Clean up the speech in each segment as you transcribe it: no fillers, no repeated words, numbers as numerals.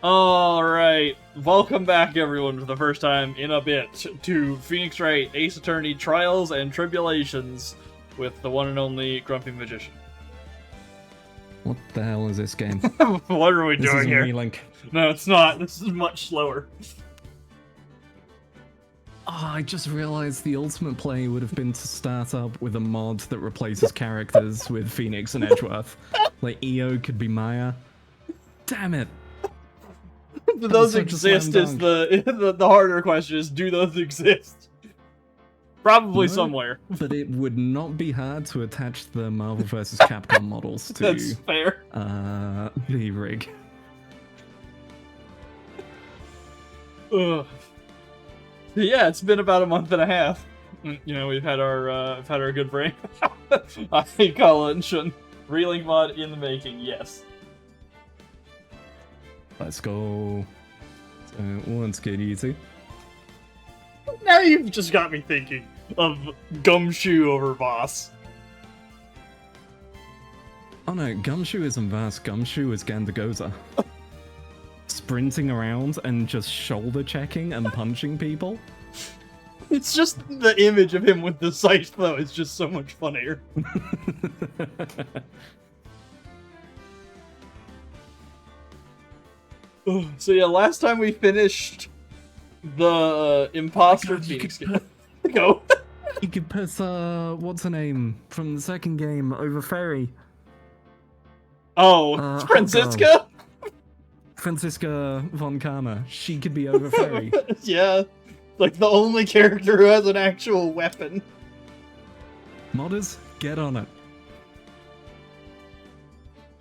Alright, welcome back everyone for the first time in a bit to Phoenix Wright Ace Attorney Trials and Tribulations with the one and only Grumpy Magician. What the hell is this game? What are we This doing isn't here? Relink. No, it's not. This is much slower. Oh, I just realized the ultimate play would have been to start up with a mod that replaces characters with Phoenix and Edgeworth. Like, EO could be Maya. Damn it! Do those such a slam exist is dunk. the harder question is, do those exist? Probably No, somewhere. But it would not be hard to attach the Marvel vs. Capcom models to That's fair. the rig. Ugh. Yeah, it's been about a month and a half. You know, we've had our good break. I call it Shun. Relink mod in the making, yes. Let's go. Let's get easy. Now you've just got me thinking of Gumshoe over Boss. Oh no, Gumshoe isn't Vast, Gumshoe is Gandagoza. Sprinting around and just shoulder checking and punching people. It's just the image of him with the scythe, though, is just so much funnier. So yeah, last time we finished the Imposter Phoenix game. Go. You could put, what's her name from the second game over Ferry? Oh, Francisca? Francisca von Karma. She could be over Ferry. Yeah, like the only character who has an actual weapon. Modders, get on it.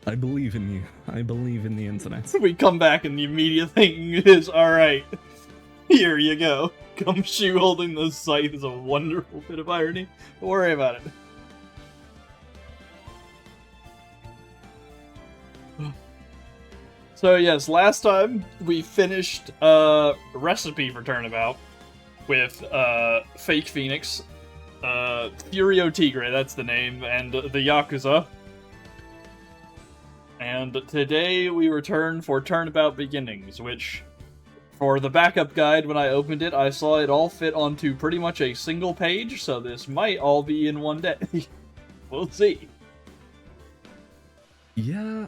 I believe in you. I believe in the internet. We come back and the immediate thing is, alright, here you go. Gumshoe holding the scythe is a wonderful bit of irony. Don't worry about it. So yes, last time we finished Recipe for Turnabout with Fake Phoenix, Furio Tigre, that's the name, and the Yakuza. And today we return for Turnabout Beginnings, which, for the backup guide, when I opened it, I saw it all fit onto pretty much a single page, so this might all be in one day. We'll see. Yeah.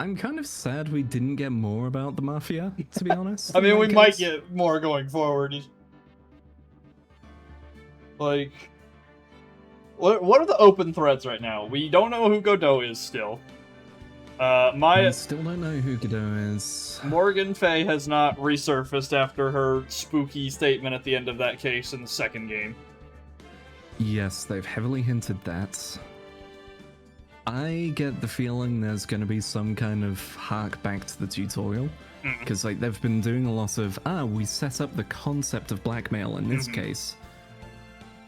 I'm kind of sad we didn't get more about the Mafia, to be honest. I mean, we in that might case. get more going forward. Like, what are the open threads right now? We don't know who Godot is still. We still don't know who Godot is. Morgan Fay has not resurfaced after her spooky statement at the end of that case in the second game. Yes, they've heavily hinted that. I get the feeling there's going to be some kind of hark back to the tutorial. Because like they've been doing a lot of, we set up the concept of blackmail in this case.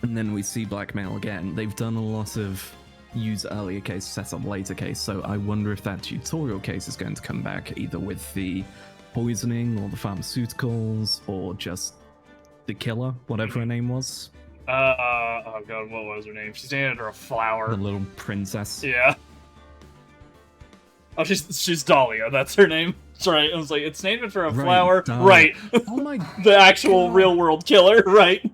And then we see blackmail again. They've done a lot of use earlier case, set up later case. So I wonder if that tutorial case is going to come back either with the poisoning or the pharmaceuticals or just the killer, whatever her name was. Oh god, what was her name? She's named after a flower. The little princess. Yeah. Oh, she's Dahlia, that's her name. That's right, I was like, it's named after a flower. Dahlia. Right. Oh my The actual God. real world killer, right?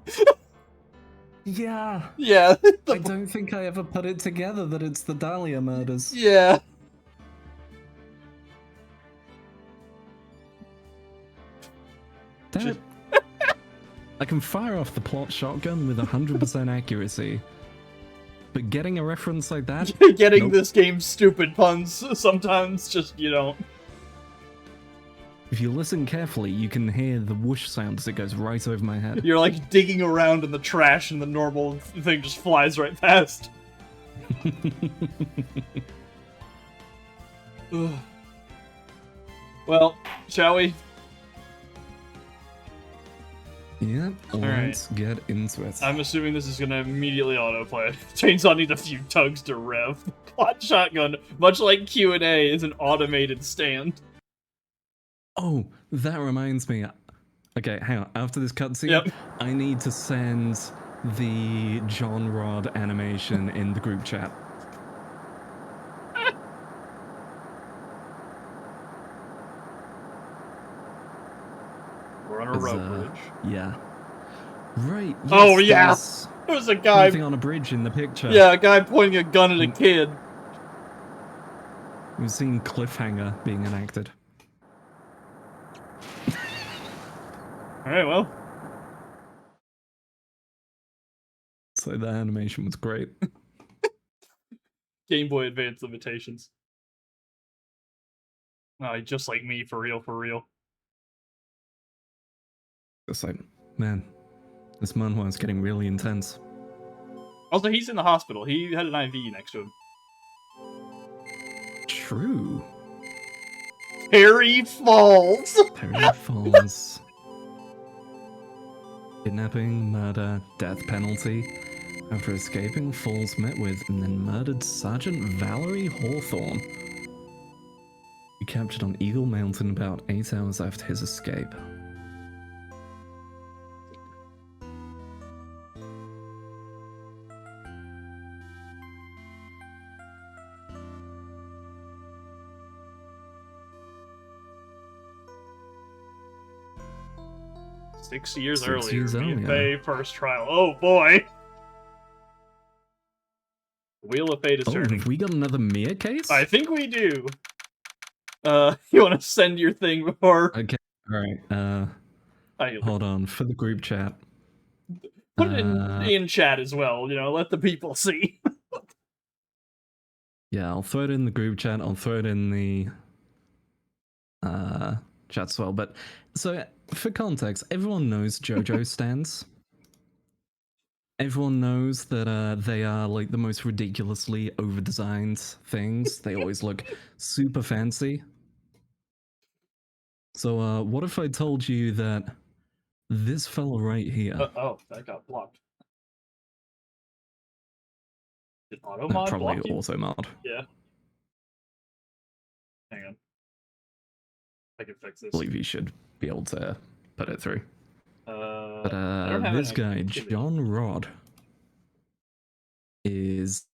Yeah. Yeah. I don't think I ever put it together that it's the Dahlia murders. Yeah. Damn it. I can fire off the plot shotgun with 100% accuracy. But getting a reference like that? Getting Nope. this game's stupid puns sometimes just, you don't. If you listen carefully, you can hear the whoosh sound as it goes right over my head. You're like digging around in the trash and the normal thing just flies right past. Ugh. Well, shall we? Yeah, let's get into it. I'm assuming this is going to immediately autoplay. Chainsaw needs a few tugs to rev. Plot shotgun, much like Q&A, is an automated stand. Oh, that reminds me. Okay, hang on. After this cutscene, Yep. I need to send the John Rod animation in the group chat. rope bridge. Yeah. Right. Yes, Oh, yeah! there's There was a guy... anything on a bridge in the picture. Yeah, a guy pointing a gun at a kid. We've seen Cliffhanger being enacted. Alright, well. So the animation was great. Game Boy Advance limitations. Oh, just like me, for real, for real. It's like, man, this manhwa is getting really intense. Also, he's in the hospital. He had an IV next to him. True. Perry Falls! Perry Falls. Kidnapping, murder, death penalty. After escaping, Falls met with and then murdered Sergeant Valerie Hawthorne. He captured on Eagle Mountain about 8 hours after his escape. Six years 6 earlier, years earlier. BFA first trial. Oh boy! Wheel of Fate is turning. Have we got another Mia case? I think we do. You want to send your thing before? Okay, alright, hold on, for the group chat. Put it in chat as well, you know, let the people see. Yeah, I'll throw it in the group chat, I'll throw it in the chat as well, but so for context, everyone knows JoJo stands. Everyone knows that they are like the most ridiculously over-designed things. They always look super fancy. So what if I told you that this fella right here... Oh, that got blocked. Did auto mod probably block you? auto mod. Yeah. Hang on. I can fix this. I believe you should be able to put it through. But this guy, John Rod, is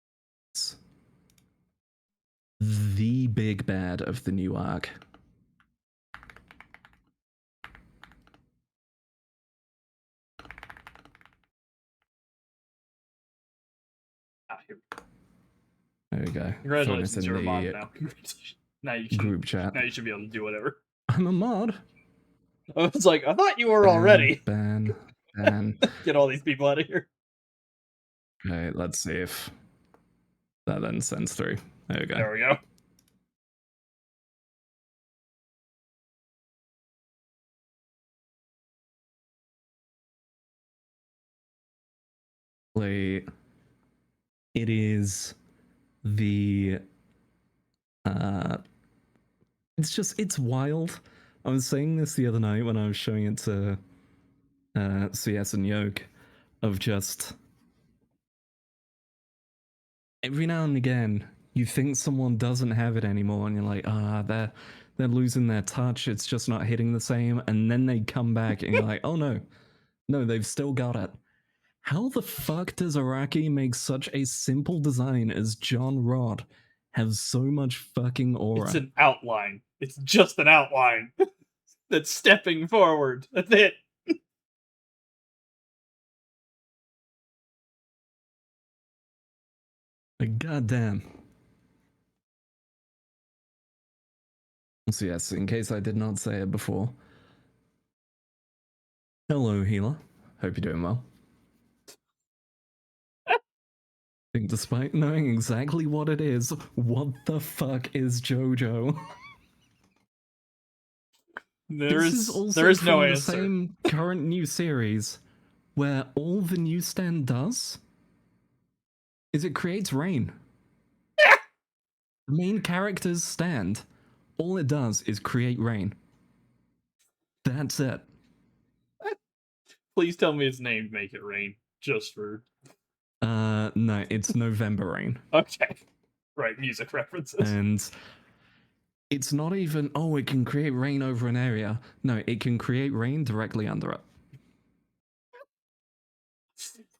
the big bad of the new arc. Here. There we go. Congratulations, you're a mod now. Now you should, group chat. Now you should be able to do whatever. I'm a mod. I was like, I thought you were already. Ban. Get all these people out of here. Okay, let's see if that then sends through. There we go. There we go. It is the it's wild. I was saying this the other night when I was showing it to CS and Yoke, of just every now and again you think someone doesn't have it anymore and you're like, they're losing their touch, it's just not hitting the same, and then they come back and you're like, oh no, they've still got it. How the fuck does Araki make such a simple design as John Rod have so much fucking aura? It's an outline. It's just an outline that's stepping forward. That's it. Like, goddamn. So yes, in case I did not say it before. Hello, healer. Hope you're doing well. I think despite knowing exactly what it is, what the fuck is JoJo? There is no answer. The same current new series where all the new stand does is it creates rain. The main character's stand, all it does is create rain. That's it. Please tell me it's named Make It Rain, just for... No, it's November Rain. Okay. Right, music references. And it's not even, it can create rain over an area. No, it can create rain directly under it.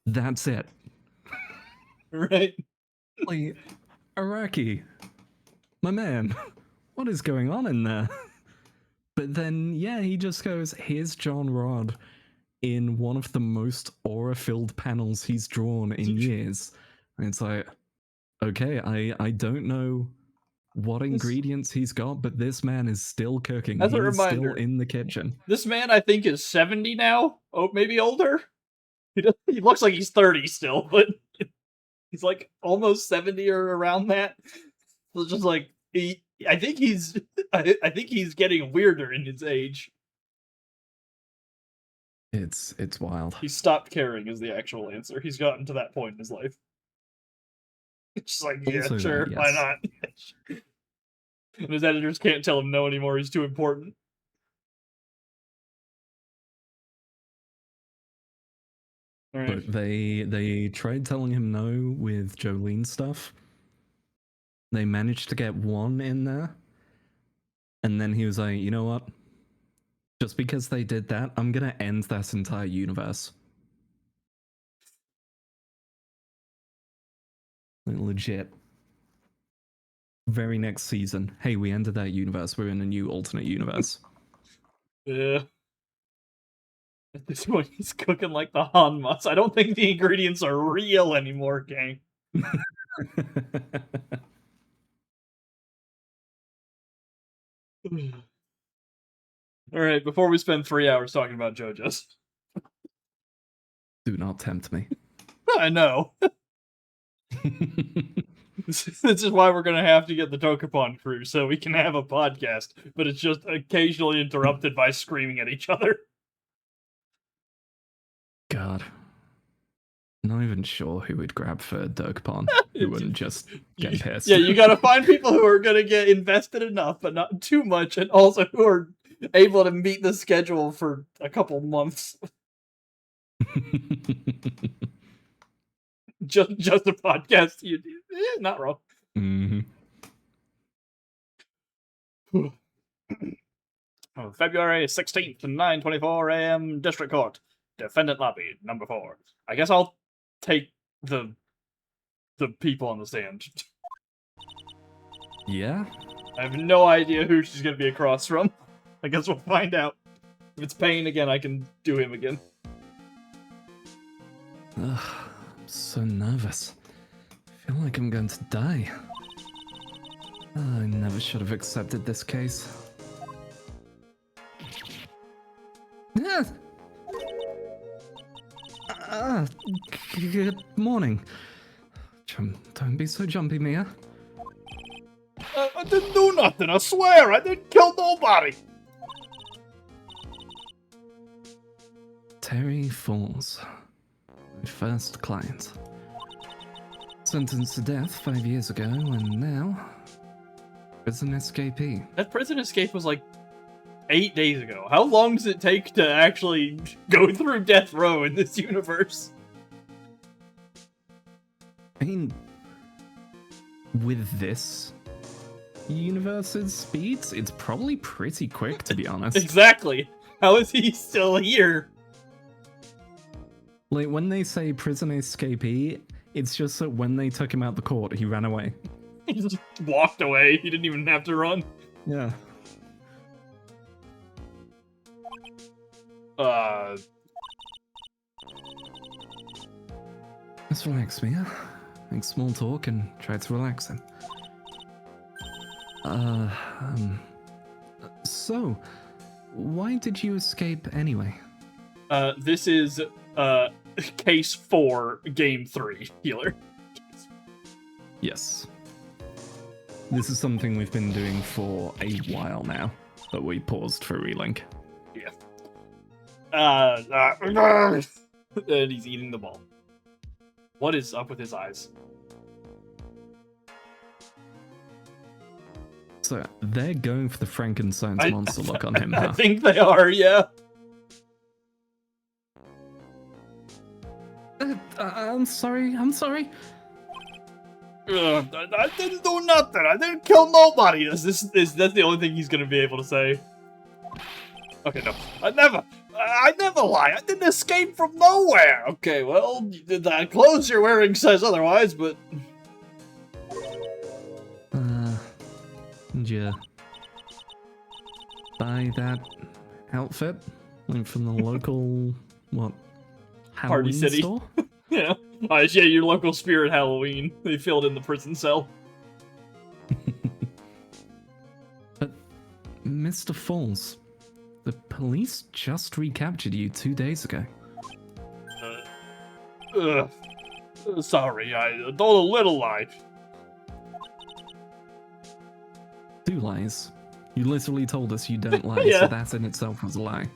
That's it. Right? Like, Araki, my man, what is going on in there? But then, yeah, he just goes, here's John Rod in one of the most aura-filled panels he's drawn in years. And it's like, okay, I don't know what ingredients he's got, but this man is still cooking. As a He's still reminder, in the kitchen. this man, I think, is 70 now. Oh, maybe older? He looks like he's 30 still, but he's like almost 70 or around that. So it's just like, I think he's getting weirder in his age. It's wild. He stopped caring is the actual answer. He's gotten to that point in his life. It's just like, yeah, Also sure, that, yes. why not? And his editors can't tell him no anymore, he's too important. Right. But they tried telling him no with Jolene stuff. They managed to get one in there. And then he was like, you know what? Just because they did that, I'm going to end that entire universe. Like, legit. Very next season. Hey, we ended that universe. We're in a new alternate universe. Yeah. At this point, he's cooking like the Hanmas. I don't think the ingredients are real anymore, gang. Alright, before we spend 3 hours talking about JoJo's. Do not tempt me. I know. This is why we're gonna have to get the Dokapon crew, so we can have a podcast, but it's just occasionally interrupted by screaming at each other. God. Not even sure who would grab for Dokapon. Who wouldn't just get pissed. Yeah, you gotta find people who are gonna get invested enough, but not too much, and also who are able to meet the schedule for a couple months. Just a podcast you do. Not wrong. Mm-hmm. February 16th, 9:24 a.m. District Court. Defendant lobby, number 4. I guess I'll take the people on the stand. Yeah? I have no idea who she's gonna be across from. I guess we'll find out. If it's Payne again, I can do him again. Ugh, I'm so nervous. I feel like I'm going to die. I never should have accepted this case. Good morning. Don't be so jumpy, Mia. I didn't do nothing, I swear! I didn't kill nobody! Terry Falls. My first client. Sentenced to death 5 years ago, and now... prison escapee. That prison escape was like 8 days ago. How long does it take to actually go through death row in this universe? I mean... with this universe's speeds, it's probably pretty quick, to be honest. Exactly. How is he still here? Like, when they say prison escapee, it's just that when they took him out the court, he ran away. He just walked away. He didn't even have to run. Yeah. Let's relax, Mia. Make small talk and try to relax him. So, why did you escape anyway? This is, case 4, game 3, healer. Yes. This is something we've been doing for a while now, but we paused for relink. Yeah. And he's eating the ball. What is up with his eyes? So, they're going for the Frankenstein's monster look on him, huh? I think they are, yeah. I'm sorry. I didn't do nothing. I didn't kill nobody. That's the only thing he's gonna be able to say. Okay, no. I never lie. I didn't escape from nowhere. Okay, well, the clothes you're wearing says otherwise, but... Yeah. buy that outfit like from the local what Party Halloween City. store. Yeah. Yeah, your local Spirit Halloween. They filled in the prison cell. But Mr. Falls, the police just recaptured you 2 days ago. Sorry, I told a little lie. 2 lies. You literally told us you don't lie, Yeah. so that in itself was a lie.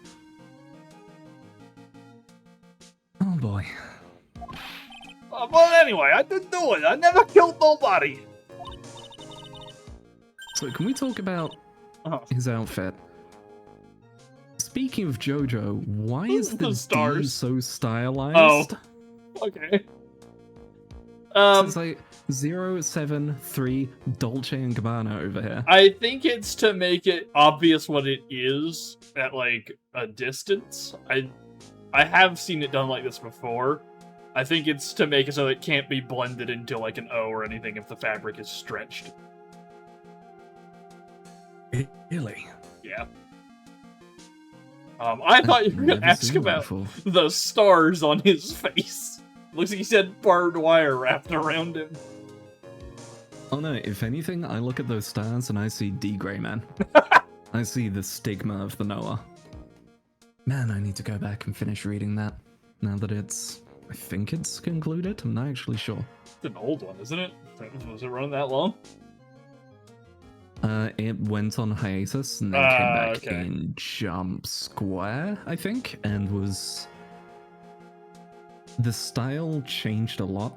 Oh boy. But anyway, I didn't do it. I never killed nobody. So can we talk about Uh-huh. his outfit? Speaking of JoJo, why is the stars. D so stylized? Okay. So it's like 073 Dolce & Gabbana over here. I think it's to make it obvious what it is at like a distance. I have seen it done like this before. I think it's to make it so it can't be blended into like an O or anything if the fabric is stretched. Really? Yeah. I thought you were gonna ask about the stars on his face. Looks like he said barbed wire wrapped around him. Oh no, if anything, I look at those stars and I see D. Grey Man. I see the stigma of the Noah. Man, I need to go back and finish reading that. Now that I think it's concluded, I'm not actually sure. It's an old one, isn't it? Was it running that long? It went on hiatus and then came back in Jump Square, I think, and was... The style changed a lot.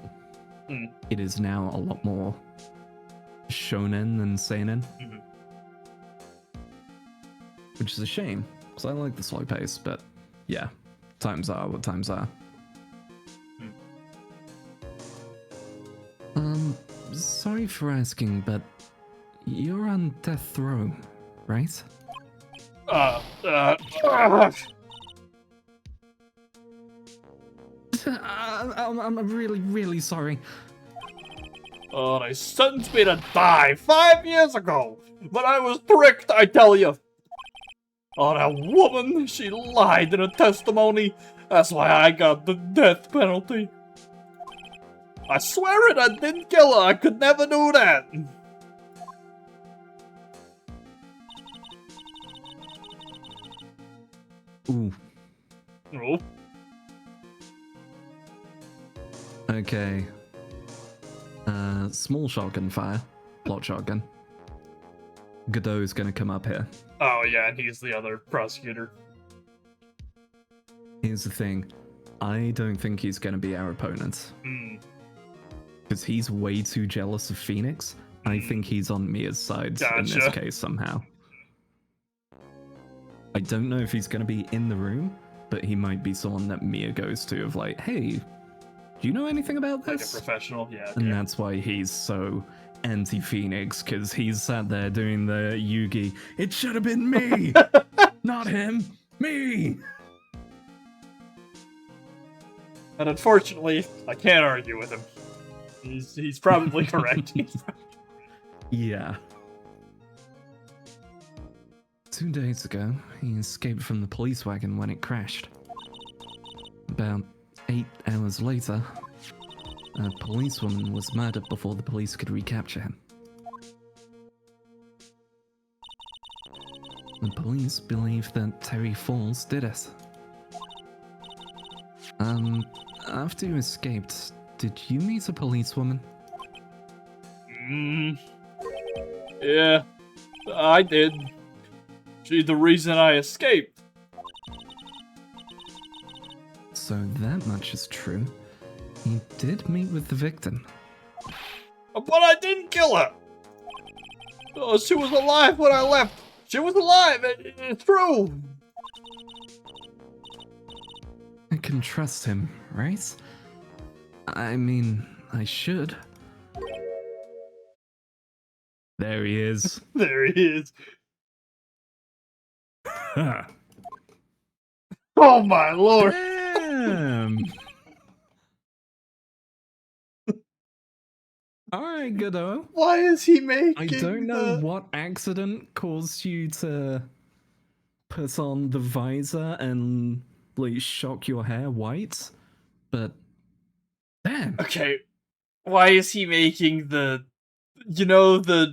It is now a lot more shonen than seinen. Which is a shame, because I like the slow pace, but yeah, times are what times are. Sorry for asking, but you're on death row, right? I'm really, really sorry. Oh, they sentenced me to die 5 years ago, but I was tricked, I tell you. Oh, that woman, she lied in her testimony. That's why I got the death penalty. I swear it, I didn't kill her. I could never do that. Ooh. Oh. Okay. Small shotgun fire. Plot shotgun. Godot's gonna come up here. Oh, yeah, and he's the other prosecutor. Here's the thing. I don't think he's gonna be our opponent. Because he's way too jealous of Phoenix. I think he's on Mia's side in this case somehow. I don't know if he's gonna be in the room, but he might be someone that Mia goes to of like, hey, do you know anything about this? Like a professional, yeah. Okay. And that's why he's so anti-Phoenix, because he's sat there doing the Yugi, it should have been me! Not him! Me! And unfortunately, I can't argue with him. He's probably correct. Yeah. 2 days ago, he escaped from the police wagon when it crashed. About 8 hours later, a policewoman was murdered before the police could recapture him. The police believe that Terry Falls did it. After you escaped, did you meet a policewoman? Yeah, I did. She's the reason I escaped. So that much is true. He did meet with the victim. But I didn't kill her! Oh, she was alive when I left! She was alive! It's true! I can trust him, right? I mean, I should. There he is. There he is. Oh my lord! Damn! Alright, Godot. Why is he making I don't know what accident caused you to put on the visor and like shock your hair white, but damn. Okay, why is he making the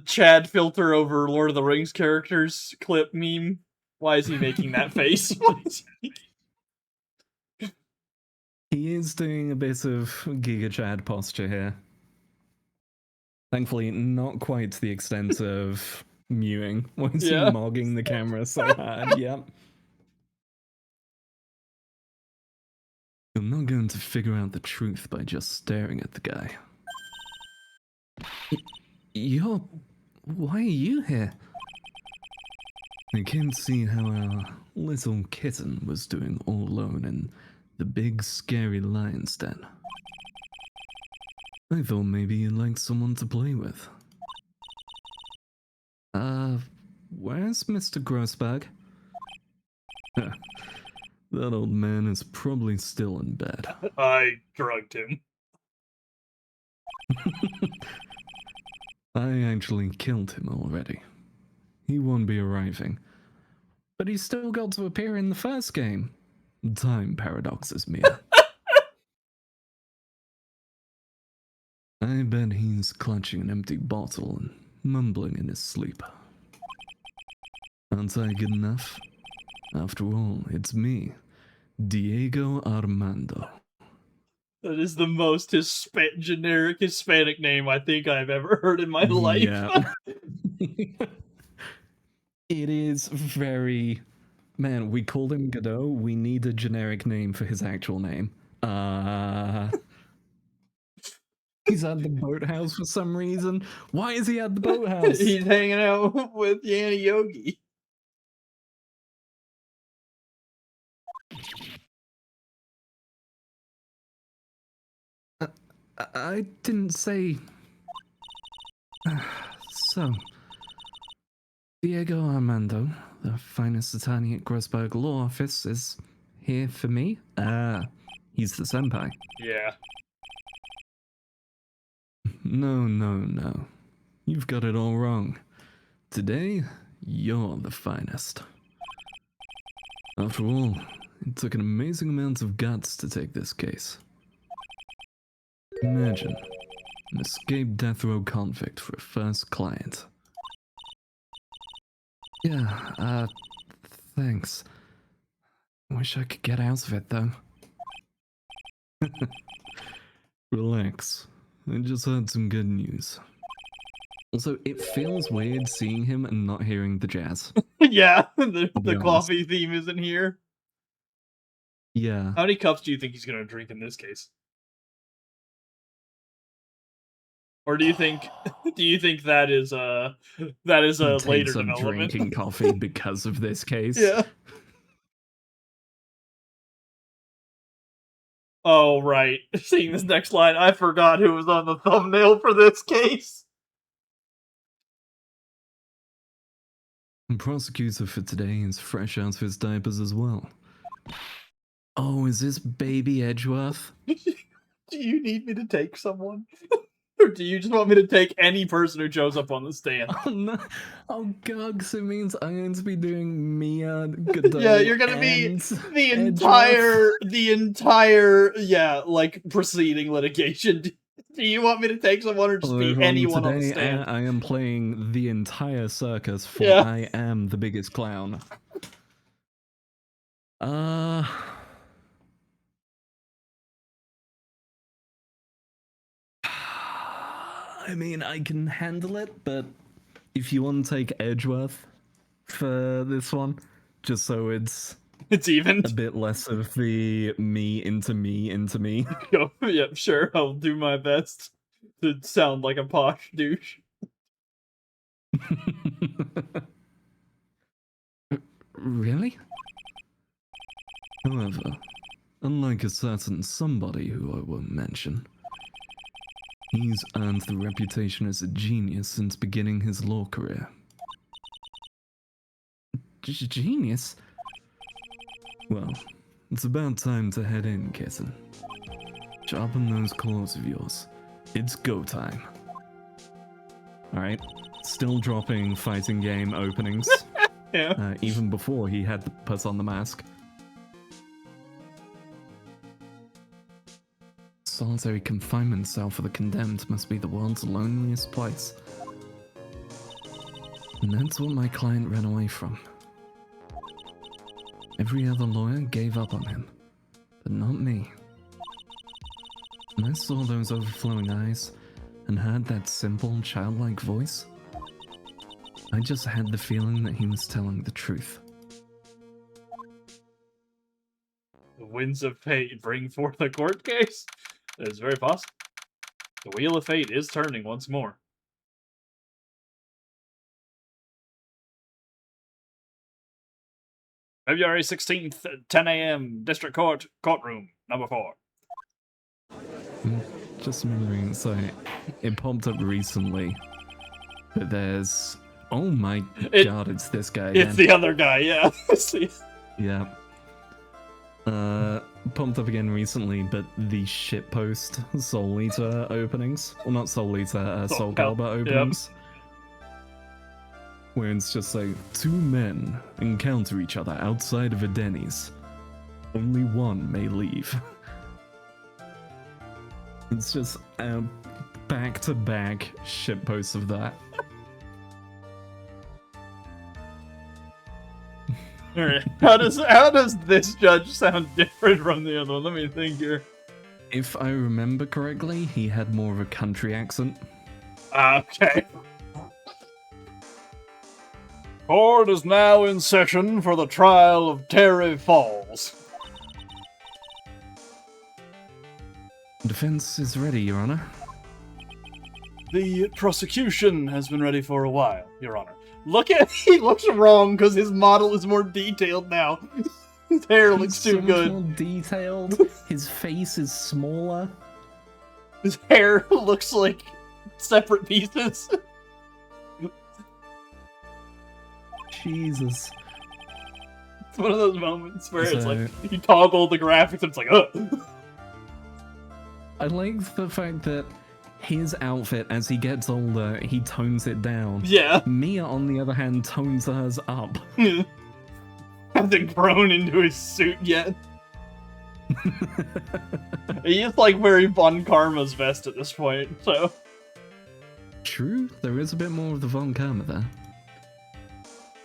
Chad filter over Lord of the Rings characters clip meme? Why is he making that face? He is doing a bit of Giga Chad posture here. Thankfully, not quite to the extent of mewing. Why is he mogging the camera so hard? Yep. You're not going to figure out the truth by just staring at the guy. You're... Why are you here? I came to see how our little kitten was doing all alone in the big scary lion's den. I thought maybe you'd like someone to play with. Where's Mr. Grossberg? That old man is probably still in bed. I drugged him. I actually killed him already. He won't be arriving. But he still got to appear in the first game. Time paradoxes, Mia. I bet he's clutching an empty bottle and mumbling in his sleep. Aren't I good enough? After all, it's me, Diego Armando. That is the most generic Hispanic name I think I've ever heard in my life. Yeah. It is very... Man, we called him Godot. We need a generic name for his actual name. He's at the boathouse for some reason. Why is he at the boathouse? He's hanging out with Yanni Yogi. I didn't say... So... Diego Armando, the finest attorney at Grossberg Law Office, is here for me. He's the senpai. Yeah. No. You've got it all wrong. Today, you're the finest. After all, it took an amazing amount of guts to take this case. Imagine, an escaped death row convict for a first client. Yeah, thanks. Wish I could get out of it, though. Relax. I just heard some good news. Also, it feels weird seeing him and not hearing the jazz. Yeah, the coffee theme isn't here. Yeah. How many cups do you think he's gonna drink in this case? Or do you think that is a later development? Drinking coffee because of this case. Yeah. Oh right. Seeing this next line, I forgot who was on the thumbnail for this case. The prosecutor for today is fresh out of his diapers as well. Oh, is this baby Edgeworth? Do you need me to take someone? Or do you just want me to take any person who shows up on the stand? Oh no! Oh god, so it means I'm going to be doing Mia, Godot, yeah, you're gonna be the entire like preceding litigation. Do you want me to take someone or just be anyone on the stand? I am playing the entire circus for I am the biggest clown. I mean, I can handle it, but if you want to take Edgeworth for this one, just so it's even a bit less of the me into me into me. Oh, yeah, sure, I'll do my best to sound like a posh douche. Really? However, unlike a certain somebody who I won't mention, he's earned the reputation as a genius since beginning his law career. Genius? Well, it's about time to head in, kitten. Sharpen those claws of yours. It's go time. Alright, still dropping fighting game openings. Yeah. Even before he had to put on the mask. Solitary confinement cell for the condemned must be the world's loneliest place. And that's what my client ran away from. Every other lawyer gave up on him, but not me. When I saw those overflowing eyes and heard that simple, childlike voice, I just had the feeling that he was telling the truth. The winds of fate bring forth a court case? That is very possible. The wheel of fate is turning once more. February 16th, 10 a.m., District Court, Courtroom, number 4. Just remembering, so it popped up recently, but there's... Oh my god, it's this guy again. It's the other guy, yeah. See? Yeah. Pumped up again recently, but the shitpost Soul Eater openings. Well, not Soul Eater, Soul Calibur openings. Yep. Where it's just like, 2 men encounter each other outside of a Denny's. Only one may leave. It's just back-to-back shitposts of that. Alright, how does this judge sound different from the other one? Let me think here. If I remember correctly, he had more of a country accent. Okay. Court is now in session for the trial of Terry Falls. Defense is ready, Your Honor. The prosecution has been ready for a while, Your Honor. He looks wrong because his model is more detailed now. His hair looks too good. More detailed. His face is smaller. His hair looks like separate pieces. Jesus. It's one of those moments where it's like, you toggle the graphics and it's like, ugh. I like the fact that his outfit, as he gets older, he tones it down. Yeah. Mia, on the other hand, tones hers up. Hasn't grown into his suit yet. He is like wearing Von Karma's vest at this point, so. True, there is a bit more of the Von Karma there.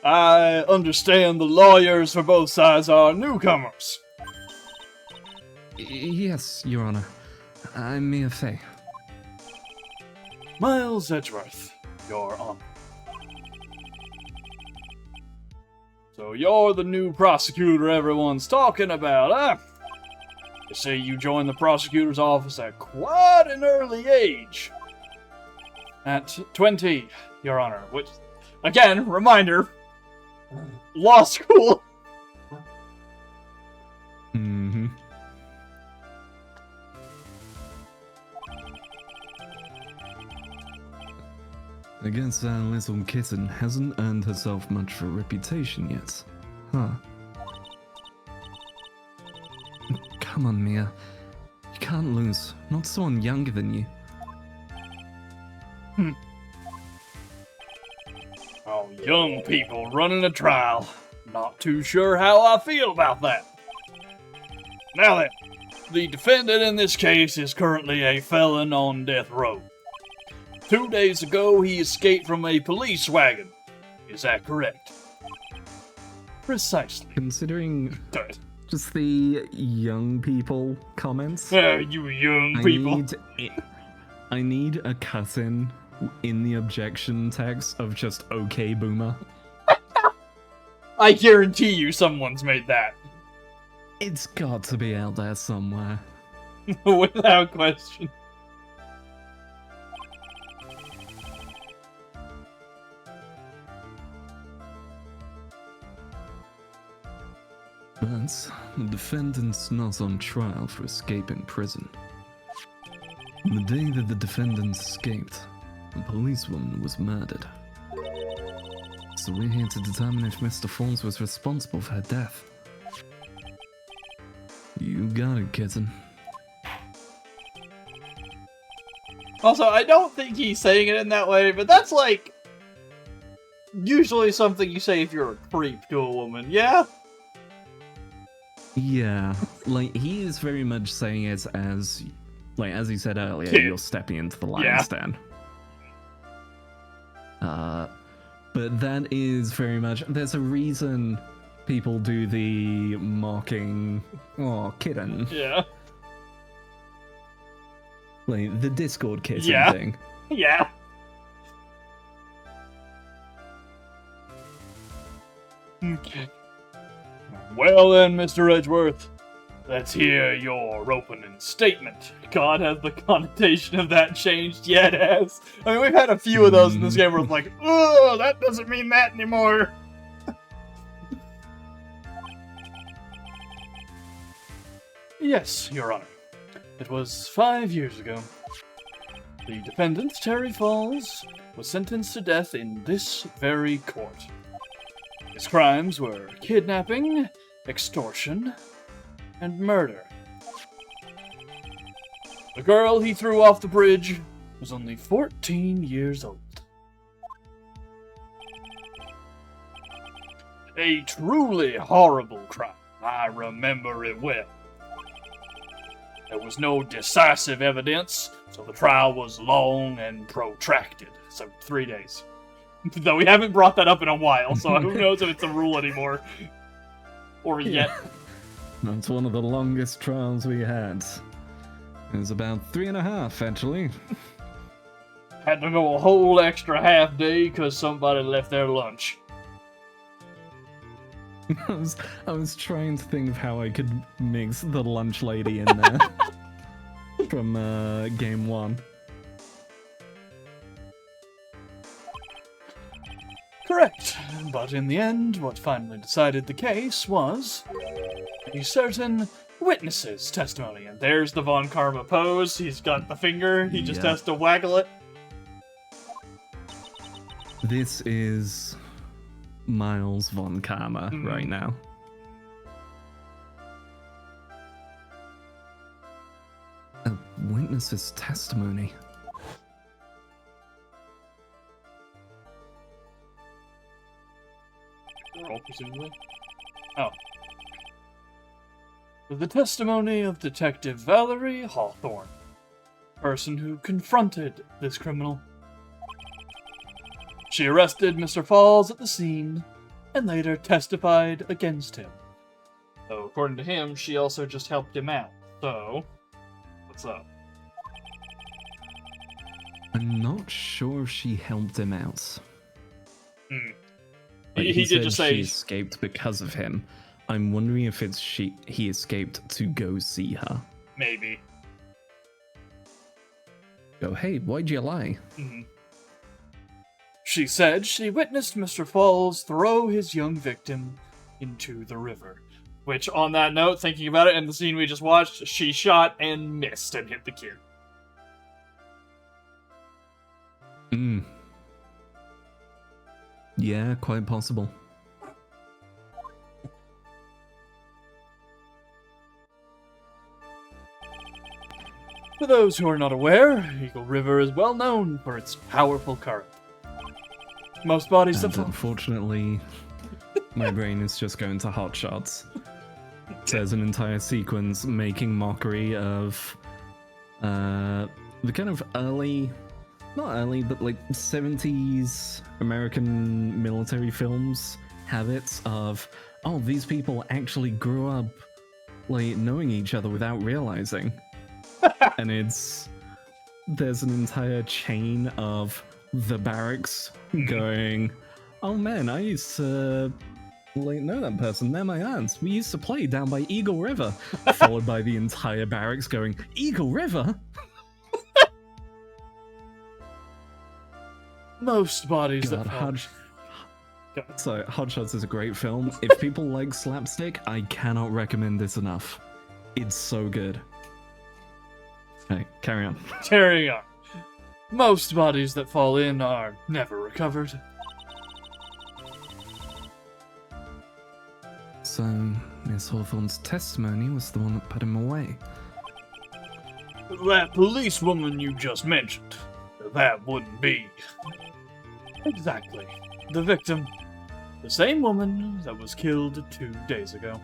I understand the lawyers for both sides are newcomers. Yes, Your Honor. I'm Mia Fey. Miles Edgeworth, Your Honor. So you're the new prosecutor everyone's talking about, huh? They say you joined the prosecutor's office at quite an early age. At 20, Your Honor, which, again, reminder, law school. Mm-hmm. I guess our little kitten hasn't earned herself much of a reputation yet. Huh. Come on, Mia. You can't lose. Not someone younger than you. Oh, young people running a trial. Not too sure how I feel about that. Now then, the defendant in this case is currently a felon on death row. 2 days ago, he escaped from a police wagon. Is that correct? Precisely. Considering just the young people comments. You young people. I need a cut-in the objection text of just "Okay, Boomer." I guarantee you someone's made that. It's got to be out there somewhere. Without question. But the defendant's not on trial for escaping prison. On the day that the defendant escaped, a policewoman was murdered. So we're here to determine if Mr. Falls was responsible for her death. You got it, kitten. Also, I don't think he's saying it in that way, but that's like... usually something you say if you're a creep to a woman, yeah? Yeah, like, he is very much saying it as, like, as he said earlier, Kid. you're stepping into the lion's den. But that is very much, there's a reason people do the mocking, oh, kitten. Yeah. Like, the Discord kitten thing. Yeah. Okay. Well then, Mr. Edgeworth, let's hear your opening statement. God, has the connotation of that changed yet? Has? I mean, we've had a few of those in this game where it's like, oh, that doesn't mean that anymore. Yes, Your Honor. It was 5 years ago. The defendant, Terry Falls, was sentenced to death in this very court. His crimes were kidnapping, extortion, and murder. The girl he threw off the bridge was only 14 years old. A truly horrible crime. I remember it well. There was no decisive evidence, so the trial was long and protracted. So 3 days. Though we haven't brought that up in a while, so who knows if it's a rule anymore. Or yet. That's one of the longest trials we had. It was about 3.5, actually. Had to go a whole extra half day because somebody left their lunch. I was trying to think of how I could mix the lunch lady in there from game 1. Correct. But in the end, what finally decided the case was a certain witness's testimony. And there's the Von Karma pose. He's got the finger. He just has to waggle it. This is Miles Von Karma right now. A witness's testimony. Girl, presumably. Oh. The testimony of Detective Valerie Hawthorne, person who confronted this criminal. She arrested Mr. Falls at the scene, and later testified against him. Though, according to him, she also just helped him out. So, what's up? I'm not sure if she helped him out. Like, He did just say she escaped because of him. I'm wondering if it's he escaped to go see her. Maybe. Go, hey, why'd you lie? She said she witnessed Mr. Falls throw his young victim into the river. Which, on that note, thinking about it, in the scene we just watched, she shot and missed and hit the kid. Yeah, quite possible. For those who are not aware, Eagle River is well known for its powerful current. Most bodies And that unfortunately, my brain is just going to hot shots. There's an entire sequence making mockery of the kind of early, not early, but like 70s American military films habits of, oh, these people actually grew up like knowing each other without realizing. And there's an entire chain of the barracks going, oh man, I used to like know that person, they're my aunts. We used to play down by Eagle River. Followed by the entire barracks going, Eagle River? most bodies God, that fall. So, Hot Shots is a great film. If people like slapstick, I cannot recommend this enough. It's so good. Hey, carry on. Carrying on. Most bodies that fall in are never recovered. So, Miss Hawthorne's testimony was the one that put him away. That policewoman you just mentioned, that wouldn't be. Exactly. The victim. The same woman that was killed 2 days ago.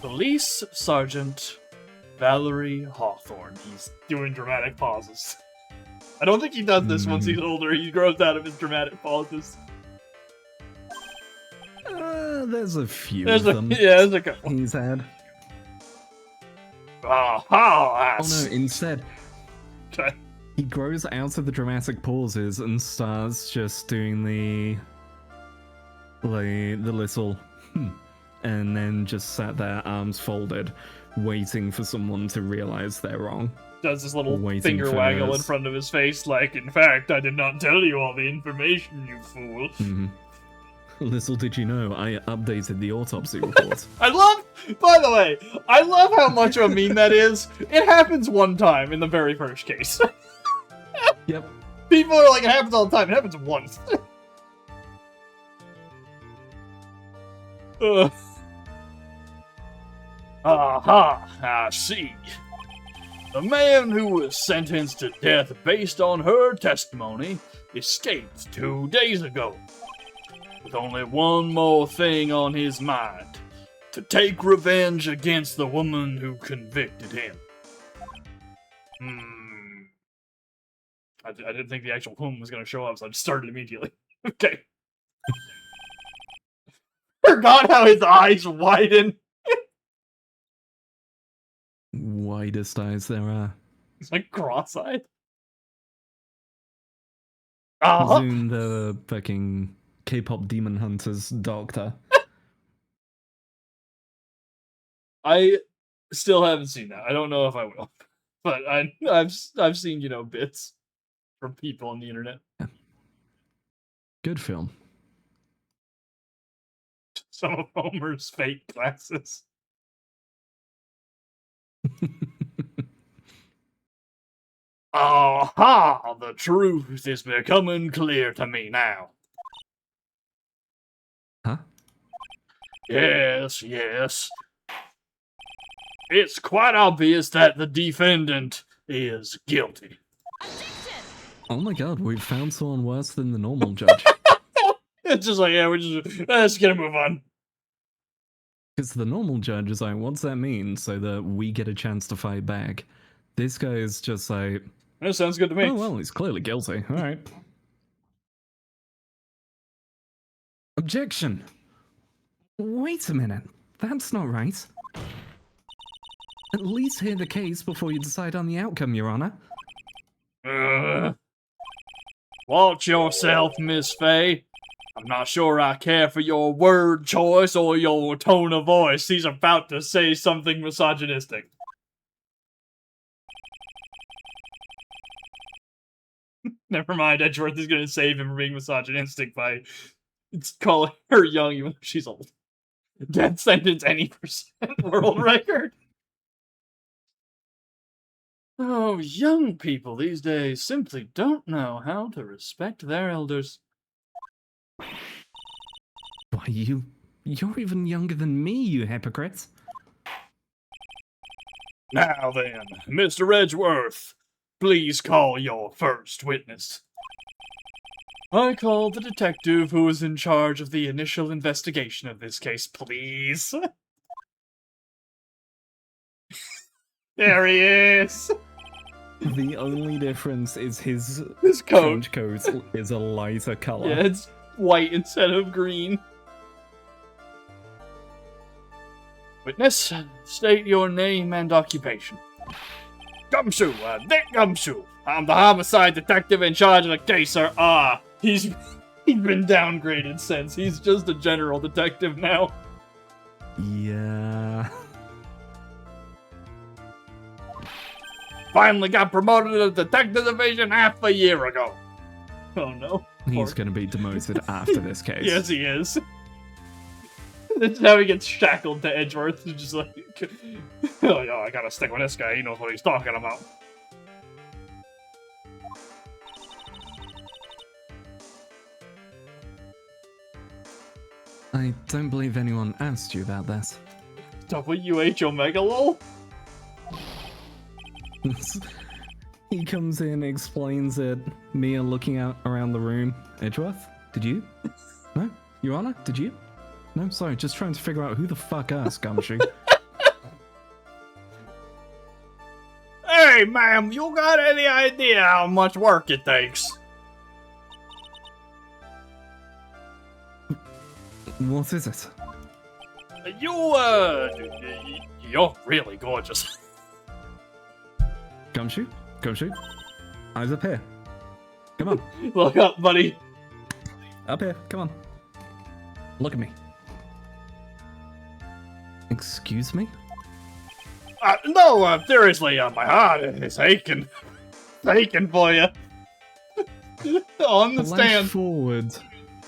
Police Sergeant Valerie Hawthorne. He's doing dramatic pauses. I don't think he does this once he's older. He grows out of his dramatic pauses. There's a few of them. Yeah, there's a couple. He's had. Oh no, instead, Okay. he grows out of the dramatic pauses and starts just doing the little and then just sat there, arms folded, waiting for someone to realize they're wrong. Does this little Waiting finger for waggle this. in front of his face, like, in fact, I did not tell you all the information, you fool. Little did you know, I updated the autopsy report. By the way, I love how much of a meme that is. It happens one time in the very first case. Yep. People are like, it happens all the time. It happens once. Aha, I see. The man who was sentenced to death based on her testimony escaped 2 days ago, with only one more thing on his mind: to take revenge against the woman who convicted him. I didn't think the actual woman was going to show up, so I just started immediately. Okay. Forgot how his eyes widen. Widest eyes there are. He's like cross-eyed. Zoom the fucking K-pop demon hunter's doctor. I still haven't seen that. I don't know if I will, but I've seen, you know, bits from people on the internet. Yeah. Good film. Some of Homer's fake glasses. Aha! The truth is becoming clear to me now. Huh? Yes. It's quite obvious that the defendant is guilty. Oh my god, we've found someone worse than the normal judge. It's just like, yeah, let's get a move on. Because the normal judge is like, what's that mean? So that we get a chance to fight back. This guy is just like, That sounds good to me. oh well, he's clearly guilty. Alright. Objection! Wait a minute. That's not right. At least hear the case before you decide on the outcome, Your Honor. Watch yourself, Miss Faye. I'm not sure I care for your word choice or your tone of voice. He's about to say something misogynistic. Never mind, Edgeworth is gonna save him from being misogynistic by calling her young even though she's old. Death sentence any percent world record. Oh, young people these days simply don't know how to respect their elders. Why, you're even younger than me, you hypocrite. Now then, Mr. Edgeworth, please call your first witness. I call the detective who is in charge of the initial investigation of this case, please. There he is! The only difference is his coat. trench coat is a lighter color. Yeah, it's white instead of green. Witness, state your name and occupation. Gumshoe, Dick Gumshoe. I'm the homicide detective in charge of the case, sir. He's been downgraded since. He's just a general detective now. Yeah. Finally got promoted to the detective division half a year ago. Oh no. He's going to be demoted after this case. Yes, he is. That's how he gets shackled to Edgeworth. He's just like, oh, yeah, I gotta stick with this guy. He knows what he's talking about. I don't believe anyone asked you about this. WH Omega lol? He comes in, explains it. Mia looking out around the room. Edgeworth, did you? No? Your Honor, did you? No, sorry, just trying to figure out who the fuck asked Gumshoe. Hey, ma'am, you got any idea how much work it takes? What is it? You're really gorgeous. Gumshoe? Gumshoe? Eyes up here. Come on. Look up, buddy. Up here, come on. Look at me. Excuse me? No, seriously, my heart is aching. Aching for you. On the Flash stand. forward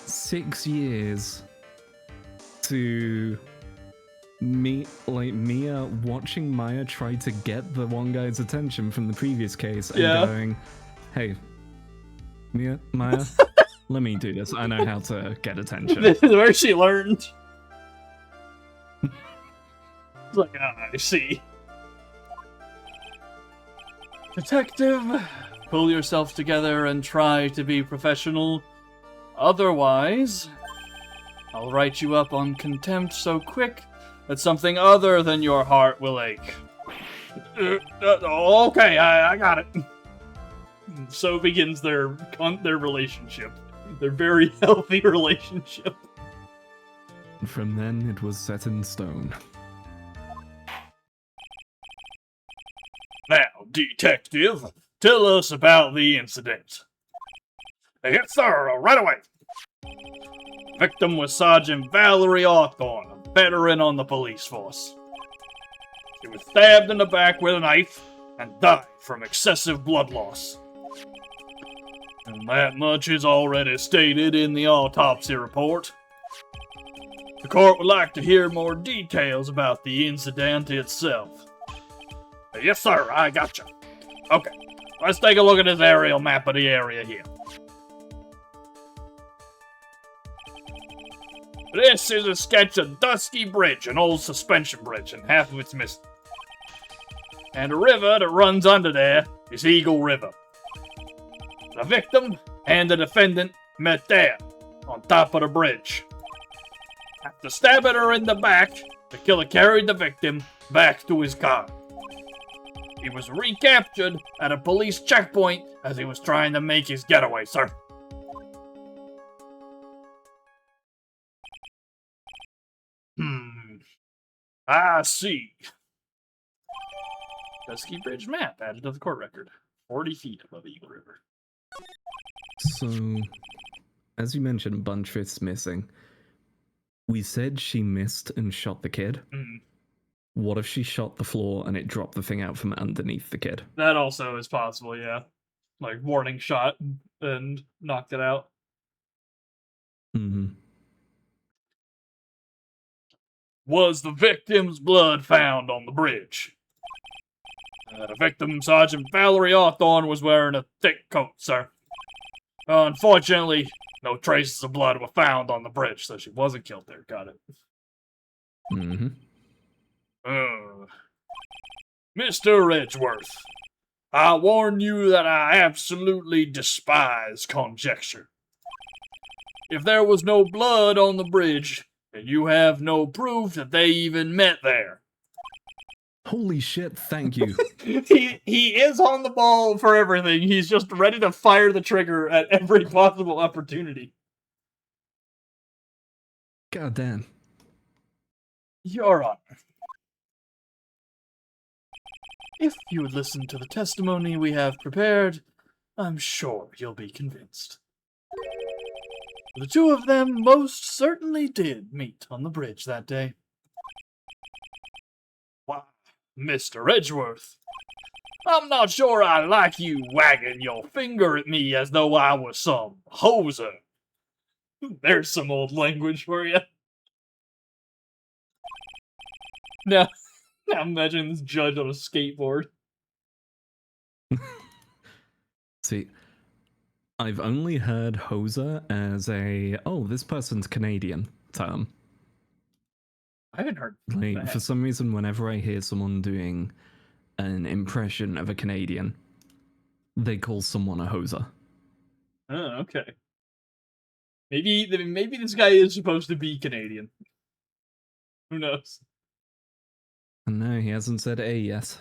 6 years to Mia watching Maya try to get the one guy's attention from the previous case and going, hey, Maya, let me do this. I know how to get attention. This is where she learned. It's like, I see. Detective, pull yourself together and try to be professional. Otherwise, I'll write you up on contempt so quick that something other than your heart will ache. Okay, I got it. So begins their relationship. Their very healthy relationship. From then, it was set in stone. Now, detective, tell us about the incident. Yes, sir, right away. Victim was Sergeant Valerie Hawthorne, a veteran on the police force. She was stabbed in the back with a knife and died from excessive blood loss. And that much is already stated in the autopsy report. The court would like to hear more details about the incident itself. Yes, sir, I gotcha. Okay, let's take a look at this aerial map of the area here. This is a sketch of Dusky Bridge, an old suspension bridge, and half of it's missing. And the river that runs under there is Eagle River. The victim and the defendant met there, on top of the bridge. After stabbing her in the back, the killer carried the victim back to his car. He was recaptured at a police checkpoint as he was trying to make his getaway, sir. I see. Dusky Bridge map added to the court record. 40 feet above Eagle River. So, as you mentioned, a bunch of it's missing. We said she missed and shot the kid. What if she shot the floor and it dropped the thing out from underneath the kid? That also is possible, yeah. Like, warning shot and knocked it out. Was the victim's blood found on the bridge? The victim, Sergeant Valerie Hawthorne, was wearing a thick coat, sir. Unfortunately, no traces of blood were found on the bridge, so she wasn't killed there. Got it. Mr. Edgeworth, I warn you that I absolutely despise conjecture. If there was no blood on the bridge, then you have no proof that they even met there. Holy shit, thank you. He is on the ball for everything. He's just ready to fire the trigger at every possible opportunity. God damn. Your Honor, if you would listen to the testimony we have prepared, I'm sure you'll be convinced. The two of them most certainly did meet on the bridge that day. Why, Mr. Edgeworth, I'm not sure I like you wagging your finger at me as though I was some hoser. There's some old language for you. Now imagine this judge on a skateboard. See, I've only heard hoser as a, oh, this person's Canadian term. I haven't heard Like, that. for some reason, whenever I hear someone doing an impression of a Canadian, they call someone a hoser. Oh, okay. Maybe this guy is supposed to be Canadian. Who knows? No, he hasn't said A yet.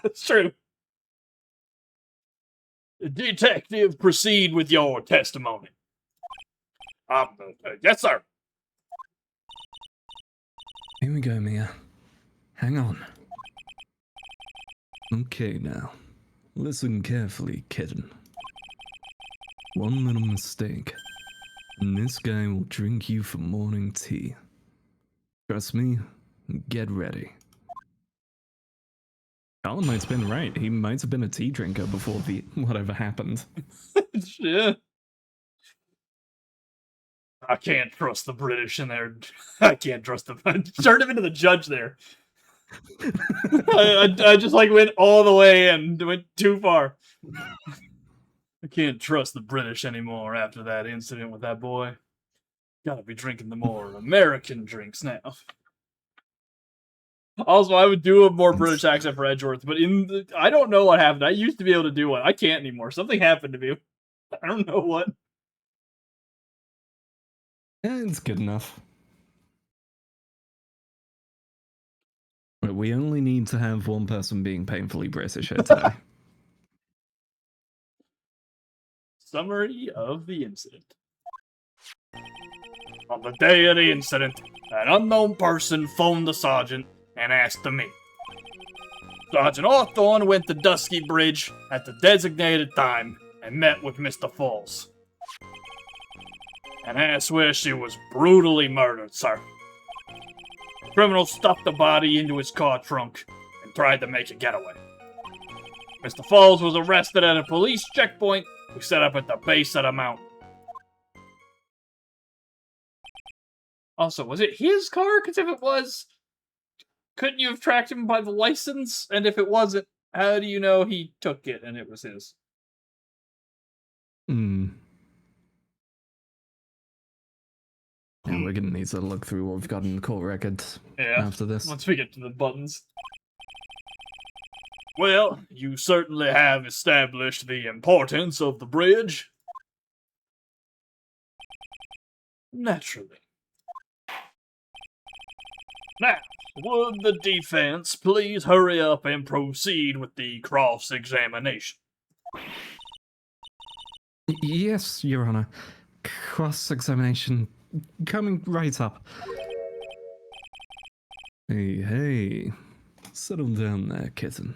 It's true. Detective, proceed with your testimony. Yes, sir. Here we go, Mia. Hang on. Okay, now. Listen carefully, kitten. One little mistake, and this guy will drink you for morning tea. Trust me, get ready. Colin might's been right. He might have been a tea drinker before whatever happened. Yeah. I can't trust the British in there. I can't trust them. I turned him into the judge there. I just like went all the way and went too far. I can't trust the British anymore after that incident with that boy. Gotta be drinking the more American drinks now. Also, I would do a more British accent for Edgeworth, but I don't know what happened. I used to be able to do one. I can't anymore. Something happened to me. I don't know what. It's good enough. But we only need to have one person being painfully British here today. Summary of the incident. On the day of the incident, an unknown person phoned the sergeant and asked to meet. Sergeant Hawthorne went to Dusky Bridge at the designated time and met with Mr. Falls. And asked where she was brutally murdered, sir. The criminal stuffed the body into his car trunk and tried to make a getaway. Mr. Falls was arrested at a police checkpoint we set up at the base of the mountain. Also, was it his car? Because if it was, couldn't you have tracked him by the license? And if it wasn't, how do you know he took it and it was his? Yeah, we're gonna need to look through what we've got in the court record after this. Once we get to the buttons. Well, you certainly have established the importance of the bridge. Naturally. Now, would the defense please hurry up and proceed with the cross-examination? Yes, Your Honor. Cross-examination coming right up. Hey. Settle down there, kitten.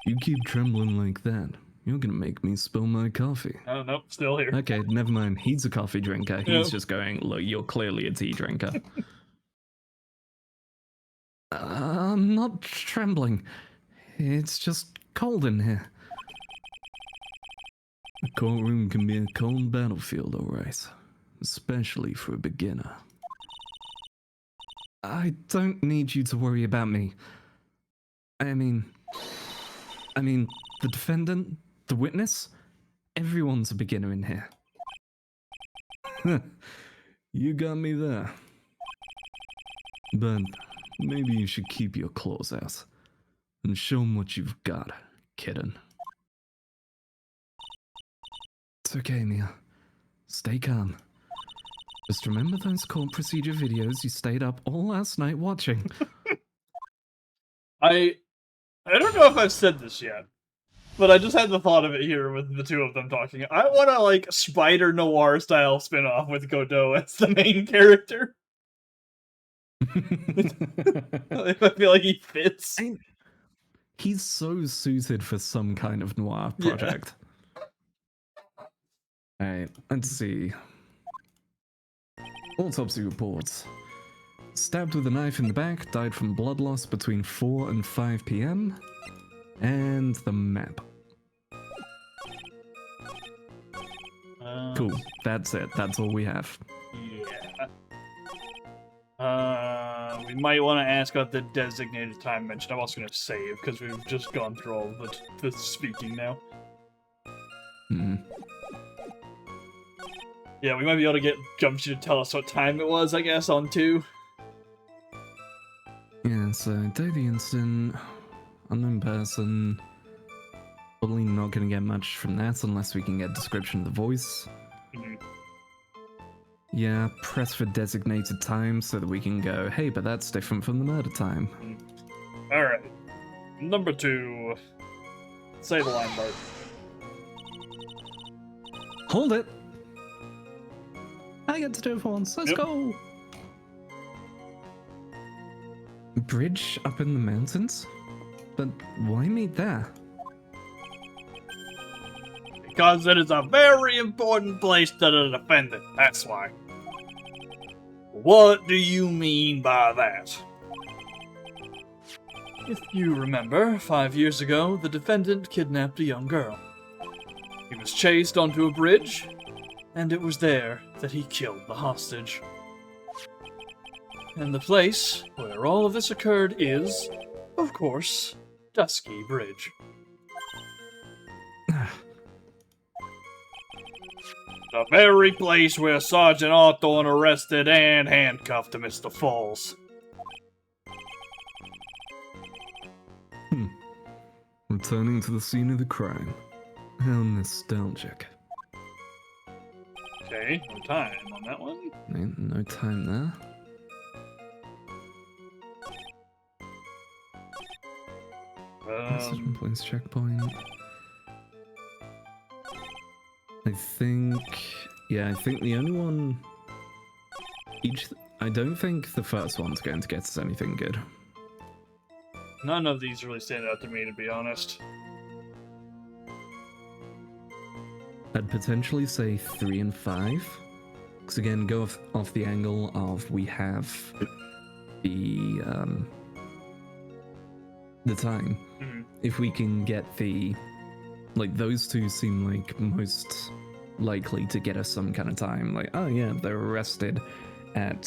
You keep trembling like that, you're gonna make me spill my coffee. Oh, nope, still here. Okay, never mind. He's a coffee drinker. He's just going, look, you're clearly a tea drinker. I'm not trembling. It's just cold in here. The courtroom can be a cold battlefield, alright. Especially for a beginner. I don't need you to worry about me. I mean, the defendant, the witness, everyone's a beginner in here. You got me there. But maybe you should keep your claws out and show them what you've got, kitten. It's okay, Mia. Stay calm. Just remember those court procedure videos you stayed up all last night watching. I don't know if I've said this yet, but I just had the thought of it here with the two of them talking. I want a, like, Spider Noir style spin-off with Godot as the main character. I feel like he fits. He's so suited for some kind of noir project. Yeah. Alright, let's see. Autopsy reports. Stabbed with a knife in the back, died from blood loss between 4 and 5 p.m. And the map. Cool, that's it. That's all we have. Yeah. We might want to ask about the designated time mentioned. I'm also going to save, because we've just gone through all of the speaking now. Yeah, we might be able to get Jumpsy to tell us what time it was, I guess, on 2. Yeah, so day of the incident, unknown person, Probably not going to get much from that unless we can get description of the voice. Mhm. Yeah, press for designated time so that we can go, hey, but that's different from the murder time. Alright. Number 2. Say the line, Bart. Hold it! I get to do it for once. Let's Yep. go! Bridge up in the mountains? But why meet there? Because it is a very important place to the defendant, that's why. What do you mean by that? If you remember, 5 years ago, the defendant kidnapped a young girl. He was chased onto a bridge, and it was there that he killed the hostage. And the place where all of this occurred is, of course, Dusky Bridge. The very place where Sergeant Hawthorne arrested and handcuffed Mr. Falls. Returning to the scene of the crime. How nostalgic. Okay, no time on that one. Ain't no time there. Message police checkpoint. I think the only one. I don't think the first one's going to get us anything good. None of these really stand out to me, to be honest. I'd potentially say 3 and 5. Because again, go off the angle of we have the time. Mm-hmm. If we can get those two seem like most likely to get us some kind of time. Like, oh yeah, they're arrested at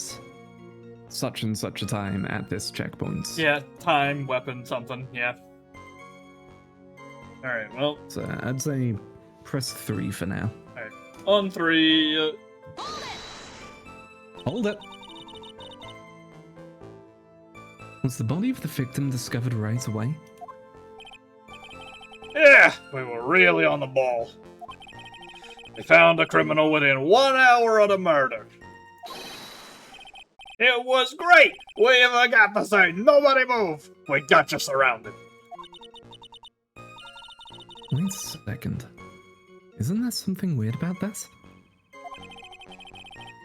such and such a time at this checkpoint. Yeah, time, weapon, something, yeah. Alright, well. So I'd say press 3 for now. Alright. On 3. Hold it! Was the body of the victim discovered right away? Yeah, we were really on the ball. We found a criminal within 1 hour of the murder. It was great! We even got to say, nobody move! We got you surrounded. Wait a second. Isn't there something weird about this?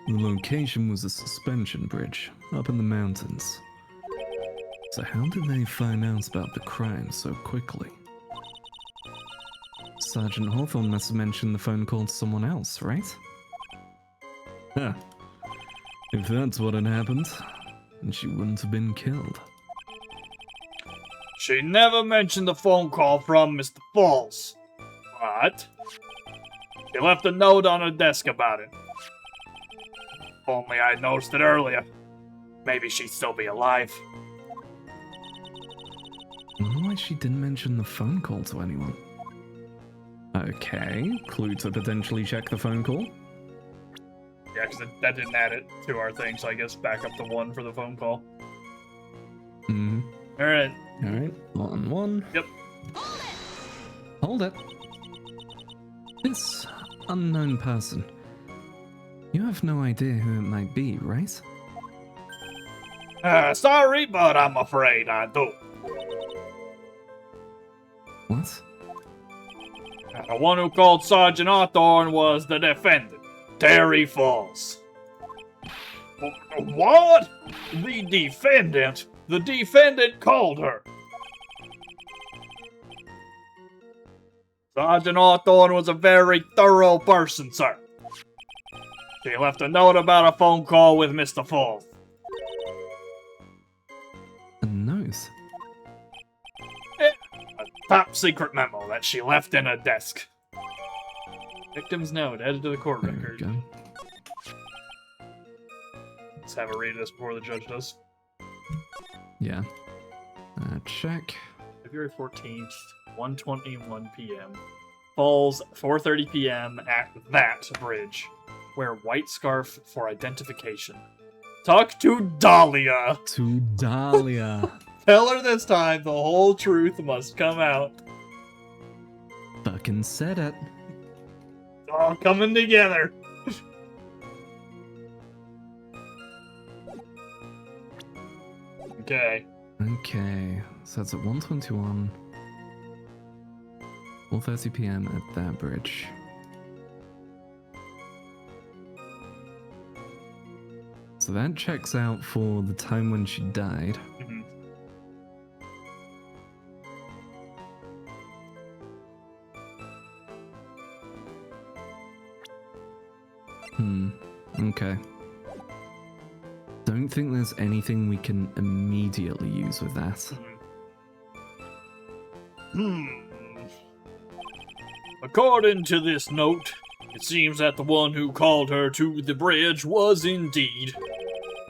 The location was a suspension bridge up in the mountains. So how did they find out about the crime so quickly? Sergeant Hawthorne must have mentioned the phone call to someone else, right? Huh. If that's what had happened, then she wouldn't have been killed. She never mentioned the phone call from Mr. Falls. But she left a note on her desk about it. If only I'd noticed it earlier. Maybe she'd still be alive. I wonder why she didn't mention the phone call to anyone. Okay, clue to potentially check the phone call. Yeah, because that didn't add it to our thing, so I guess back up to 1 for the phone call. Alright. Alright, 1. Yep. Hold it. This unknown person. You have no idea who it might be, right? Sorry, but I'm afraid I do. What? The one who called Sergeant Hawthorne was the defendant, Terry Falls. What? The defendant? The defendant called her. Sergeant Hawthorne was a very thorough person, sir. She left a note about a phone call with Mr. Falls. A note? A top secret memo that she left in her desk. Victim's note added to the court There we record. go. Let's have a read of this before the judge does. Yeah. Check. February 14th, 1:21 p.m. Falls 4:30 p.m. at that bridge. Wear white scarf for identification. Talk to Dahlia. To Dahlia. Tell her this time the whole truth must come out. Fucking said it. It's all coming together. Okay. Okay, so that's at 1:21. 4:30 p.m. at that bridge. So that checks out for the time when she died. Mhm. Okay. Don't think there's anything we can immediately use with that. According to this note, it seems that the one who called her to the bridge was indeed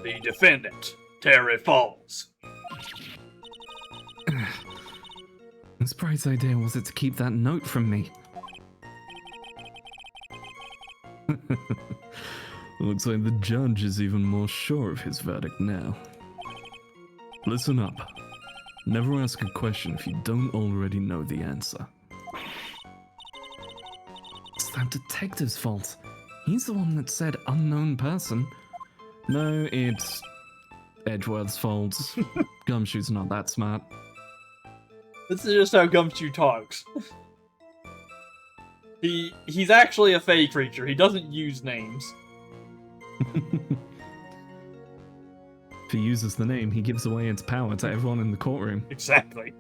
the defendant, Terry Falls. Whose bright idea was it to keep that note from me? Looks like the judge is even more sure of his verdict now. Listen up. Never ask a question if you don't already know the answer. It's that detective's fault. He's the one that said unknown person. No, it's Edgeworth's fault. Gumshoe's not that smart. This is just how Gumshoe talks. He's actually a fey creature. He doesn't use names. If he uses the name, he gives away its power to everyone in the courtroom. Exactly.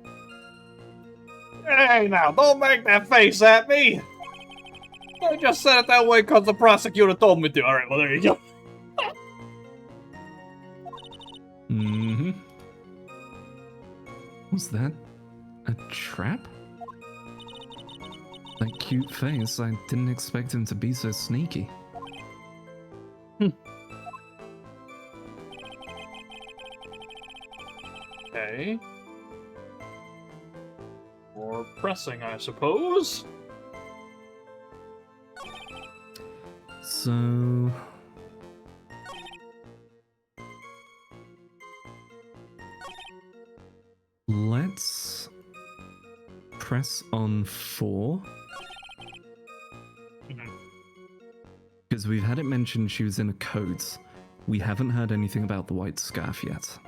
Hey, now, don't make that face at me! I just said it that way because the prosecutor told me to. Alright, well, there you go. Mm-hmm. Was that a trap? That cute face, I didn't expect him to be so sneaky. Okay. More pressing, I suppose. So... let's press on 4. Because we've had it mentioned she was in a coat. We haven't heard anything about the white scarf yet.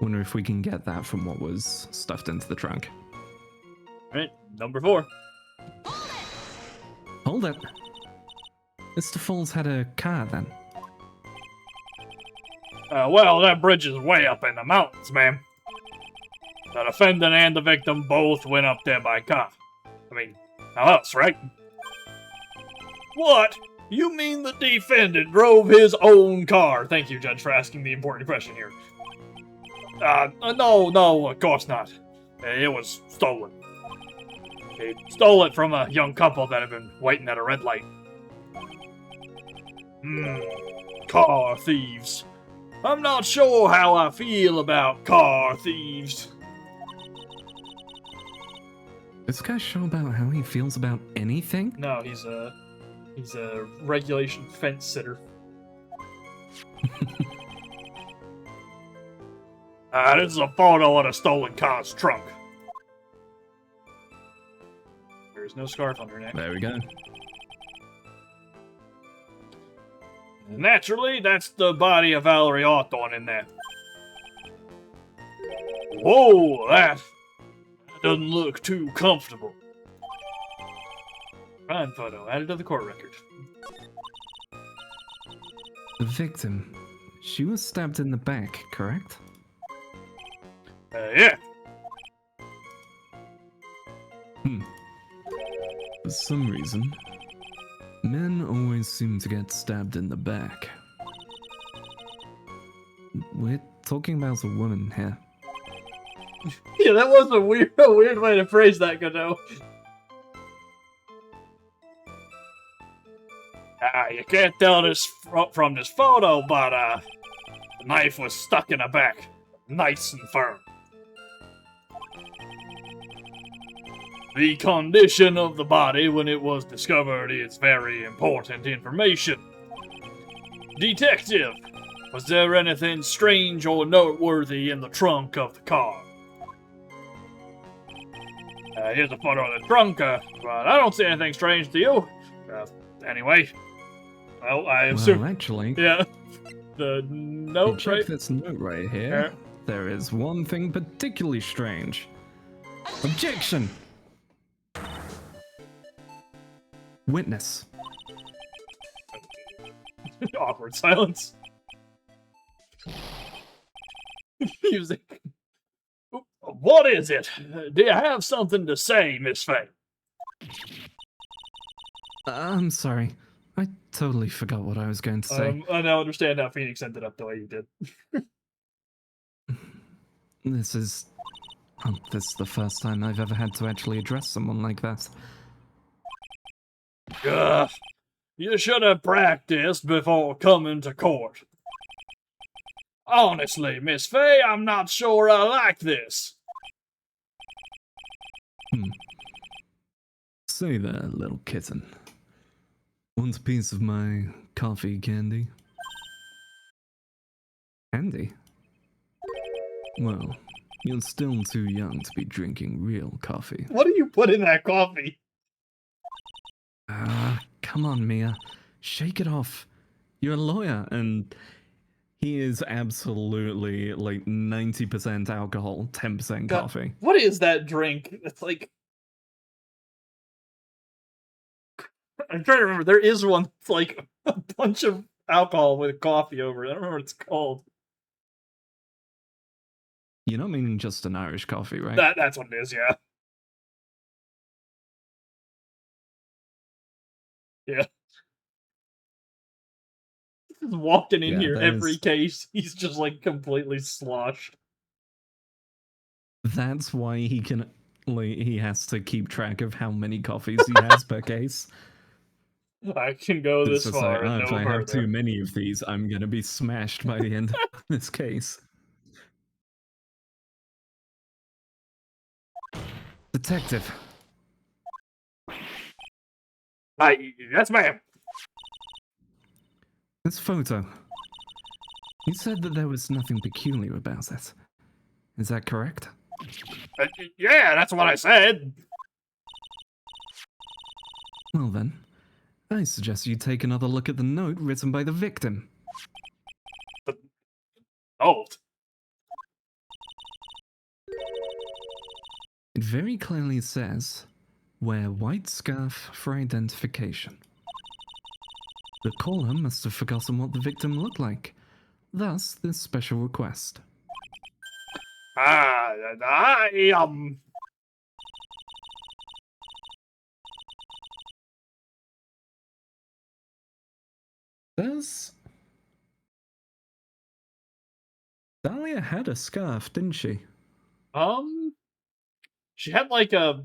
Wonder if we can get that from what was stuffed into the trunk. Alright, number 4. Hold it. Mr. Falls had a car then. Well, that bridge is way up in the mountains, ma'am. The defendant and the victim both went up there by car. I mean, how else, right? What? You mean the defendant drove his own car? Thank you, Judge, for asking the important question here. No, of course not. It was stolen. They stole it from a young couple that had been waiting at a red light. Car thieves. I'm not sure how I feel about car thieves. This guy sure about how he feels about anything? No, he's a regulation fence sitter. This is a photo of a stolen car's trunk. There's no scarf on her neck. There we go. Naturally, that's the body of Valerie Hawthorne in there. Whoa, that doesn't look too comfortable. Crime photo, added to the court record. The victim. She was stabbed in the back, correct? Yeah. For some reason, men always seem to get stabbed in the back. We're talking about a woman here. Yeah, that was a weird way to phrase that, Godot. You can't tell this from this photo, but the knife was stuck in the back, nice and firm. The condition of the body when it was discovered is very important information. Detective, was there anything strange or noteworthy in the trunk of the car? Here's a photo of the trunk, but I don't see anything strange to you. Anyway. Well, I assume... Well, actually... Yeah. The note check right... this note right here. There is one thing particularly strange. Objection! Witness. Awkward silence. Music. What is it? Do you have something to say, Miss Faye? I'm sorry. I totally forgot what I was going to say. I now understand how Phoenix ended up the way he did. This is the first time I've ever had to actually address someone like that. Ugh. You should have practiced before coming to court. Honestly, Miss Faye, I'm not sure I like this. Say there, little kitten. Want a piece of my coffee candy? Candy? Well, you're still too young to be drinking real coffee. What do you put in that coffee? Come on, Mia. Shake it off. You're a lawyer, and he is absolutely like 90% alcohol, 10% coffee. What is that drink? It's like... I'm trying to remember. There is one that's like a bunch of alcohol with coffee over it. I don't remember what it's called. You don't mean just an Irish coffee, right? That's what it is, yeah. Yeah. He's walking in here every case. He's just like completely sloshed. That's why he can, like, he has to keep track of how many coffees he has per case. I can go this far. Like, no if I further. have too many of these, I'm gonna be smashed by the end of this case. Detective. Yes, ma'am. This photo. You said that there was nothing peculiar about it. Is that correct? Yeah, that's what I said. Well then, I suggest you take another look at the note written by the victim. Old. It very clearly says, wear white scarf for identification. The caller must have forgotten what the victim looked like. Thus, this special request. Dahlia had a scarf, didn't she? She had like a...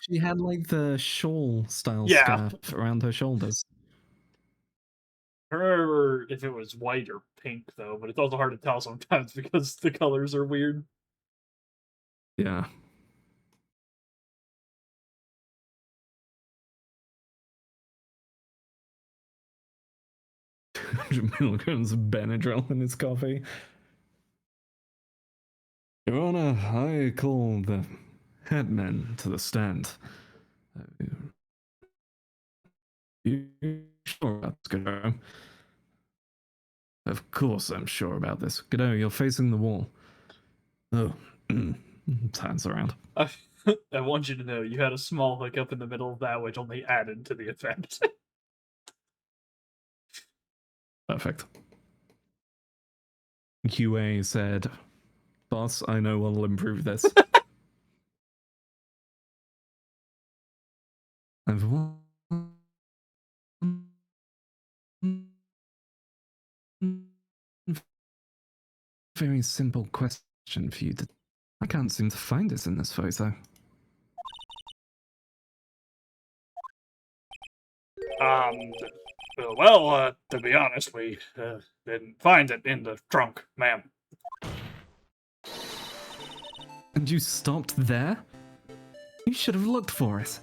She had like the shawl-style scarf around her shoulders. I don't remember if it was white or pink, though, but it's also hard to tell sometimes because the colors are weird. Yeah. Milligrams of Benadryl in his coffee. Your Honor, I call the headman to the stand. You sure about this, Godot? Of course I'm sure about this. Godot, you're facing the wall. Oh, turns around. I want you to know you had a small hiccup in the middle of that, which only added to the effect. Perfect. QA said, boss, I know what'll improve this. I've one very simple question for you. I can't seem to find it in this photo. Well, to be honest, we didn't find it in the trunk, ma'am. And you stopped there? You should have looked for it.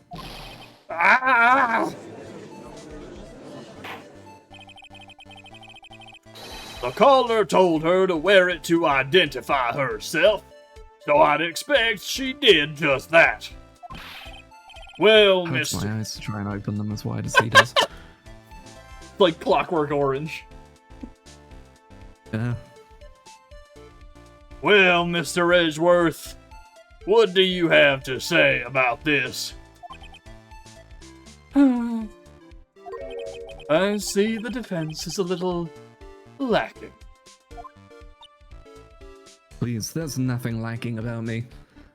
Ah! The caller told her to wear it to identify herself, so I'd expect she did just that. Well, Hurts mister. my eyes to try and open them as wide as he does. Like Clockwork Orange. Yeah. Well, Mr. Edgeworth, what do you have to say about this? I see the defense is a little lacking. Please, there's nothing lacking about me.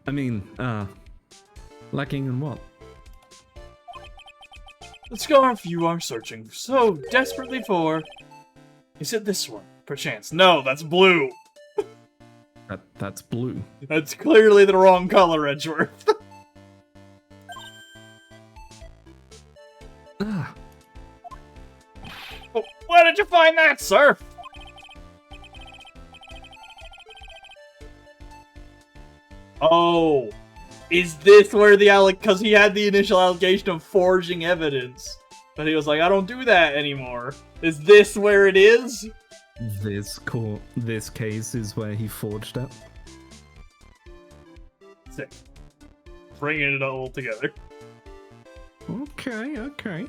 I mean, lacking in what? The scarf you are searching so desperately for. Is it this one, perchance? No, that's blue. That's blue. That's clearly the wrong color, Edgeworth. Ah, Where did you find that, sir? Oh, is this where the because he had the initial allegation of forging evidence, but he was like, I don't do that anymore. Is this where it is? this case is where he forged it. Sick. Bringing it all together. Okay.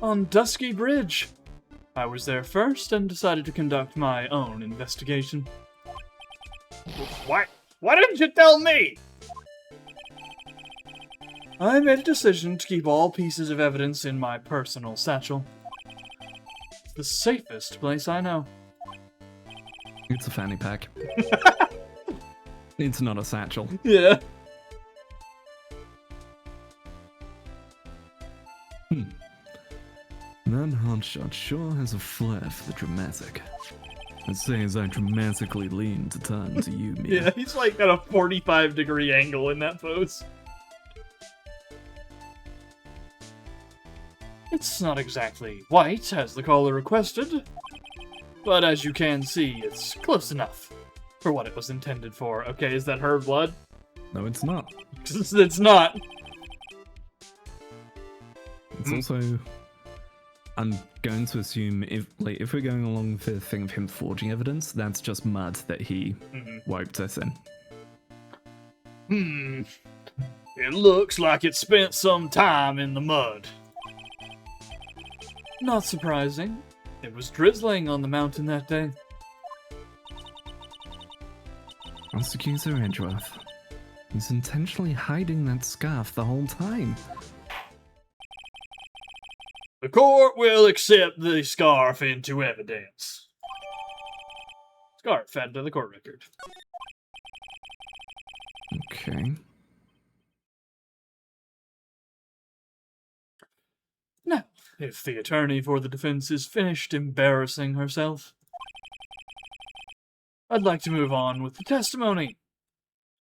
On Dusky Bridge. I was there first and decided to conduct my own investigation. What? Why didn't you tell me? I made a decision to keep all pieces of evidence in my personal satchel. It's the safest place I know. It's a fanny pack. It's not a satchel. Yeah. That hotshot sure has a flair for the dramatic. I'd say as I dramatically lean to turn to you, Mia. Yeah, he's like at a 45-degree angle in that pose. It's not exactly white, as the caller requested, but as you can see, it's close enough for what it was intended for. Okay, is that her blood? No, it's not. It's not. It's also... I'm going to assume if we're going along with the thing of him forging evidence, that's just mud that he wiped us in. It looks like it spent some time in the mud. Not surprising. It was drizzling on the mountain that day. Prosecutor Edgeworth. He's intentionally hiding that scarf the whole time. The court will accept the scarf into evidence. Scarf added to the court record. Okay. Now, if the attorney for the defense is finished embarrassing herself, I'd like to move on with the testimony.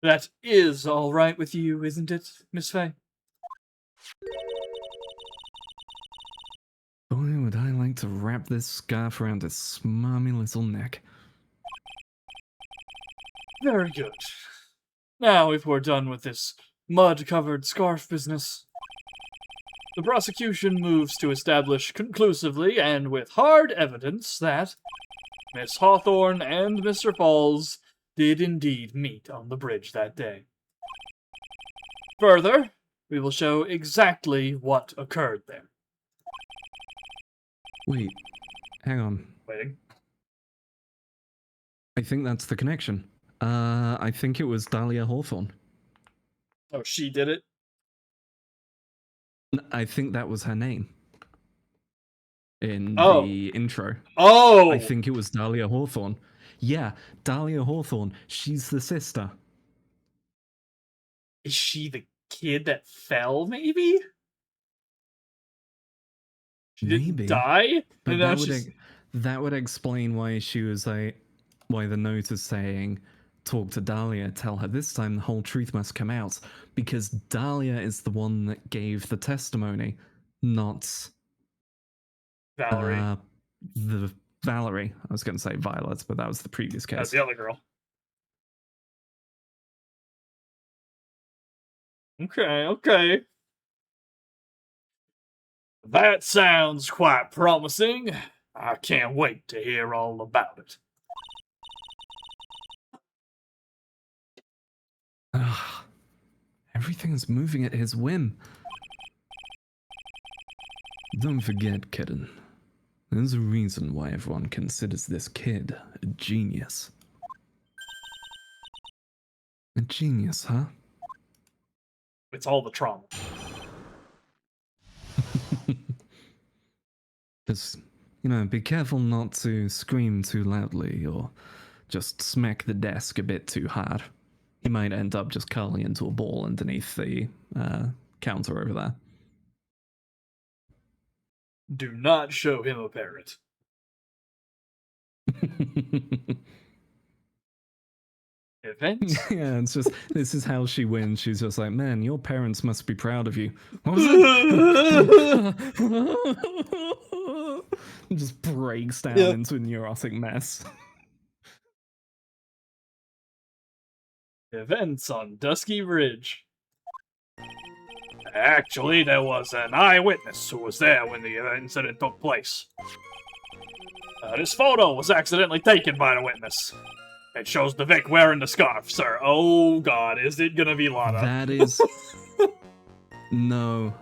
That is all right with you, isn't it, Miss Fay? Boy, would I like to wrap this scarf around his smarmy little neck. Very good. Now, if we're done with this mud-covered scarf business, the prosecution moves to establish conclusively and with hard evidence that Miss Hawthorne and Mr. Falls did indeed meet on the bridge that day. Further, we will show exactly what occurred there. Wait, hang on. Waiting. I think that's the connection. I think it was Dahlia Hawthorne. Oh, she did it? I think that was her name. In Oh. the intro. Oh! I think it was Dahlia Hawthorne. Yeah, Dahlia Hawthorne. She's the sister. Is she the kid that fell, maybe? She Maybe. didn't die? But And now that would explain why she was why the note is saying, talk to Dahlia, tell her this time the whole truth must come out. Because Dahlia is the one that gave the testimony, not Valerie. The Valerie. I was going to say Violet, but that was the previous case. That's the other girl. Okay. That sounds quite promising. I can't wait to hear all about it. Everything's moving at his whim. Don't forget, kitten. There's a reason why everyone considers this kid a genius. A genius, huh? It's all the trauma. Just, be careful not to scream too loudly or just smack the desk a bit too hard. He might end up just curling into a ball underneath the counter over there. Do not show him a parrot. Events? Yeah, it's just, this is how she wins. She's just like, man, your parents must be proud of you. What was it? Just breaks down into a neurotic mess. Events on Dusky Ridge. Actually, there was an eyewitness who was there when the incident took place. This photo was accidentally taken by the witness. It shows the Vic wearing the scarf, sir. Oh god, is it gonna be Lana? That is... No.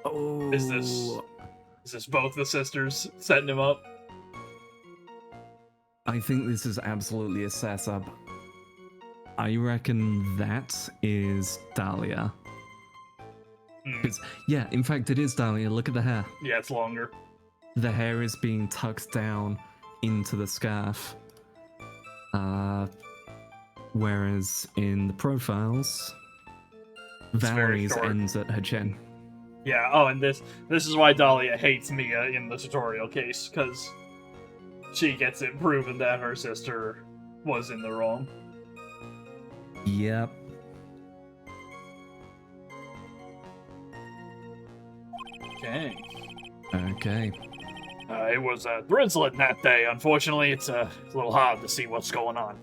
Oh. Is this both the sisters setting him up? I think this is absolutely a setup. I reckon that is Dahlia. Yeah, in fact, it is Dahlia. Look at the hair. Yeah, it's longer. The hair is being tucked down into the scarf. Whereas in the profiles, Valerie's ends at her chin. Yeah, oh, and this is why Dahlia hates Mia in the tutorial case, because she gets it proven that her sister was in the wrong. Yep. Okay. Okay. It was drizzling that day. Unfortunately, it's a little hard to see what's going on.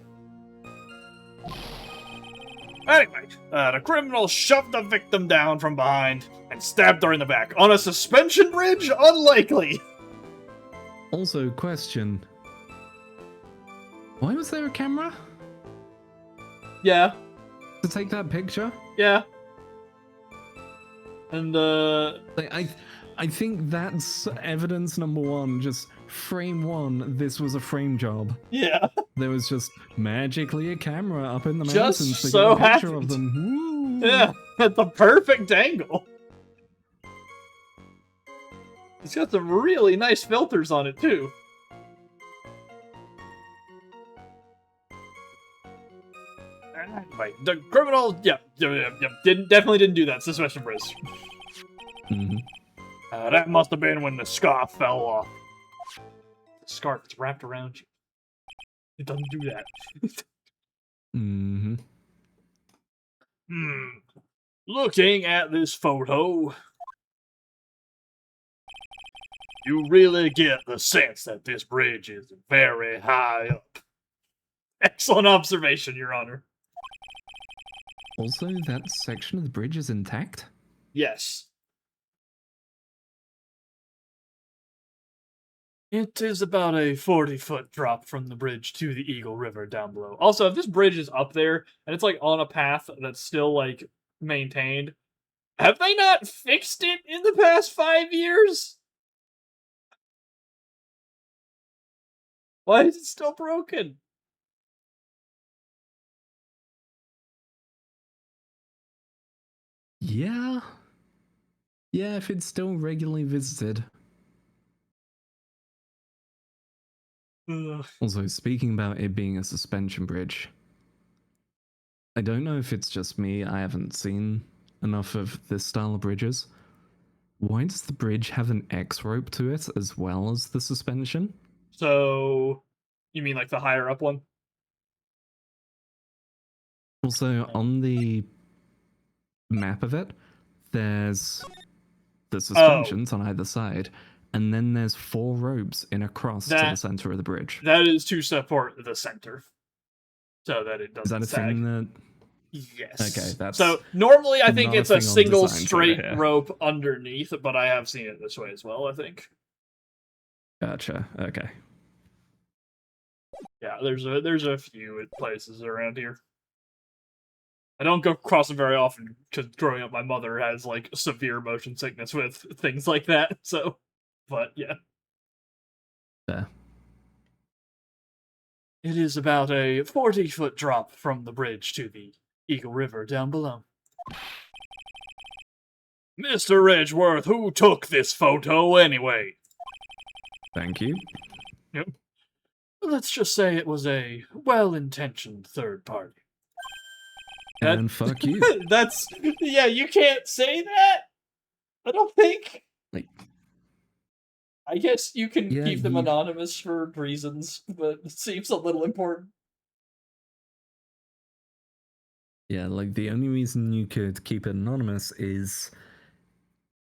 Anyway, the criminal shoved the victim down from behind and stabbed her in the back. On a suspension bridge? Unlikely! Also, question. Why was there a camera? Yeah. To take that picture? Yeah. And, I think that's evidence number one. Just frame one, this was a frame job. Yeah. There was just magically a camera up in the Just mountains to so get a picture happened. of them. Woo. Yeah, at the perfect angle. It's got some really nice filters on it, too. Anyway, the criminal, definitely didn't do that. Suspension bridge. Mm-hmm. That must have been when the scarf fell off. The scarf is wrapped around you. It doesn't do that. Mm-hmm. Looking at this photo, you really get the sense that this bridge is very high up. Excellent observation, Your Honor. Also, that section of the bridge is intact? Yes. It is about a 40-foot drop from the bridge to the Eagle River down below. Also, if this bridge is up there, and it's, like, on a path that's still, like, maintained, have they not fixed it in the past 5 years? Why is it still broken? Yeah. Yeah, if it's still regularly visited. Ugh. Also, speaking about it being a suspension bridge, I don't know if it's just me, I haven't seen enough of this style of bridges. Why does the bridge have an X rope to it as well as the suspension? So, you mean like the higher up one? Also, on the map of it, there's the suspensions on either side, and then there's 4 ropes in a cross to the center of the bridge. That is to support the center, so that it doesn't sag. Is that a sag. thing that... Yes. Okay, that's... So, normally I think it's a single straight straight rope underneath, but I have seen it this way as well, I think. Gotcha, okay. Yeah, there's a few places around here. I don't go across them very often because growing up, my mother has like severe motion sickness with things like that. So, but yeah, Fair. it is about a 40-foot drop from the bridge to the Eagle River down below. Mr. Edgeworth, who took this photo anyway? Thank you. Yep. Let's just say it was a well-intentioned third party. And fuck you. That's... Yeah, you can't say that? I don't think. Like, I guess you can yeah, keep them anonymous for reasons, but it seems a little important. yeah, like the only reason you could keep it anonymous is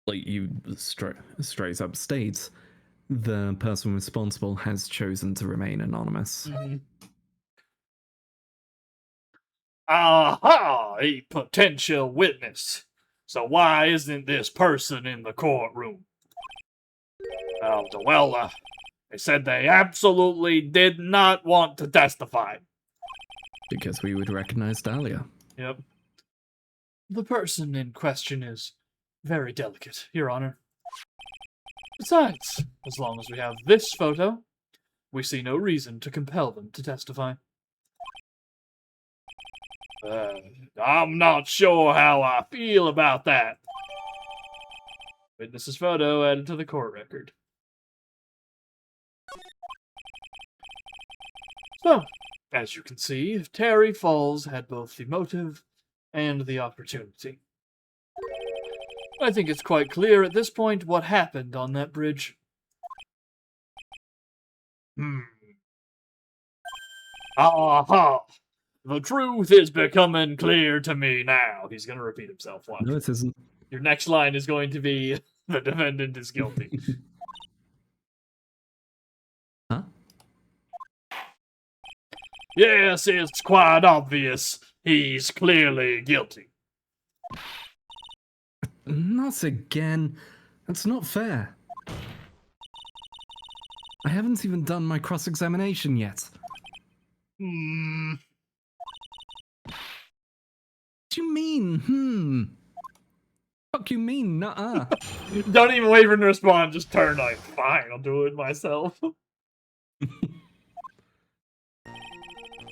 like you straight up state the person responsible has chosen to remain anonymous. Mm-hmm. Aha! A potential witness. So why isn't this person in the courtroom? They said they absolutely did not want to testify. Because we would recognize Dahlia. Yep. The person in question is very delicate, Your Honor. Besides, as long as we have this photo, we see no reason to compel them to testify. I'm not sure how I feel about that. Witness's photo added to the court record. So, as you can see, Terry Falls had both the motive and the opportunity. I think it's quite clear at this point what happened on that bridge. Aha! The truth is becoming clear to me now. He's going to repeat himself. Watch. No, it isn't. Your next line is going to be, the defendant is guilty. Huh? Yes, it's quite obvious. He's clearly guilty. Not again. That's not fair. I haven't even done my cross-examination yet. What do you mean? Fuck you mean? Nuh-uh. Don't even wait for him to respond. Just turn like, fine, I'll do it myself.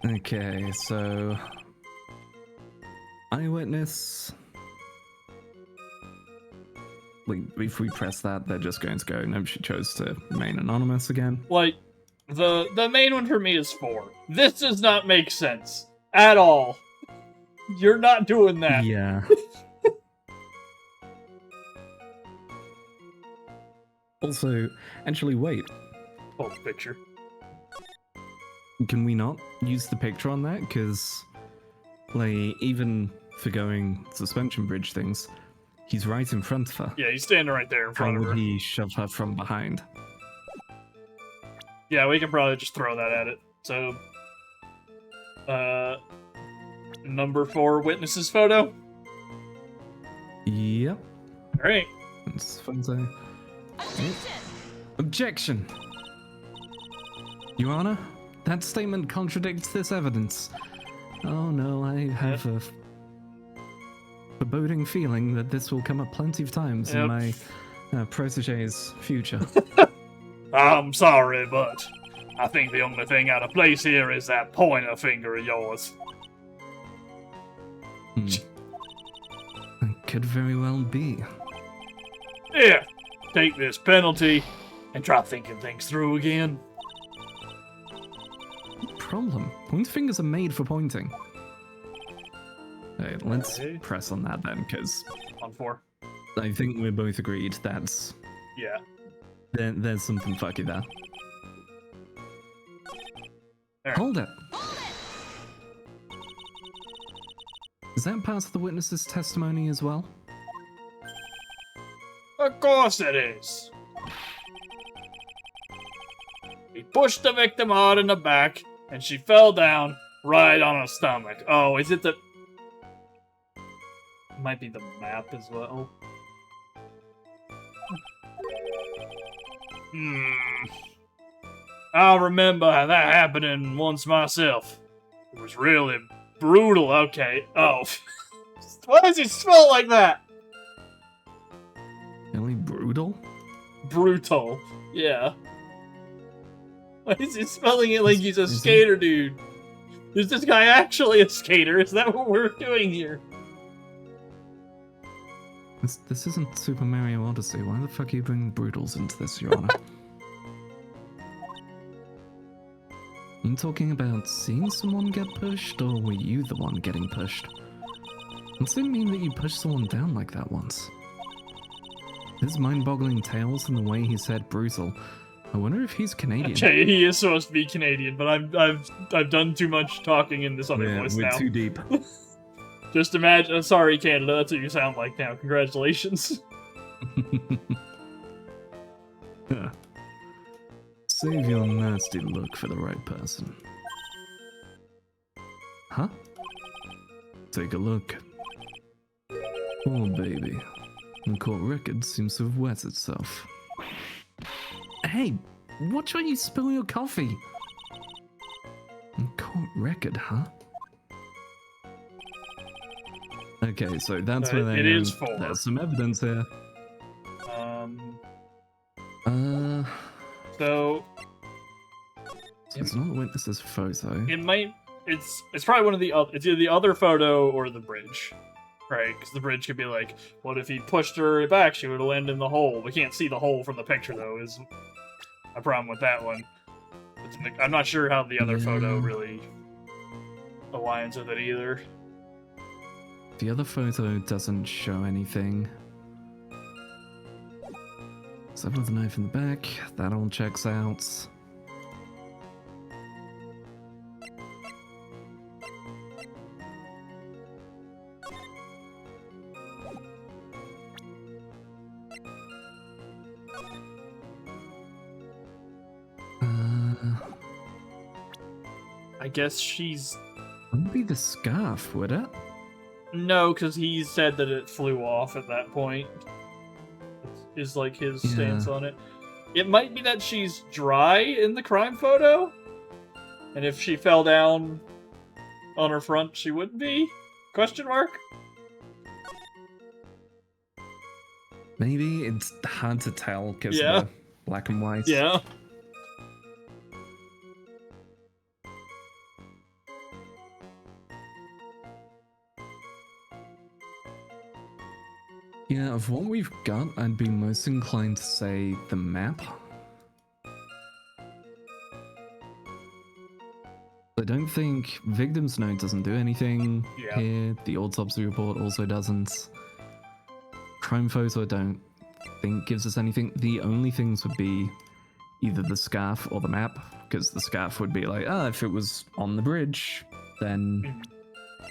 Okay, so... Eyewitness... Like, if we press that, they're just going to go, nope, she chose to remain anonymous again. Like, the main one for me is 4. This does not make sense. At all. You're not doing that. Yeah. Also, actually, wait. Hold the picture. Can we not use the picture on that? Because, like, even for going suspension bridge things, he's right in front of her. Yeah, he's standing right there in front How of her. would he shove her from behind? Yeah, we can probably just throw that at it. So, number 4 witness's photo. Yep. All right. It's Fonzo. Objection! Your Honor, that statement contradicts this evidence. Oh no, I have a foreboding feeling that this will come up plenty of times in my protege's future. I'm sorry, but I think the only thing out of place here is that pointer finger of yours. It could very well be. Here, take this penalty and try thinking things through again. Problem. Point fingers are made for pointing. Okay, let's press on that then, because On 4. I think we're both agreed that's... Yeah. There's something fucky there. There. Hold it! Is that part of the witness's testimony as well? Of course it is. He pushed the victim hard in the back, and she fell down right on her stomach. Oh, is it the... Might be the map as well. I remember how that happening once myself. It was really Brutal, okay. Oh. Why does he spell it like that? Really brutal? Brutal. Yeah. Why is he spelling it like he's a Is skater, dude? Is this guy actually a skater? Is that what we're doing here? This isn't Super Mario Odyssey. Why the fuck are you bringing brutals into this, Your Honor? Are you talking about seeing someone get pushed, or were you the one getting pushed? It didn't mean that you pushed someone down like that once. His mind-boggling tales and the way he said brutal. I wonder if he's Canadian. Okay, he is supposed to be Canadian, but I've done too much talking in this other voice now. We're too deep. Just imagine. Sorry, Canada. That's what you sound like now. Congratulations. Huh. Save your nasty look for the right person. Huh? Take a look. Oh, baby. The court record seems to have wet itself. Hey, watch where you spill your coffee. Court record, huh? Okay, so that's where they it is for. There's some evidence here. So it's not a witness's photo. it might. It's probably one of the other. It's either the other photo or the bridge, right? Because the bridge could be like, what if he pushed her back? She would have landed in the hole. We can't see the hole from the picture though. Is a problem with that one. I'm not sure how the other photo really aligns with it either. The other photo doesn't show anything. Except with the knife in the back, that all checks out. I guess she's... Wouldn't be the scarf, would it? No, because he said that it flew off at that point. Is like his stance on it. It might be that she's dry in the crime photo, and if she fell down on her front, she wouldn't be? Question mark? Maybe it's hard to tell because Yeah. of the black and white. Yeah. Yeah, of what we've got, I'd be most inclined to say the map. I don't think Victim's Note doesn't do anything here. The autopsy report also doesn't. Crime photo I don't think gives us anything. The only things would be either the scarf or the map, because the scarf would be like, if it was on the bridge, then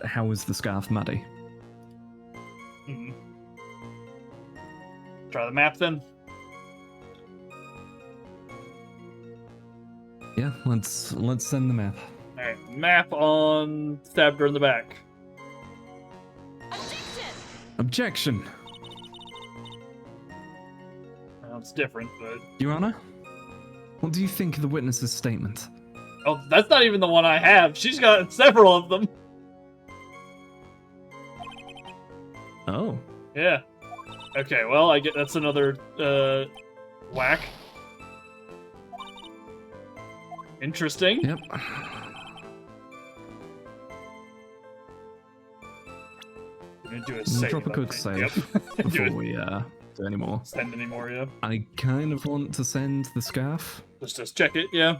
how is the scarf muddy? Try the map then. Yeah, let's send the map. Alright, map on stabbed her in the back. Objection! Well, it's different, but... Your Honor? What do you think of the witness's statement? Oh, that's not even the one I have. She's got several of them. Oh. Yeah. Okay, well, I get that's another, whack. Interesting. Yep. I'm gonna do a save. Drop a quick save before we do any more. Send any more, yeah. I kind of want to send the scarf. Just check it, yeah.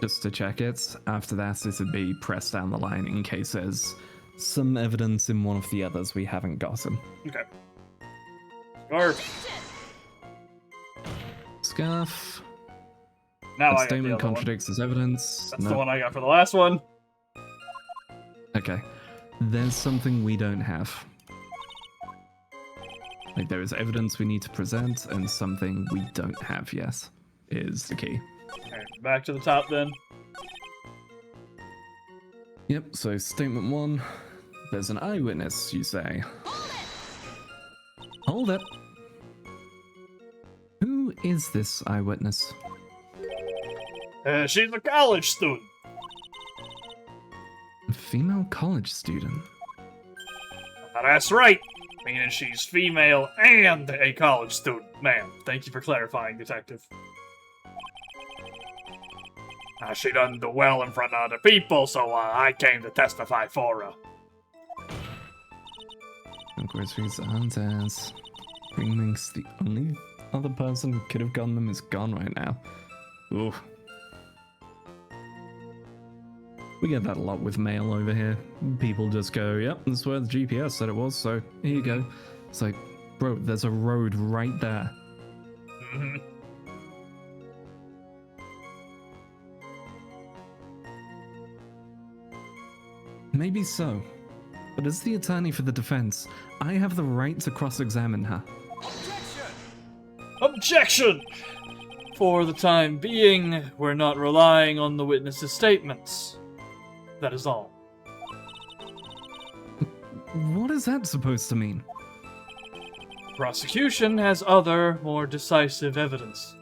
Just to check it. After that, it would be pressed down the line in case there's some evidence in one of the others we haven't gotten. Okay. Scarf. Scarf. Now That I got the statement other contradicts his evidence. That's the one I got for the last one. Okay. There's something we don't have. Like, there is evidence we need to present, and something we don't have yet is the key. Alright, back to the top then. Yep, so statement one. There's an eyewitness, you say. Hold it! Who is this eyewitness? She's a college student. female college student. That's right. Meaning she's female and a college student. Ma'am, thank you for clarifying, Detective. She doesn't do well in front of other people, so I came to testify for her. Groceries aren't as. Greenwing's the only other person who could have gotten them is gone right now. Ooh. We get that a lot with mail over here. People just go, yep, that's where the GPS said it was, so here you go. It's like, bro, there's a road right there. Mm-hmm. Maybe so. But as the attorney for the defense, I have the right to cross-examine her. Objection! For the time being, we're not relying on the witness's statements. That is all. What is that supposed to mean? Prosecution has other, more decisive evidence.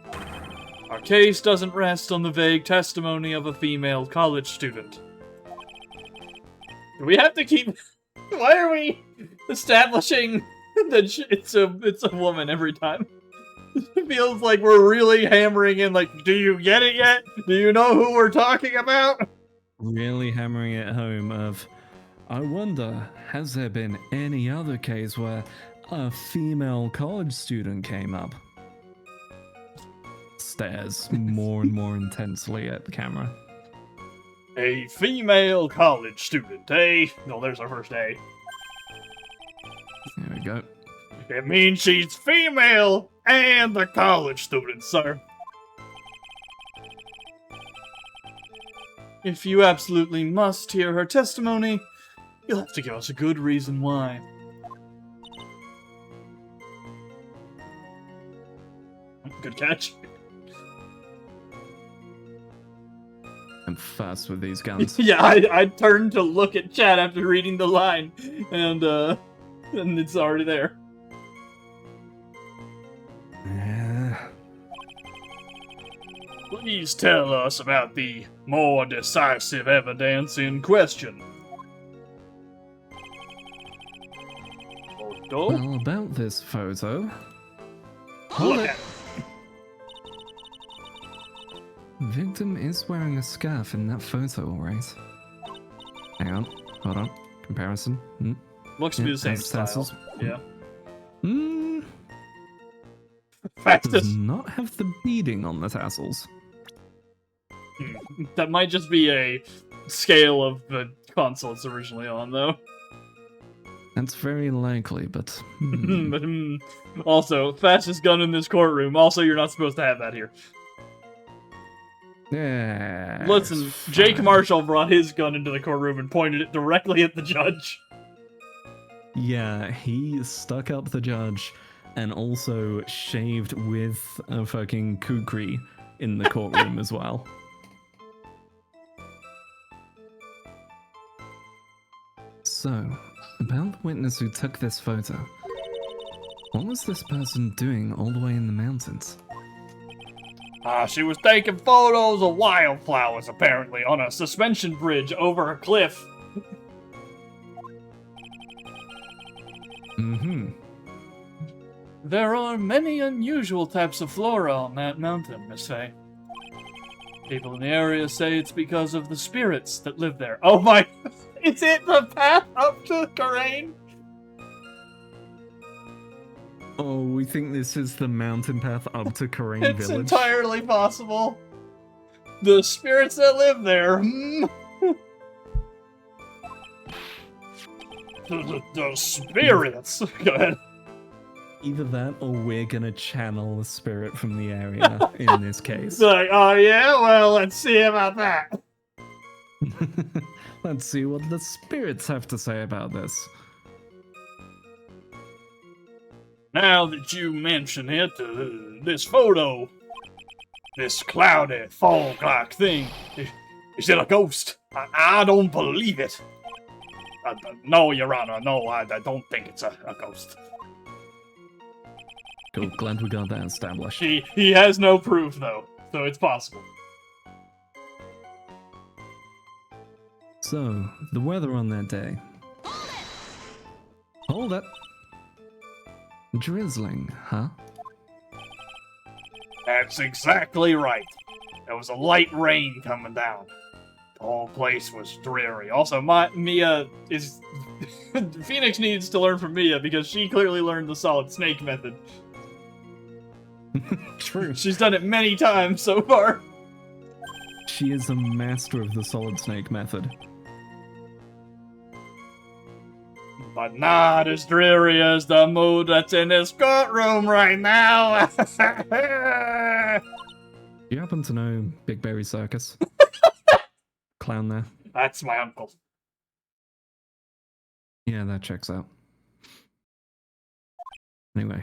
Our case doesn't rest on the vague testimony of a female college student. Do we have to keep... Why are we establishing that it's a woman every time? It feels like we're really hammering in, like, do you get it yet? Do you know who we're talking about? Really hammering it home of, I wonder, has there been any other case where a female college student came up? Stares more and more intensely at the camera. A female college student, eh? No, there's our first A. There we go. It means she's female and a college student, sir. If you absolutely must hear her testimony, you'll have to give us a good reason why. Good catch. I'm fast with these guns. Yeah, I turned to look at chat after reading the line, and it's already there. Please tell us about the more decisive evidence in question. Photo? Well, about this photo... Look at it. Victim is wearing a scarf in that photo, alright. Hang on, hold on. Comparison. Looks to be the same has style. tassels. Yeah. Does Fastest. not have the beading on the tassels. That might just be a scale of the console it's originally on, though. That's very likely, but... But also, fastest gun in this courtroom. Also, you're not supposed to have that here. Yeah. Listen, Jake Marshall brought his gun into the courtroom and pointed it directly at the judge. Yeah, he stuck up the judge and also shaved with a fucking kukri in the courtroom as well. So, about the witness who took this photo. What was this person doing all the way in the mountains? She was taking photos of wildflowers, apparently, on a suspension bridge over a cliff. There are many unusual types of flora on that mountain, Miss Faye. People in the area say it's because of the spirits that live there. Oh my... Is it the path up to Karain? Oh, we think this is the mountain path up to Karain It's Village. entirely possible. The spirits that live there. The spirits. Go ahead. Either that or we're gonna channel the spirit from the area in this case. It's like, oh yeah? Well, let's see about that. Let's see what the spirits have to say about this. Now that you mention it, this photo, this cloudy, fog-like thing, is it a ghost? I don't believe it. No, Your Honor, no, I don't think it's a ghost. Cool, glad we got that established. He has no proof, though, so it's possible. So, the weather on that day. Hold it! Drizzling, huh? That's exactly right. There was a light rain coming down. The whole place was dreary. Also, Mia is... Phoenix needs to learn from Mia because she clearly learned the solid snake method. True. She's done it many times so far. She is a master of the solid snake method. But not as dreary as the mood that's in this courtroom right now. You happen to know Big Berry Circus? Clown there. That's my uncle. Yeah, that checks out. Anyway.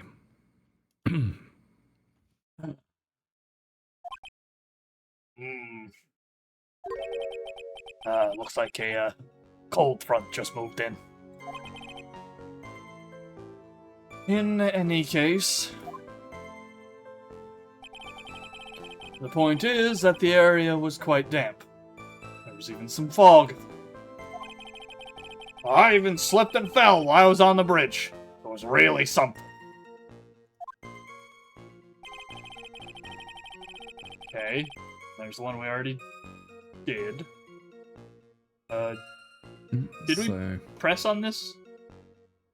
Looks like a cold front just moved in. In any case, the point is that the area was quite damp. There was even some fog. I even slipped and fell while I was on the bridge. It was really something. Okay, there's the one we already did. Did we press on this?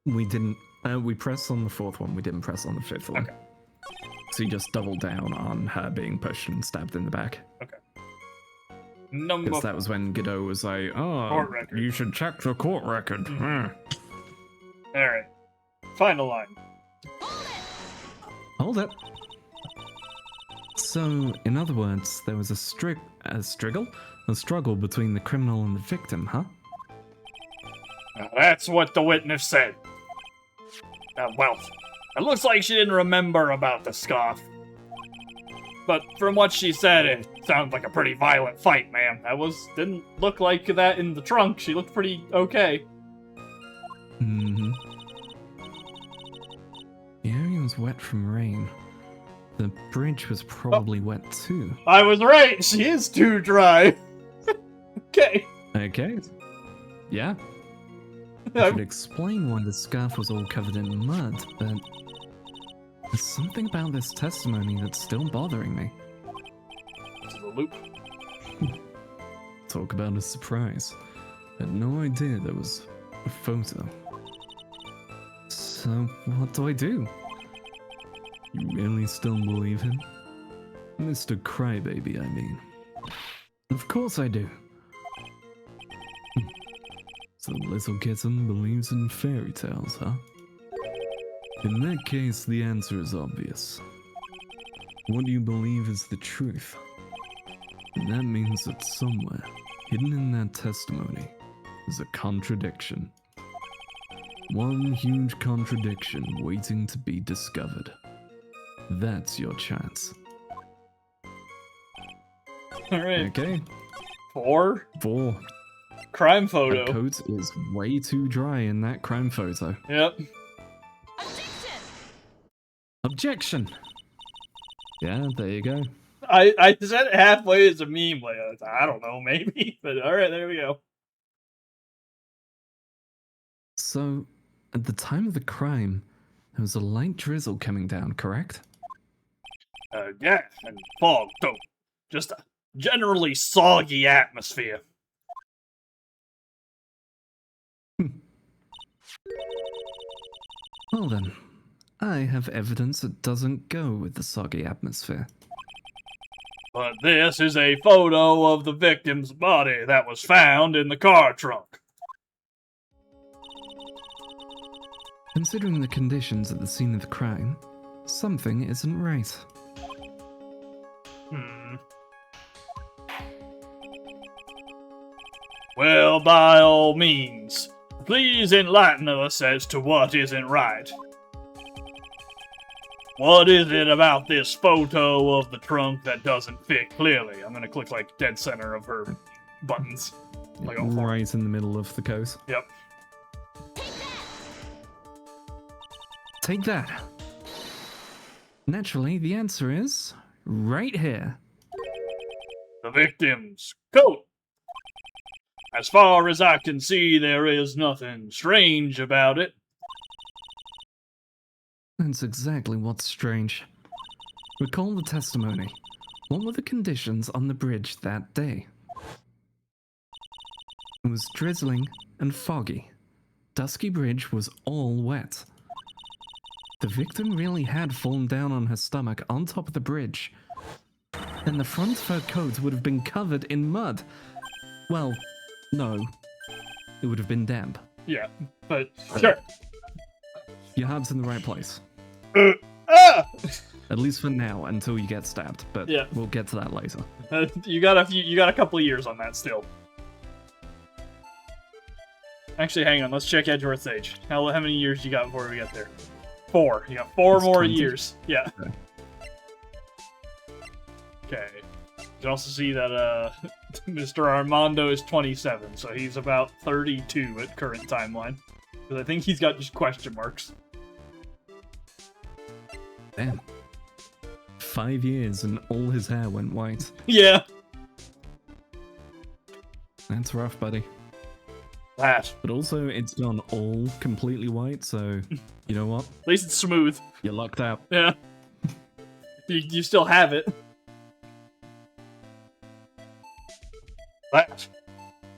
We didn't. We pressed on the fourth one. We didn't press on the fifth one. Okay. So you just doubled down on her being pushed and stabbed in the back. Okay. Number. Because that was when Godot was like, "Oh, you should check the court record." All right. Final line. Hold it. So, in other words, there was a struggle between the criminal and the victim, huh? Now, that's what the witness said. Well, it looks like she didn't remember about the scarf. But from what she said, it sounds like a pretty violent fight, man. Didn't look like that in the trunk. She looked pretty okay. Mm-hmm. The area was wet from rain. The bridge was probably wet too. I was right! She is too dry! Okay. Okay. Yeah. I could explain why the scarf was all covered in mud, but there's something about this testimony that's still bothering me. This is a loop. Talk about a surprise. I had no idea there was a photo. So, what do I do? You really still believe him? Mr. Crybaby, I mean. Of course I do. So little kitten believes in fairy tales, huh? In that case, the answer is obvious. What do you believe is the truth? And that means that somewhere, hidden in that testimony, is a contradiction. One huge contradiction waiting to be discovered. That's your chance. Alright. Okay. 4. Crime photo. The coat is way too dry in that crime photo. Yep. Objection! Yeah, there you go. I said it halfway as a meme, like, I don't know, maybe. But alright, there we go. So, at the time of the crime, there was a light drizzle coming down, correct? Yeah, and fog, too. Just a generally soggy atmosphere. Well then, I have evidence that doesn't go with the soggy atmosphere. But this is a photo of the victim's body that was found in the car trunk. Considering the conditions at the scene of the crime, something isn't right. Well, by all means, please enlighten us as to what isn't right. What is it about this photo of the trunk that doesn't fit clearly? I'm gonna click, like, dead center of her buttons. Like, right in the middle of the coat. Yep. Take that! Naturally, the answer is right here. The victim's coat. As far as I can see, there is nothing strange about it. That's exactly what's strange. Recall the testimony. What were the conditions on the bridge that day? It was drizzling and foggy. Dusky Bridge was all wet. The victim really had fallen down on her stomach on top of the bridge. And the front of her coat would have been covered in mud. Well, no. It would have been damp. Yeah, but sure. Your heart's in the right place. At least for now, until you get stabbed. But yeah, we'll get to that later. You got a couple of years on that still. Actually, hang on. Let's check Edgeworth's age. How many years you got before we get there? 4. You got 4 more 20. years. Yeah. Okay. Okay. You can also see that Mr. Armando is 27, so he's about 32 at current timeline. Because I think he's got just question marks. Damn. 5 years and all his hair went white. Yeah. That's rough, buddy. That. But also, it's gone all completely white, so you know what? At least it's smooth. You're locked out. Yeah. You still have it.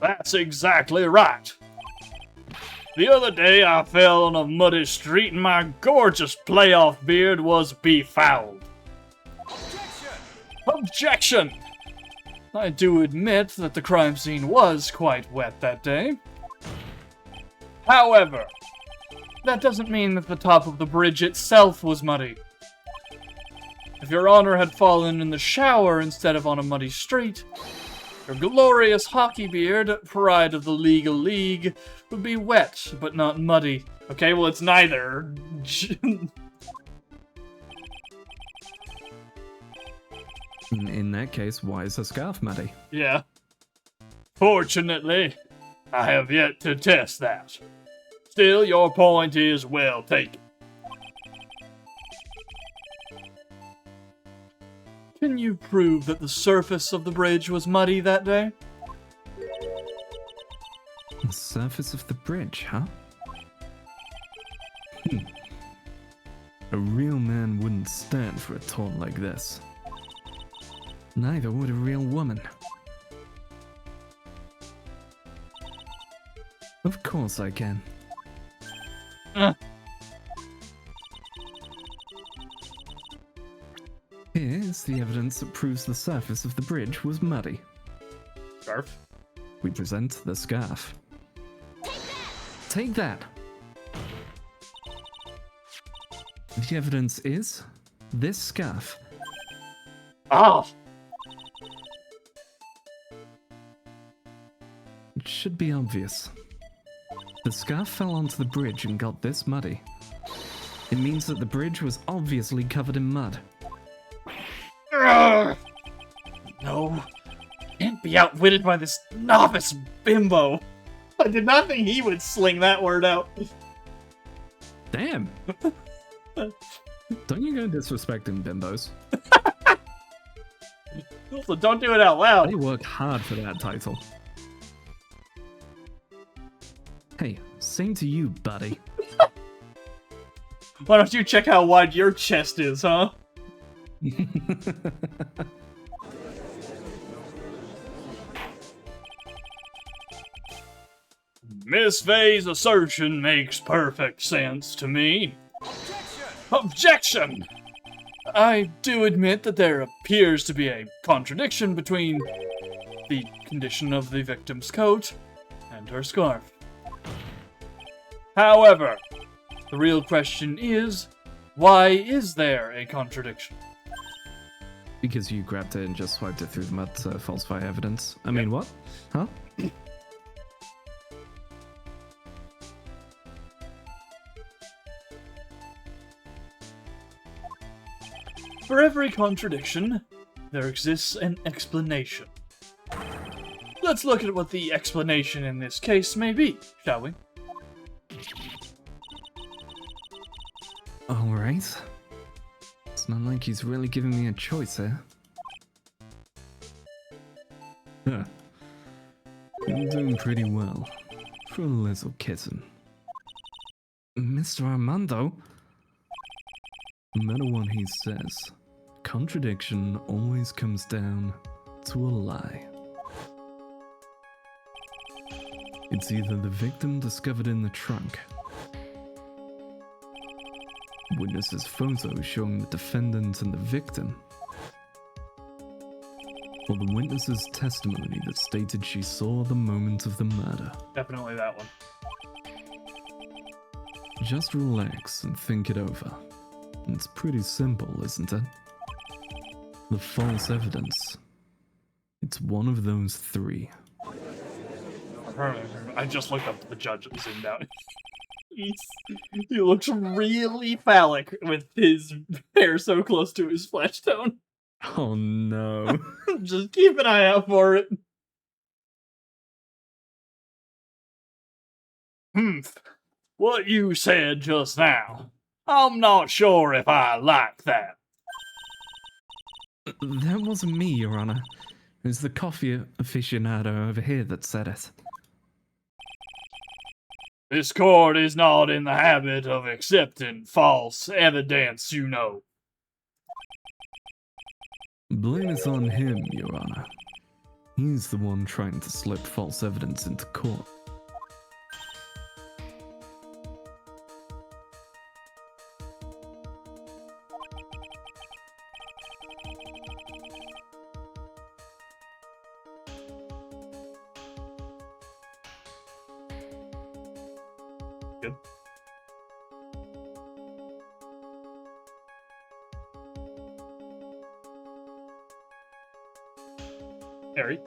That's exactly right. The other day I fell on a muddy street and my gorgeous playoff beard was befouled. Objection! I do admit that the crime scene was quite wet that day. However, that doesn't mean that the top of the bridge itself was muddy. If Your Honor had fallen in the shower instead of on a muddy street, your glorious hockey beard, pride of the legal league, would be wet, but not muddy. Okay, well, it's neither. In that case, why is the scarf muddy? Yeah. Fortunately, I have yet to test that. Still, your point is well taken. Can you prove that the surface of the bridge was muddy that day? The surface of the bridge, huh? A real man wouldn't stand for a taunt like this. Neither would a real woman. Of course I can. Here is the evidence that proves the surface of the bridge was muddy. Scarf. We present the scarf. Take that! The evidence is this scarf. Ah! It should be obvious. The scarf fell onto the bridge and got this muddy. It means that the bridge was obviously covered in mud. Urgh. No. Can't be outwitted by this novice bimbo. I did not think he would sling that word out. Damn! Don't you go disrespecting bimbos. Also, don't do it out loud. They work hard for that title. Hey, same to you, buddy. Why don't you check how wide your chest is, huh? Miss Vey's assertion makes perfect sense to me. Objection! I do admit that there appears to be a contradiction between the condition of the victim's coat and her scarf. However, the real question is, why is there a contradiction? Because you grabbed it and just swiped it through the mud to falsify evidence. I mean, what? Huh? For every contradiction, there exists an explanation. Let's look at what the explanation in this case may be, shall we? Alright. It's not like he's really giving me a choice here. Huh. I'm doing pretty well. For a little kitten. Mr. Armando? No matter what he says, contradiction always comes down to a lie. It's either the victim discovered in the trunk, witnesses' photo showing the defendant and the victim, or the witness's testimony that stated she saw the moment of the murder. Definitely that one. Just relax and think it over. It's pretty simple, isn't it? The false evidence. It's one of those three. I just looked up the judge and zoomed out. He looks really phallic with his hair so close to his flesh tone. Oh no. Just keep an eye out for it. What you said just now, I'm not sure if I like that. That wasn't me, Your Honor. It was the coffee aficionado over here that said it. This court is not in the habit of accepting false evidence, you know. Blame it on him, Your Honor. He's the one trying to slip false evidence into court. Good. Harry?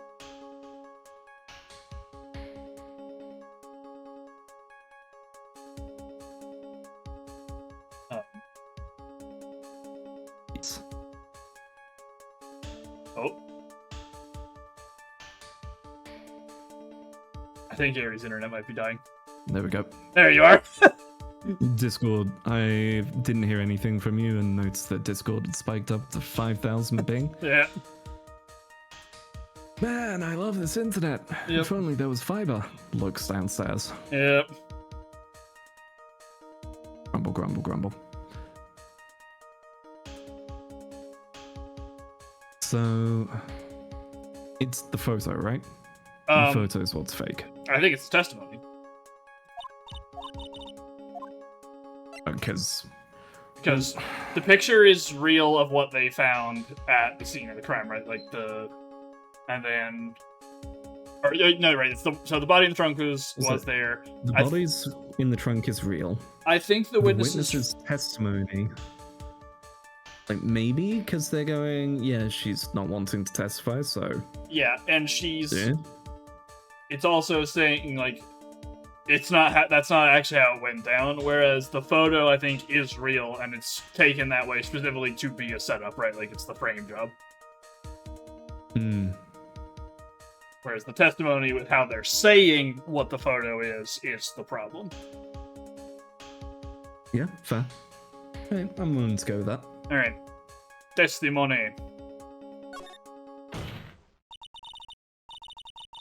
Oh. I think Gary's internet might be dying. There we go. There you are. Discord, I didn't hear anything from you and noticed that Discord had spiked up to 5,000 ping. Yeah. Man, I love this internet. Yep. If only there was fiber. Looks downstairs. Yep. Grumble, grumble, grumble. So, it's the photo, right? The photo is what's fake. I think it's testimony. Because the picture is real of what they found at the scene of the crime, right? Like and then, or no, right? So the body in the trunk was there. The bodies in the trunk is real. I think the witness's testimony, like maybe because they're going, yeah, she's not wanting to testify, so yeah, and she's. Yeah. It's also saying like. It's not. That's not actually how it went down. Whereas the photo, I think, is real, and it's taken that way specifically to be a setup, right? Like it's the frame job. Hmm. Whereas the testimony with how they're saying what the photo is the problem. Yeah, fair. Okay, I'm willing to go with that. All right, testimony.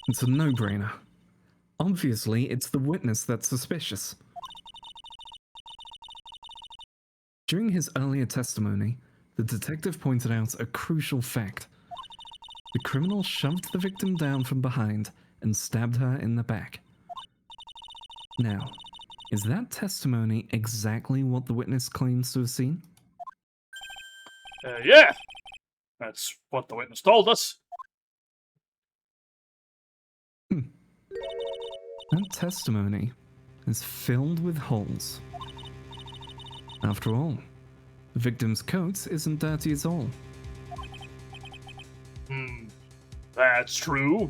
It's a no-brainer. Obviously, it's the witness that's suspicious. During his earlier testimony, the detective pointed out a crucial fact. The criminal shoved the victim down from behind and stabbed her in the back. Now, is that testimony exactly what the witness claims to have seen? Yeah, that's what the witness told us. That testimony is filled with holes. After all, the victim's coat isn't dirty at all. That's true.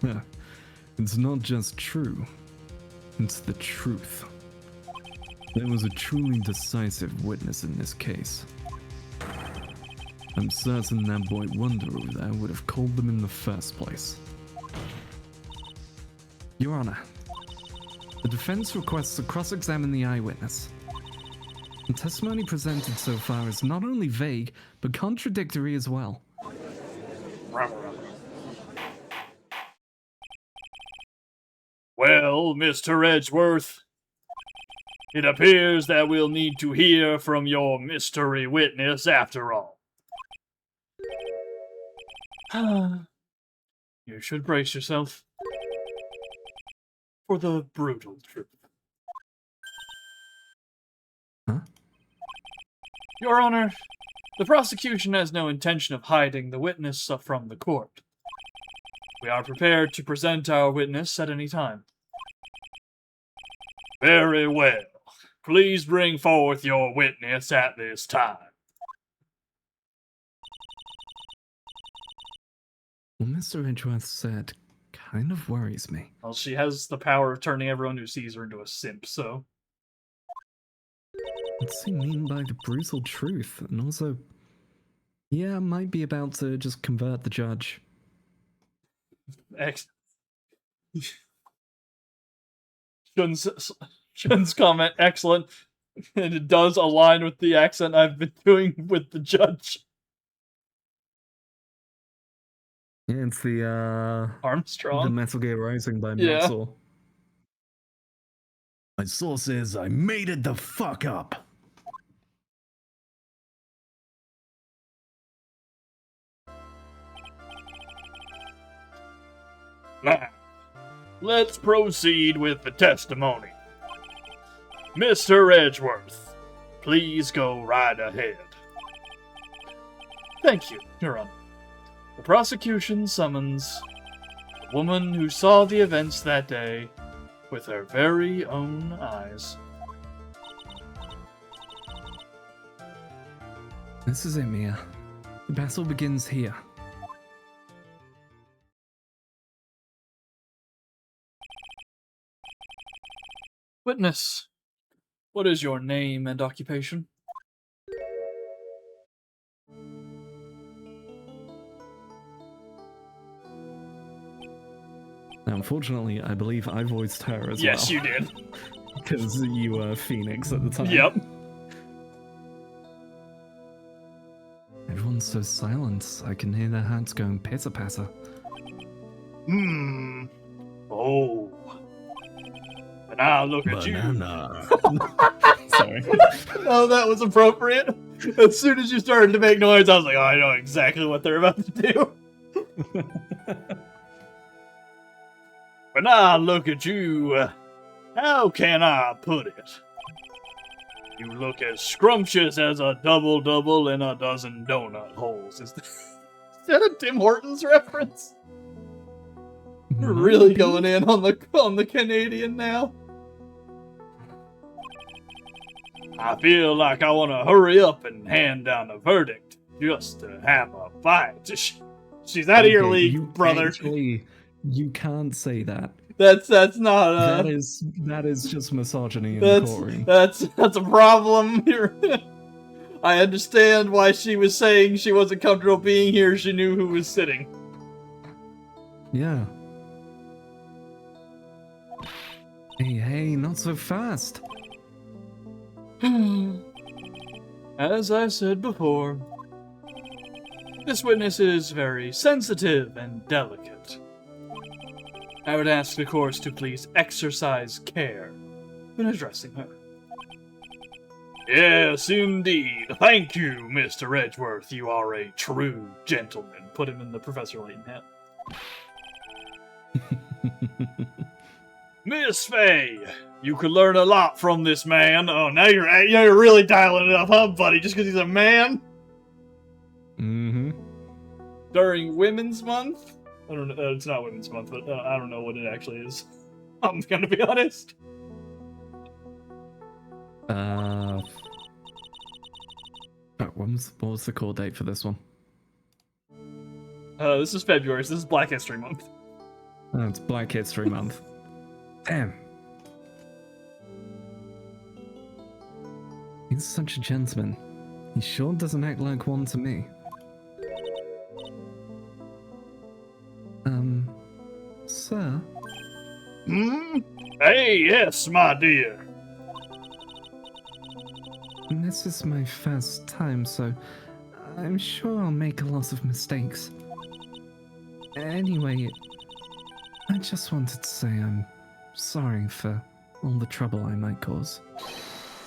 Yeah, it's not just true, it's the truth. There was a truly decisive witness in this case. I'm certain that boy Wonder over there would have called them in the first place. Your Honor, the defense requests to cross-examine the eyewitness. The testimony presented so far is not only vague, but contradictory as well. Well, Mr. Edgeworth, it appears that we'll need to hear from your mystery witness after all. You should brace yourself for the brutal truth. Huh? Your Honor, the prosecution has no intention of hiding the witness from the court. We are prepared to present our witness at any time. Very well. Please bring forth your witness at this time. What Mr. Edgeworth said kind of worries me. Well, she has the power of turning everyone who sees her into a simp, so... What's he mean by the brutal truth? And also, yeah, might be about to just convert the judge. Shun's comment, excellent. And it does align with the accent I've been doing with the judge. It's the Armstrong. the Metal Gear Rising by Yeah. Muscle. My source says I made it the fuck up. Now, let's proceed with the testimony. Mr. Edgeworth, please go right ahead. Thank you, Your Honor. The prosecution summons a woman who saw the events that day with her very own eyes. This is it, Mia. The battle begins here. Witness, what is your name and occupation? Now, unfortunately, I believe I voiced her as well. Yes, you did. Because you were Phoenix at the time. Yep. Everyone's so silent, I can hear their hearts going pitter-patter. Oh. And now look at Banana. Sorry. Oh, that was appropriate. As soon as you started to make noise, I was like, oh, I know exactly what they're about to do. But now look at you. How can I put it? You look as scrumptious as a double-double in a dozen donut holes. Is that a Tim Hortons reference? We're really going in on the Canadian now. I feel like I want to hurry up and hand down a verdict just to have a fight. She's out of your league, brother. Actually, you can't say that. That's not that is just misogyny in the courtroom. That's a problem here. I understand why she was saying she wasn't comfortable being here. She knew who was sitting. Yeah. Hey, not so fast. As I said before, this witness is very sensitive and delicate. I would ask the courts to please exercise care when addressing her. Yes, indeed. Thank you, Mr. Edgeworth. You are a true gentleman. Put him in the Professor Layton hat. Miss Faye, you could learn a lot from this man. Oh, now you're really dialing it up, huh, buddy? Just because he's a man? Mm-hmm. During Women's Month? I don't know. It's not Women's Month, but I don't know what it actually is. I'm gonna be honest. What was the call date for this one? This is February, so this is Black History Month. Oh, it's Black History Month. Damn. He's such a gentleman. He sure doesn't act like one to me. Sir? Hey, yes, my dear. This is my first time, so I'm sure I'll make a lot of mistakes. Anyway, I just wanted to say I'm sorry for all the trouble I might cause.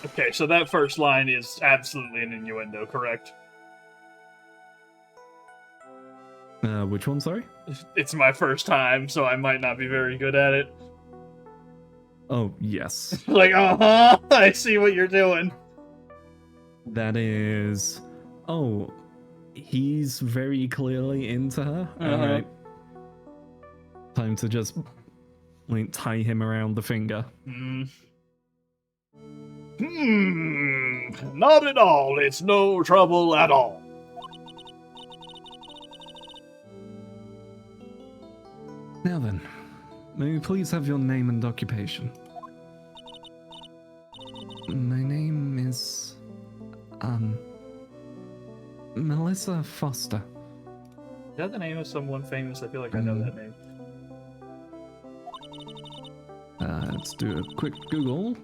Okay, so that first line is absolutely an innuendo, correct? Which one, sorry? It's my first time, so I might not be very good at it. Oh, yes. Like, uh-huh, I see what you're doing. That is... Oh, he's very clearly into her. Uh-huh. Alright. Time to just, like, tie him around the finger. Not at all. It's no trouble at all. Now then, may we please have your name and occupation? My name is... Melissa Foster. Is that the name of someone famous? I feel like I know that name. Let's do a quick Google.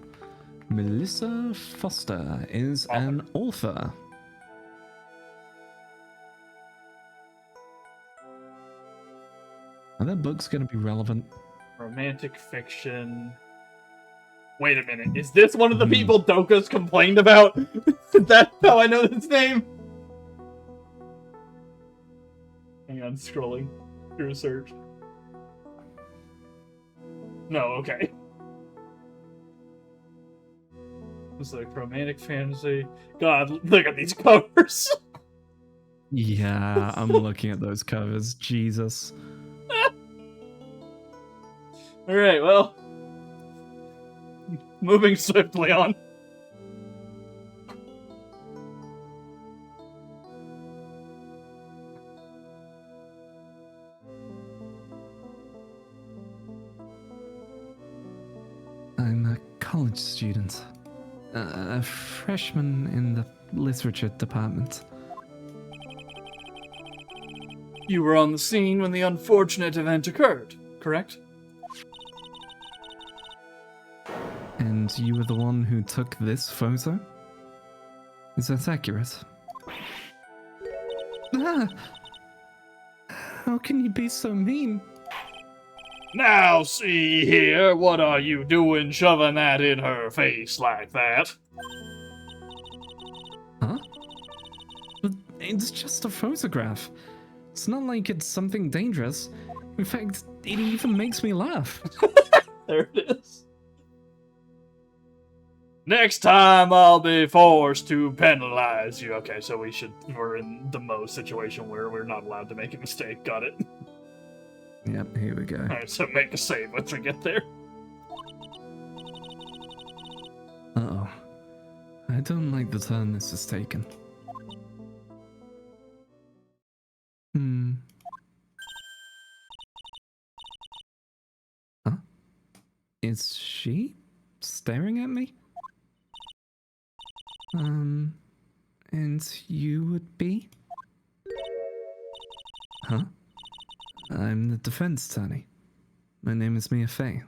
Melissa Foster is an author. Are their books going to be relevant? Romantic fiction. Wait a minute. Is this one of the people Doka's complained about? That's how I know this name. Hang on, scrolling through a search. No, okay. It's like romantic fantasy. God, look at these covers. Yeah, I'm looking at those covers. Jesus. Alright, well. Moving swiftly on. I'm a college student. A freshman in the literature department. You were on the scene when the unfortunate event occurred, correct? And you were the one who took this photo? Is that accurate? Ah! How can you be so mean? Now see here, what are you doing shoving that in her face like that? Huh? But it's just a photograph. It's not like it's something dangerous. In fact, it even makes me laugh. There it is. Next time I'll be forced to penalize you. Okay, so we're in the Mo situation where we're not allowed to make a mistake. Got it. Yep, here we go. Alright, so make a save once we get there. Uh-oh. I don't like the turn this has taken. Huh? Is she staring at me? And you would be? Huh? I'm the defense attorney. My name is Mia Fey.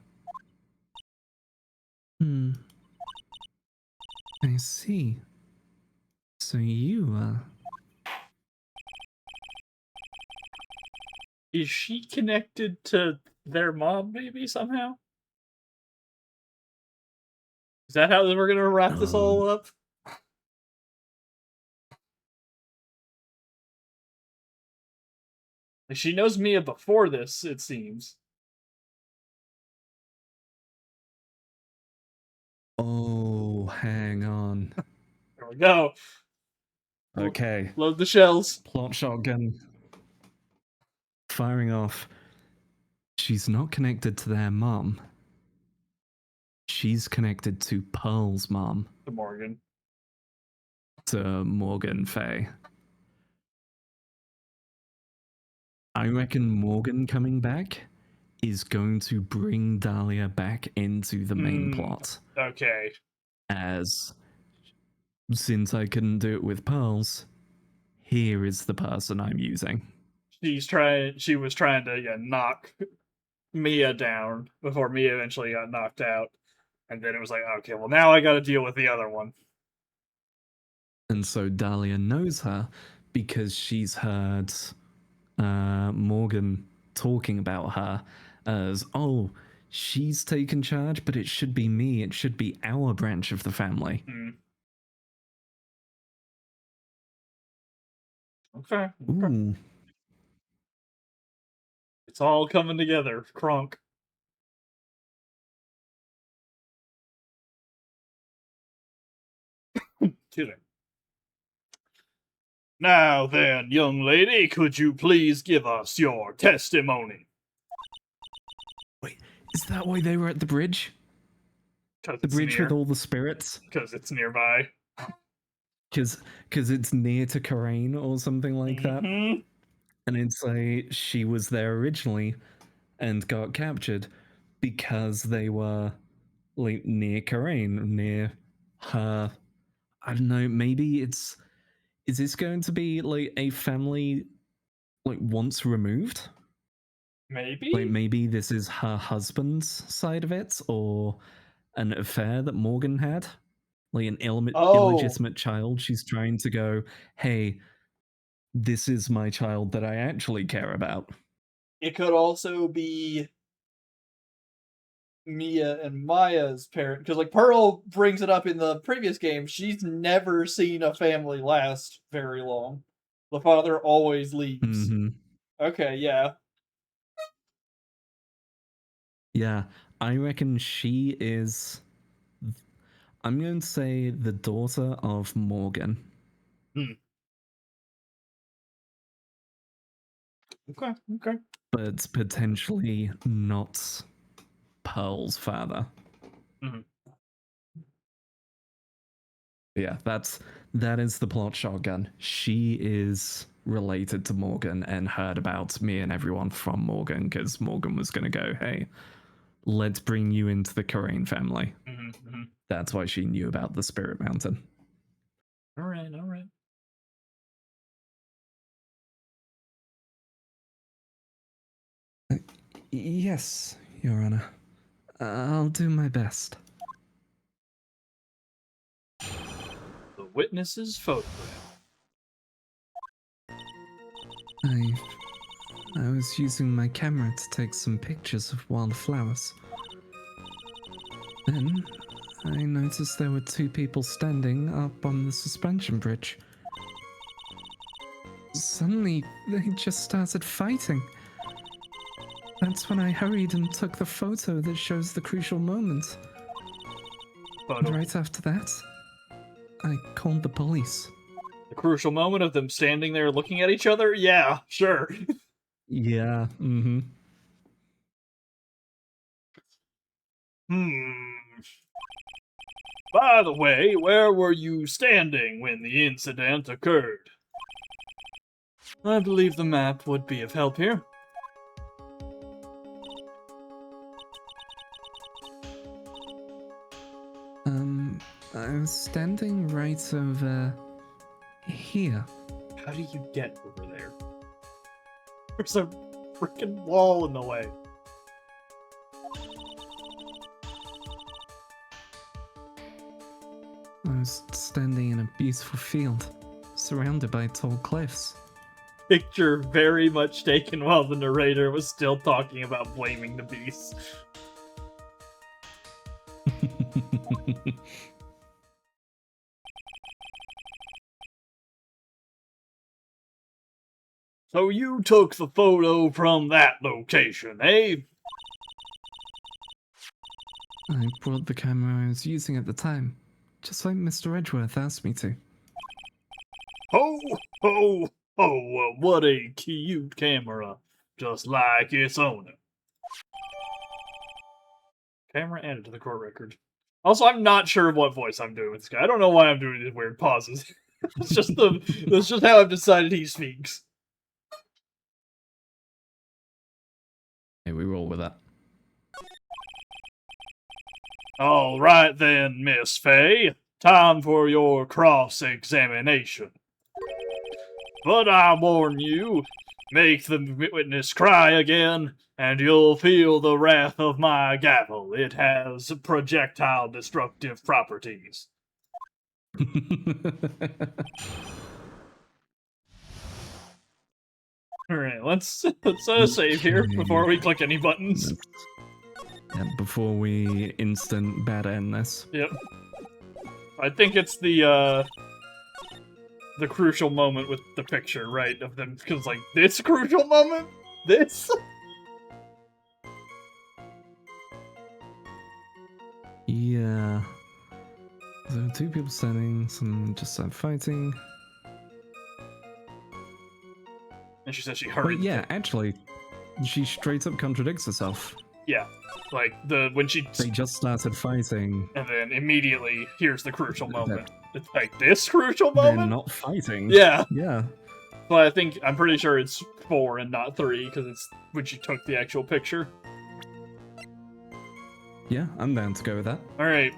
I see. So you, Is she connected to their mom, maybe, somehow? Is that how we're gonna wrap this all up? Like, she knows Mia before this, it seems. Oh, hang on. There we go. Okay. Load the shells. Plot shotgun. Firing off. She's not connected to their mom. She's connected to Pearl's mom. To Morgan. To Morgan Fey. I reckon Morgan coming back is going to bring Dahlia back into the main plot. Okay. As, since I couldn't do it with Pearls, here is the person I'm using. She was trying to knock Mia down before Mia eventually got knocked out. And then it was like, okay, well now I gotta deal with the other one. And so Dahlia knows her because she's heard Morgan talking about her as, oh, she's taken charge, but it should be me. It should be our branch of the family. Okay. Ooh. It's all coming together, Kronk. Excuse me. Now then, young lady, could you please give us your testimony? Wait, is that why they were at the bridge? The bridge with all the spirits? Because it's nearby. Because it's near to Karain or something like that. And it's like she was there originally and got captured because they were like near Karain, near her. I don't know, maybe is this going to be like a family like once removed? Maybe? Like maybe this is her husband's side of it, or an affair that Morgan had? Like an illegitimate child. She's trying to go, hey, this is my child that I actually care about. It could also be Mia and Maya's parent, because like Pearl brings it up in the previous game. She's never seen a family last very long. The father always leaves. Okay, yeah. Yeah, I reckon she is. I'm going to say the daughter of Morgan. Okay. But potentially not Pearl's father. Yeah, that is the plot shotgun. She is related to Morgan and heard about me and everyone from Morgan because Morgan was going to go, hey, let's bring you into the Karain family. That's why she knew about the Spirit Mountain. All right. Yes, Your Honor. I'll do my best. The witness's photograph. I was using my camera to take some pictures of wildflowers. Then I noticed there were two people standing up on the suspension bridge. Suddenly, they just started fighting. That's when I hurried and took the photo that shows the crucial moment. And right after that, I called the police. The crucial moment of them standing there looking at each other? Yeah, sure. Yeah, By the way, where were you standing when the incident occurred? I believe the map would be of help here. I was standing right over here. How do you get over there? There's a freaking wall in the way. I was standing in a beautiful field, surrounded by tall cliffs. Picture very much taken while the narrator was still talking about blaming the beasts. So you took the photo from that location, eh? I brought the camera I was using at the time, just like Mr. Edgeworth asked me to. Oh, what a cute camera, just like its owner. Camera added to the court record. Also, I'm not sure what voice I'm doing with this guy. I don't know why I'm doing these weird pauses. That's just how I've decided he speaks. Hey, we roll with that. All right then, Miss Faye. Time for your cross-examination. But I warn you, make the witness cry again, and you'll feel the wrath of my gavel. It has projectile destructive properties. Alright, let's save here before we click any buttons. Yeah, before we instant bad end this. Yep. I think it's the crucial moment with the picture, right, of them, because, like, this crucial moment? This? Yeah. So 2 people standing, some just started fighting. And she said she But hurried. yeah, actually, she straight up contradicts herself. Yeah. Like, when she... They just started fighting. And then immediately, here's the crucial moment. It's like, this crucial They're moment? not fighting. Yeah. Yeah. But I'm pretty sure it's 4 and not 3, because it's when she took the actual picture. Yeah, I'm down to go with that. Alright.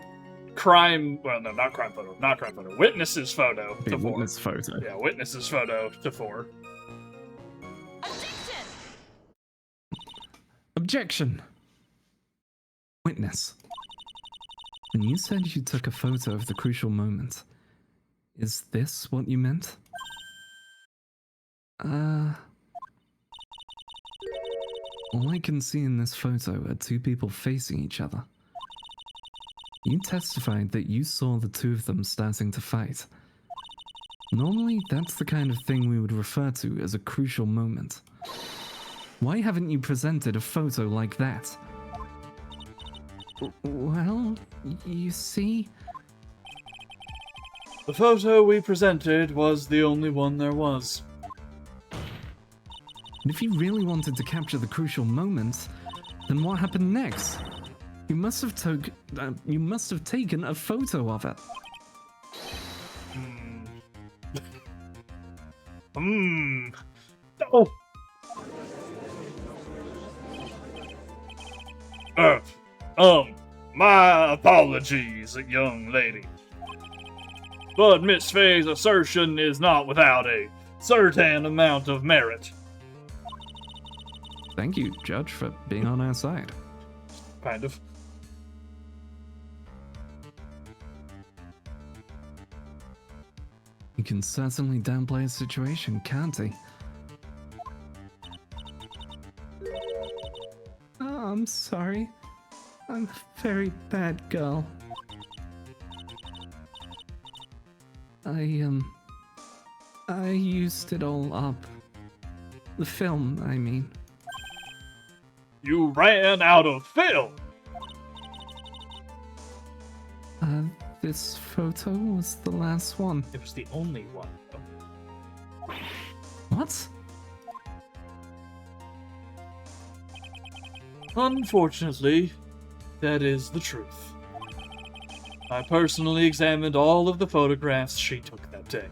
Well, no, not crime photo. Witness's photo to 4. Witness photo. Yeah, witness's photo to 4. Objection! Witness. When you said you took a photo of the crucial moment, is this what you meant? All I can see in this photo are 2 people facing each other. You testified that you saw the 2 of them starting to fight. Normally, that's the kind of thing we would refer to as a crucial moment. Why haven't you presented a photo like that? Well, you see... The photo we presented was the only one there was. And if you really wanted to capture the crucial moment, then what happened next? You must have taken a photo of it. Oh. My apologies, young lady. But Miss Faye's assertion is not without a certain amount of merit. Thank you, Judge, for being on our side. Kind of. He can certainly downplay a situation, can't he? Oh, I'm sorry. I'm a very bad girl. I used it all up. The film, I mean. You ran out of film! This photo was the last one. It was the only one. What? Unfortunately, that is the truth. I personally examined all of the photographs she took that day.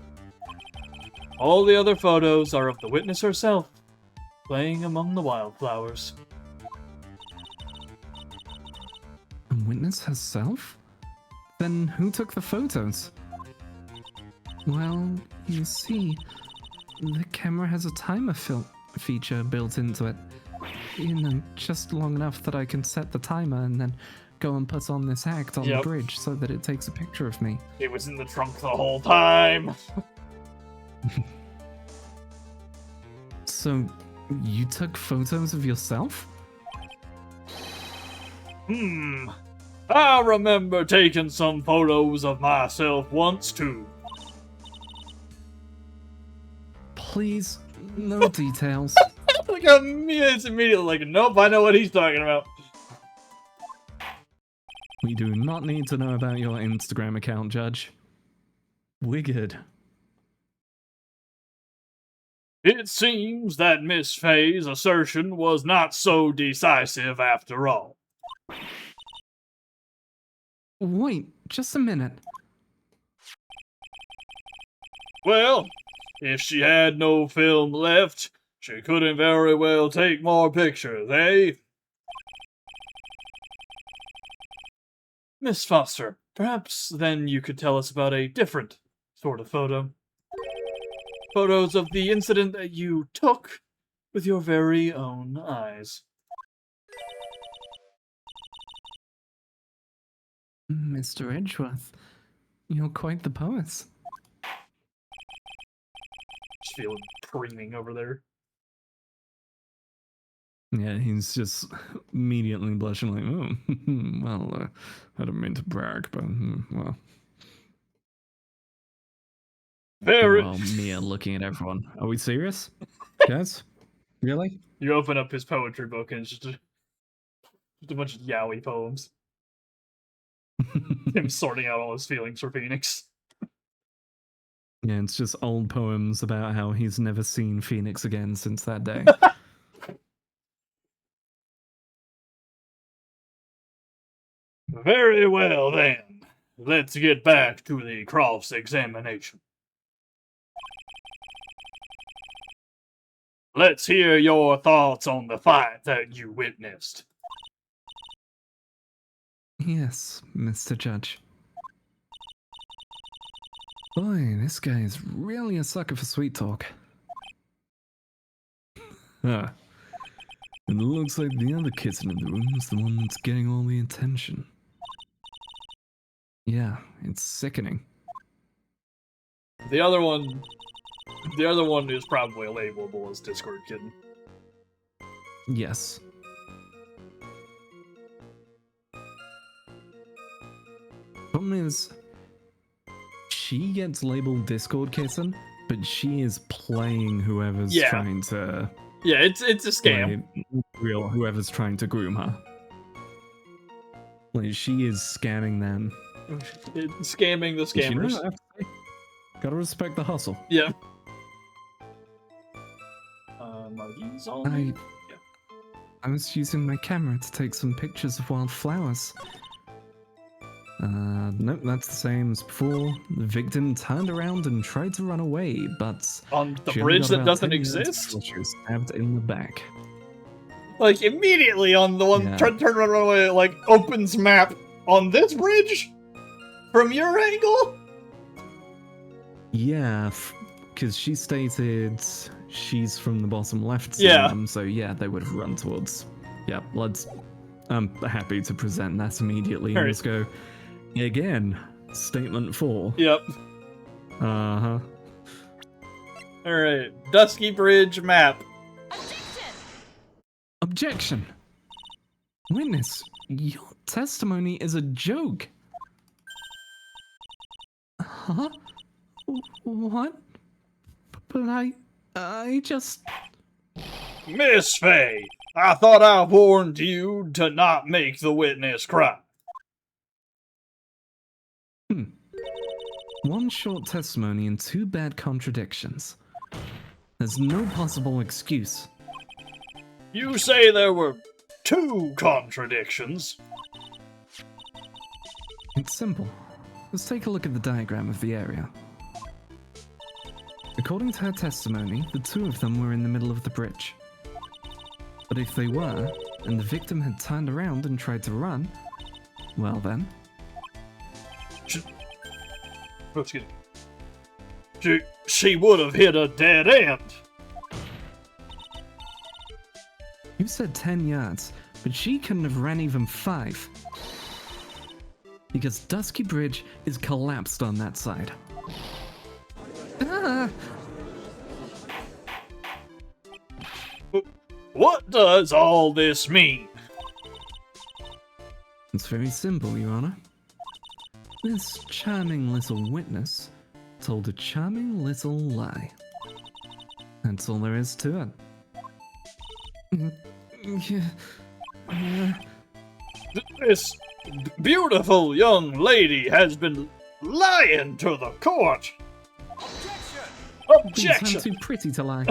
All the other photos are of the witness herself, playing among the wildflowers. A witness herself? Then who took the photos? Well, you see, the camera has a timer feature built into it. You know, just long enough that I can set the timer and then go and put on this act on the bridge so that it takes a picture of me. It was in the trunk the whole time. So, you took photos of yourself? I remember taking some photos of myself once, too. Please, no details. Like, it's immediately like, nope, I know what he's talking about. We do not need to know about your Instagram account, Judge. We're good. It seems that Miss Faye's assertion was not so decisive after all. Wait, just a minute. Well, if she had no film left, she couldn't very well take more pictures, eh? Miss Foster, perhaps then you could tell us about a different sort of photo. Photos of the incident that you took with your very own eyes. Mr. Edgeworth, you're quite the poet. Just feeling preening over there. Yeah, he's just immediately blushing like, oh, well, I don't mean to brag, but, well. Very. Well, Mia looking at everyone. Are we serious? Guys? Really? You open up his poetry book and it's just a bunch of yaoi poems. Him sorting out all his feelings for Phoenix. Yeah, it's just old poems about how he's never seen Phoenix again since that day. Very well, then. Let's get back to the cross-examination. Let's hear your thoughts on the fight that you witnessed. Yes, Mr. Judge. Boy, this guy is really a sucker for sweet talk. Huh. And it looks like the other kitten in the room is the one that's getting all the attention. Yeah, it's sickening. The other one is probably labelable as Discord Kitten. Yes. Problem is, she gets labeled Discord Kitten, but she is playing whoever's trying to... Yeah, it's a scam. Real whoever's trying to groom her. Like, she is scamming them. Scamming the scammers. You know, I have to say, gotta respect the hustle. Yeah. I was using my camera to take some pictures of wildflowers. Nope, that's the same as before. The victim turned around and tried to run away, but... On the bridge that doesn't exist? She was stabbed in the back. Like, immediately on the one trying to turn around and run away, like, opens map on this bridge? From your angle? Yeah, because she stated she's from the bottom left. So yeah, they would have run towards. Yeah, I'm happy to present that immediately. Let's go. Again, statement 4. Yep. Uh-huh. Alright, Dusky Bridge map. Objection! Witness, your testimony is a joke. Huh? What? But I just... Miss Faye, I thought I warned you to not make the witness cry. One short testimony and 2 bad contradictions. There's no possible excuse. You say there were 2 contradictions? It's simple. Let's take a look at the diagram of the area. According to her testimony, the 2 of them were in the middle of the bridge. But if they were, and the victim had turned around and tried to run, well then... She would have hit a dead end. You said 10 yards, but she couldn't have ran even 5. Because Dusky Bridge is collapsed on that side. Ah! What does all this mean? It's very simple, Your Honor. This charming little witness told a charming little lie. That's all there is to it. This beautiful young lady has been lying to the court. Objection! I'm too pretty to lie.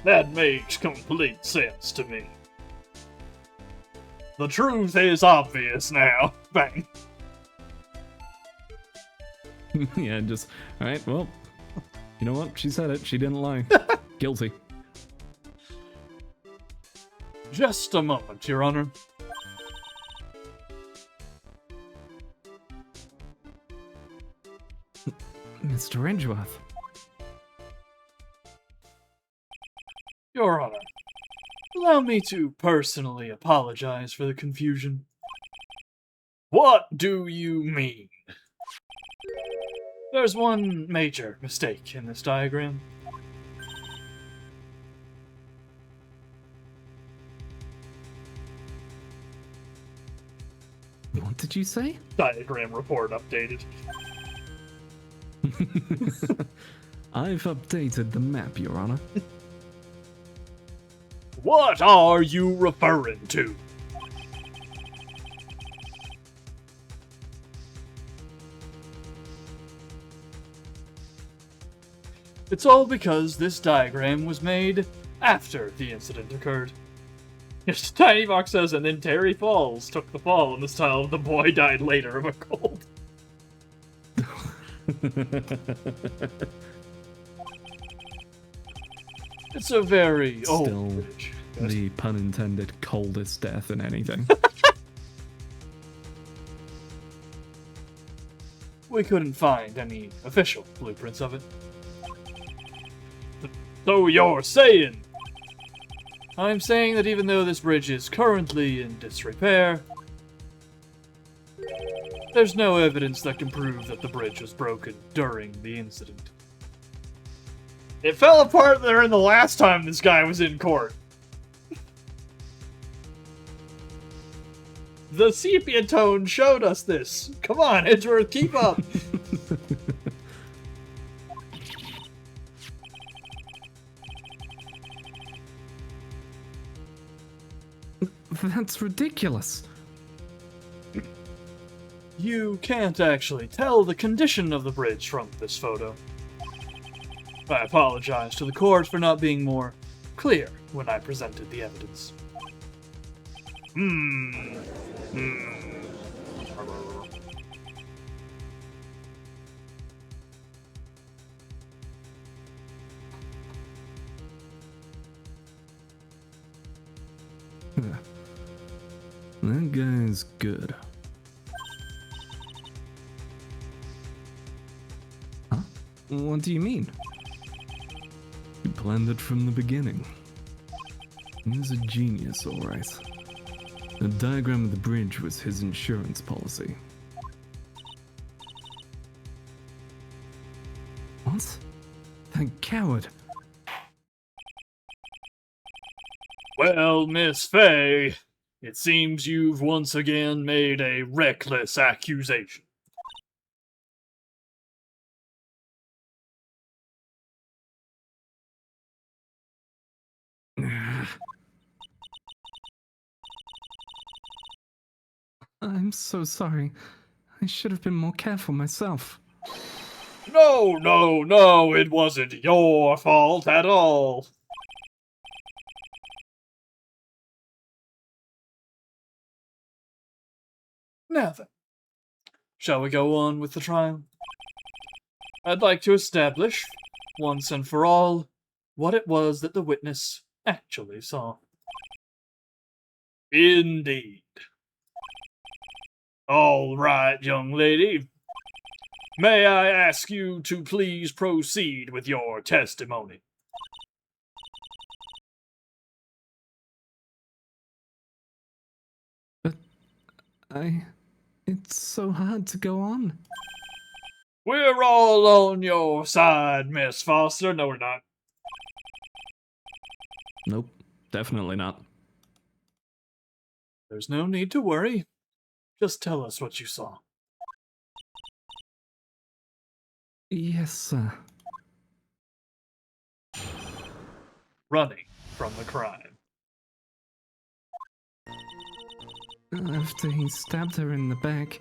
That makes complete sense to me. The truth is obvious now. Bang. Yeah, just, alright, well, you know what? She said it. She didn't lie. Guilty. Just a moment, Your Honor. Mr. Edgeworth. Your Honor, allow me to personally apologize for the confusion. What do you mean? There's one major mistake in this diagram. What did you say? Diagram report updated. I've updated the map, Your Honor. What are you referring to? It's all because this diagram was made after the incident occurred. Yes, Tiny Box says, and then Terry Falls took the fall in the style of the boy died later of a cold. It's a very old bridge. The pun intended coldest death in anything. We couldn't find any official blueprints of it. So you're saying? I'm saying that even though this bridge is currently in disrepair, there's no evidence that can prove that the bridge was broken during the incident. It fell apart during the last time this guy was in court. The sepia tone showed us this. Come on, Edgeworth, keep up. That's ridiculous. You can't actually tell the condition of the bridge from this photo. I apologize to the court for not being more clear when I presented the evidence. That guy's good. Huh? What do you mean? He planned it from the beginning. He's a genius, alright. The diagram of the bridge was his insurance policy. What? That coward. Well, Miss Fay, it seems you've once again made a reckless accusation. I'm so sorry. I should have been more careful myself. No, it wasn't your fault at all. Now then, shall we go on with the trial? I'd like to establish, once and for all, what it was that the witness actually saw. Indeed. All right, young lady. May I ask you to please proceed with your testimony? But it's so hard to go on. We're all on your side, Miss Foster. No, we're not. Nope, definitely not. There's no need to worry. Just tell us what you saw. Yes, sir. Running from the crime. After he stabbed her in the back,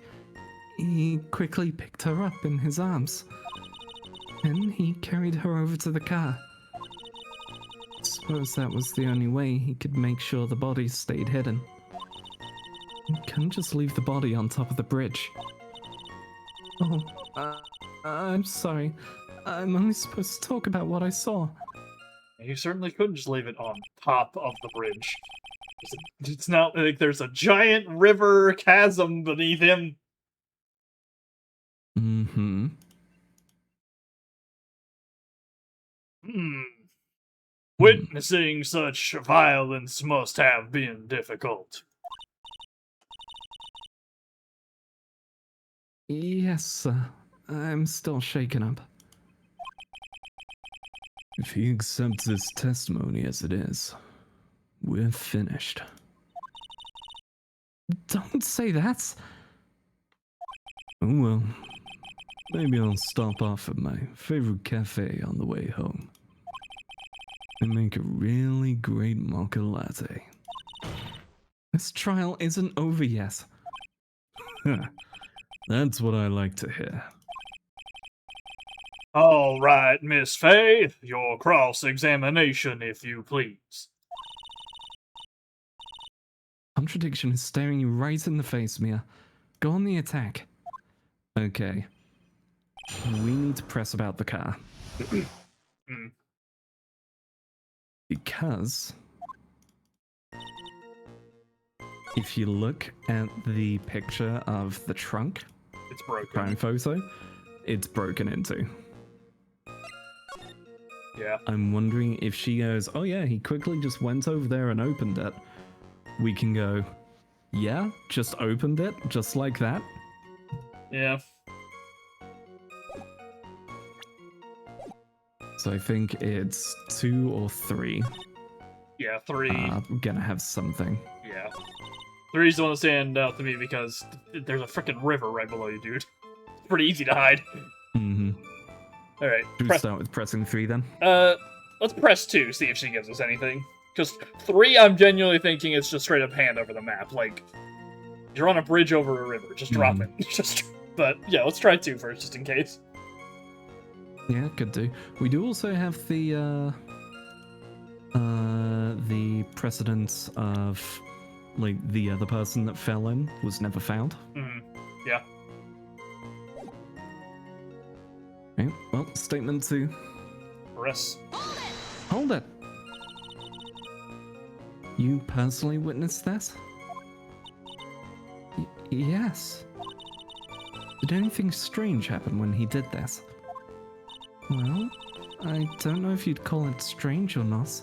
he quickly picked her up in his arms. Then he carried her over to the car. Suppose that was the only way he could make sure the body stayed hidden. He couldn't just leave the body on top of the bridge. Oh, I'm sorry. I'm only supposed to talk about what I saw. You certainly couldn't just leave it on top of the bridge. It's not like there's a giant river chasm beneath him. Mm-hmm. Witnessing such violence must have been difficult. Yes, sir. I'm still shaken up. If he accepts his testimony as it is, we're finished. Don't say that. Oh well. Maybe I'll stop off at my favorite cafe on the way home. They make a really great mocha latte. This trial isn't over yet. That's what I like to hear. All right, Miss Fay, your cross-examination, if you please. Contradiction is staring you right in the face, Mia. Go on the attack. Okay. We need to press about the car. Because if you look at the picture of the trunk, It's broken. prime photo, it's broken into. Yeah. I'm wondering if she goes, oh yeah, he quickly just went over there and opened it. We can go, yeah, just opened it, just like that. Yeah. So I think it's 2 or 3. Yeah, 3. I'm gonna have something. Yeah. 3's the one that stand out to me because there's a freaking river right below you, dude. It's pretty easy to hide. Mm-hmm. Alright. Should we start with pressing 3 then? Let's press 2, see if she gives us anything. Just 3, I'm genuinely thinking it's just straight up hand over the map. Like, you're on a bridge over a river. Just drop it. But, yeah, let's try 2 first, just in case. Yeah, could do. We do also have the precedence of, like, the other person that fell in was never found. Yeah. Okay, well, statement 2. Press. Hold it! You personally witnessed that? Yes. Did anything strange happen when he did that? Well, I don't know if you'd call it strange or not,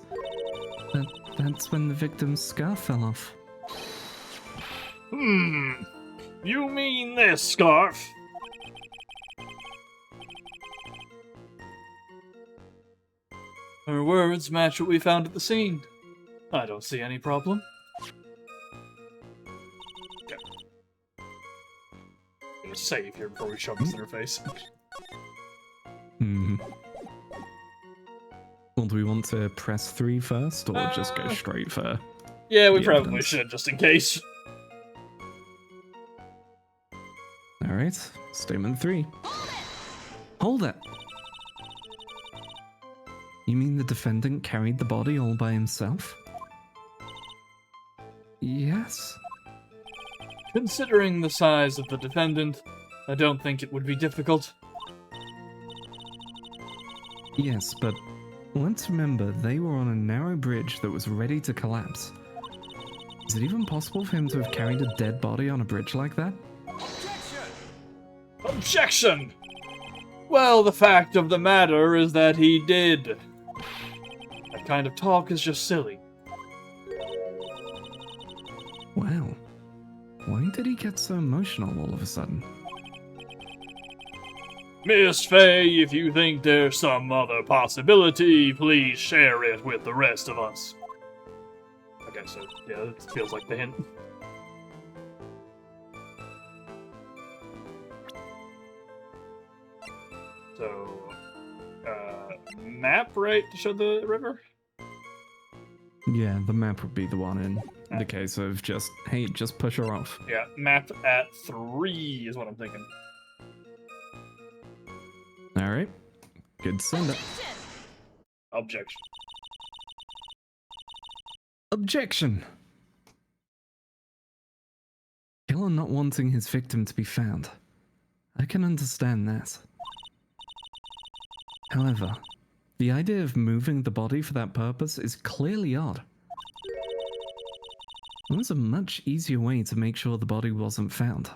but that's when the victim's scarf fell off. You mean this scarf? Her words match what we found at the scene. I don't see any problem. Okay. I'm gonna save here before we shove this in her face. Well, do we want to press 3 first, or just go straight for... Yeah, we the probably evidence? should, just in case. Alright, statement 3. Hold it! You mean the defendant carried the body all by himself? Yes. Considering the size of the defendant, I don't think it would be difficult. Yes, but let's remember they were on a narrow bridge that was ready to collapse. Is it even possible for him to have carried a dead body on a bridge like that? Objection! Well, the fact of the matter is that he did. That kind of talk is just silly. Wow. Why did he get so emotional all of a sudden? Miss Fay, if you think there's some other possibility, please share it with the rest of us. Okay, so, yeah, it feels like the hint. So, map, right, to show the river? Yeah, the map would be the one in the case of just, hey, just push her off. Yeah, map at 3 is what I'm thinking. Alright. Good send it. Objection. Objection! Killer not wanting his victim to be found. I can understand that. However, the idea of moving the body for that purpose is clearly odd. There was a much easier way to make sure the body wasn't found.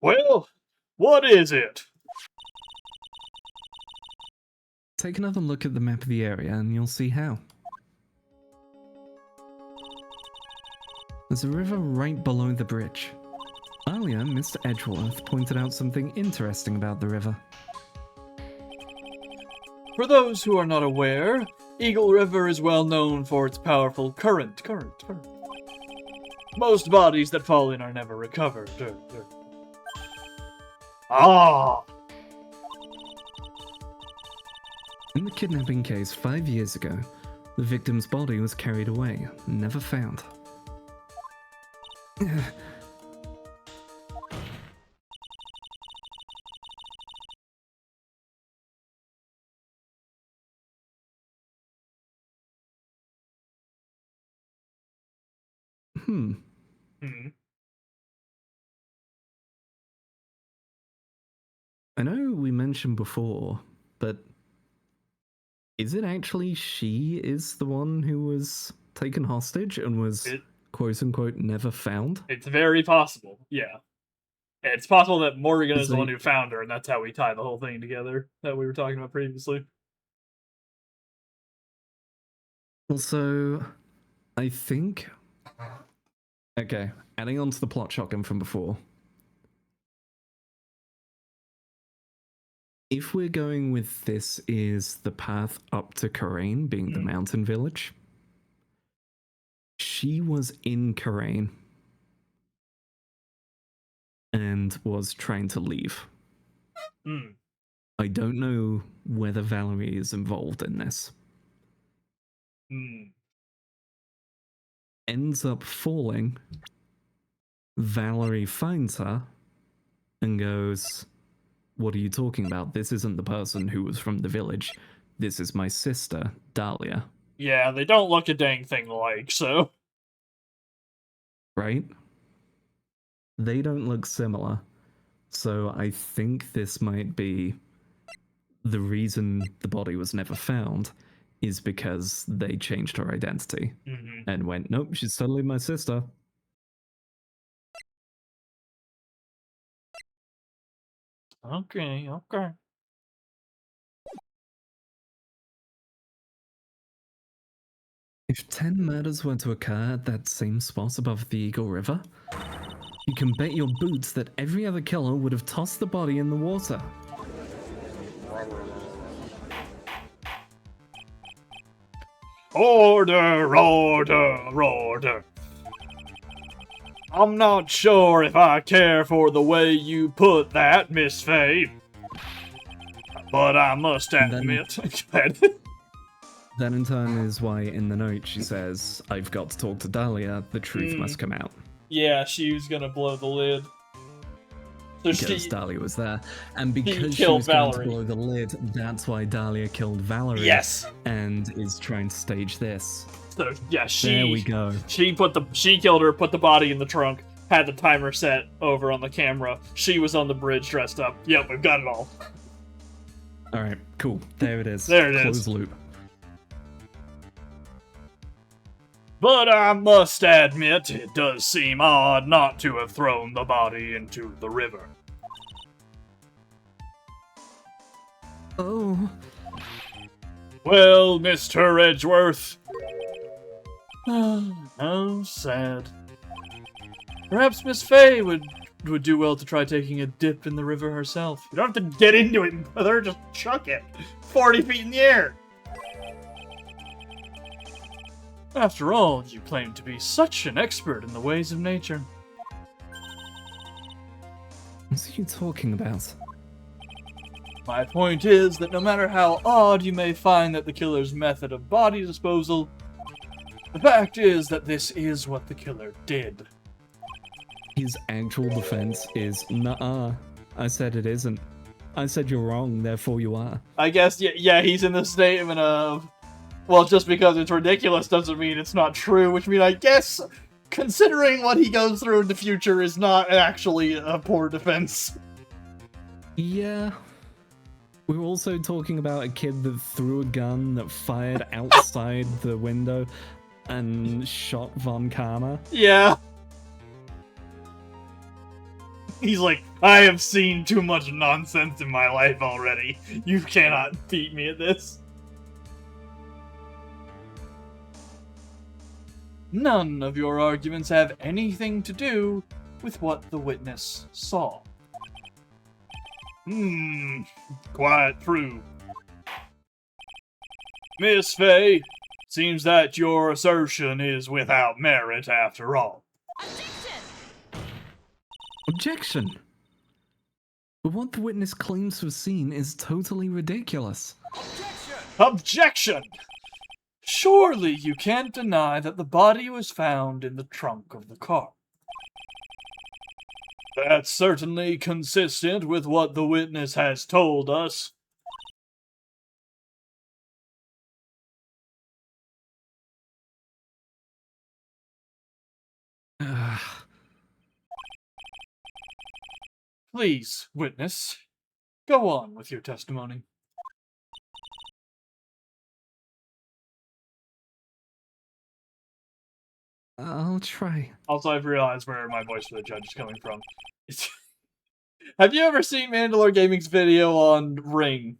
Well, what is it? Take another look at the map of the area and you'll see how. There's a river right below the bridge. Earlier, Mr. Edgeworth pointed out something interesting about the river. For those who are not aware, Eagle River is well known for its powerful current. Most bodies that fall in are never recovered. Ah! In the kidnapping case 5 years ago, the victim's body was carried away, never found. Hmm. I know we mentioned before, but is it actually she is the one who was taken hostage and was quote-unquote never found? It's very possible, yeah. It's possible that Morgan is the one like- who found her, and that's how we tie the whole thing together that we were talking about previously. Also, I think... Okay, adding on to the plot shotgun from before. If we're going with this is the path up to Karain, being the mountain village, she was in Karain and was trying to leave. I don't know whether Valerie is involved in this. Ends up falling. Valerie finds her and goes, "What are you talking about? This isn't the person who was from the village. This is my sister, Dahlia." Yeah, they don't look a dang thing alike, so... Right? They don't look similar. So I think this might be the reason the body was never found is because they changed her identity and went, "Nope, she's totally my sister." Okay. If 10 murders were to occur at that same spot above the Eagle River, you can bet your boots that every other killer would have tossed the body in the water. Order! I'm not sure if I care for the way you put that, Miss Faye. But I must admit... That in turn is why in the note she says, "I've got to talk to Dahlia, the truth must come out." Yeah, she was gonna blow the lid. So Because Dahlia was there. And because she killed was going Valerie. to blow the lid, that's why Dahlia killed Valerie. Yes! And is trying to stage this. So, yeah, There we go. She killed her, put the body in the trunk, had the timer set over on the camera. She was on the bridge dressed up. Yep, we've got it all. Alright, cool. There it is. There it is. Close loop. But I must admit, it does seem odd not to have thrown the body into the river. Oh. Well, Mr. Edgeworth. Oh, sad. Perhaps Miss Faye would do well to try taking a dip in the river herself. You don't have to get into it, brother. Just chuck it. 40 feet in the air. After all, you claim to be such an expert in the ways of nature. What are you talking about? My point is that no matter how odd you may find that the killer's method of body disposal, the fact is that this is what the killer did. His actual defense is, "Nuh-uh. I said it isn't. I said you're wrong, therefore you are." I guess, yeah, he's in the statement of, well, just because it's ridiculous doesn't mean it's not true, which means I guess considering what he goes through in the future is not actually a poor defense. Yeah. We're also talking about a kid that threw a gun that fired outside the window and shot Von Karma. Yeah. He's like, I have seen too much nonsense in my life already. You cannot beat me at this. None of your arguments have anything to do with what the witness saw. Quite true. Miss Fay, seems that your assertion is without merit after all. Objection! But what the witness claims to have seen is totally ridiculous. Objection! Surely you can't deny that the body was found in the trunk of the car. That's certainly consistent with what the witness has told us. Please, witness, go on with your testimony. I'll try. Also, I've realized where my voice for the judge is coming from. Have you ever seen Mandalore Gaming's video on Ring?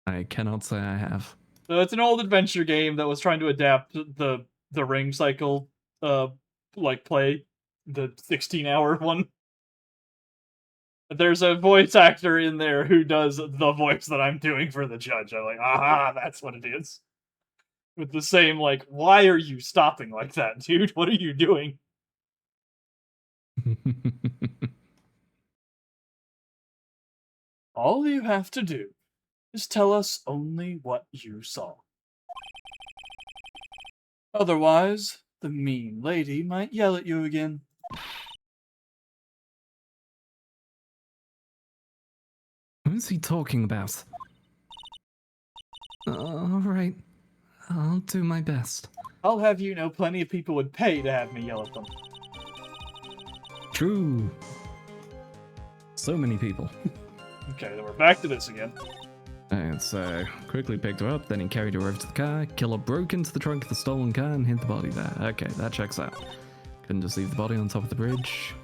I cannot say I have. So it's an old adventure game that was trying to adapt the Ring cycle, play, the 16-hour one. There's a voice actor in there who does the voice that I'm doing for the judge. I'm like, aha, that's what it is. With the same, why are you stopping like that, dude? What are you doing? All you have to do is tell us only what you saw. Otherwise, the mean lady might yell at you again. Who's he talking about? Alright, I'll do my best. I'll have you know plenty of people would pay to have me yell at them. True. So many people. Okay, then we're back to this again. And so, quickly picked her up, then he carried her over to the car. Killer broke into the trunk of the stolen car and hid the body there. Okay, that checks out. Couldn't just leave the body on top of the bridge.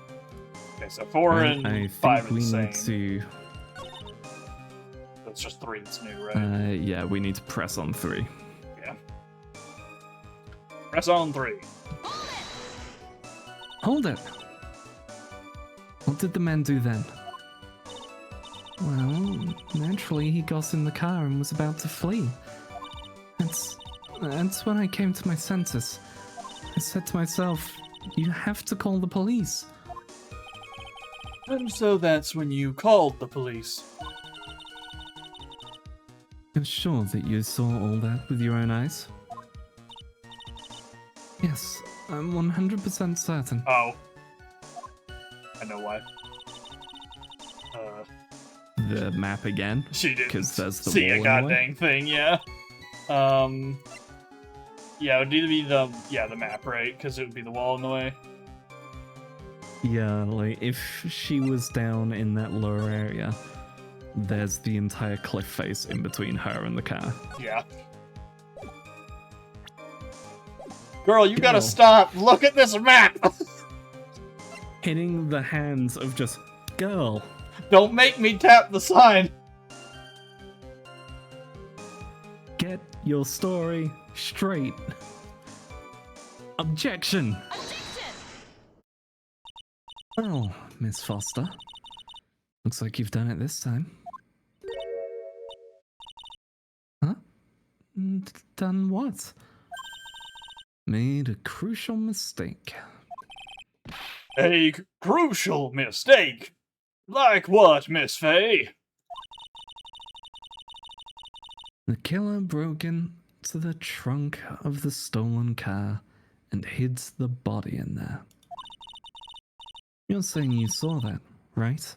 Okay, so 4 and 5 are the same. Need to... That's just 3 that's new, right? Yeah, we need to press on 3. Yeah. Press on 3. Hold it! What did the man do then? Well, naturally he got in the car and was about to flee. That's when I came to my senses. I said to myself, you have to call the police. And so that's when you called the police. You're sure that you saw all that with your own eyes? Yes, I'm 100% certain. Oh. I know why. The map again? She didn't because there's the see wall a goddamn thing, yeah. Yeah, it would either be the map, right? Because it would be the wall in the way. Yeah, like, if she was down in that lower area, there's the entire cliff face in between her and the car. Yeah. Girl, you gotta stop! Look at this map! Hitting the hands of just, girl. Don't make me tap the sign! Get your story straight. Objection! Well, Miss Foster. Looks like you've done it this time. Huh? Done what? Made a crucial mistake. A crucial mistake? Like what, Miss Fay? The killer broke into the trunk of the stolen car and hid the body in there. You're saying you saw that, right?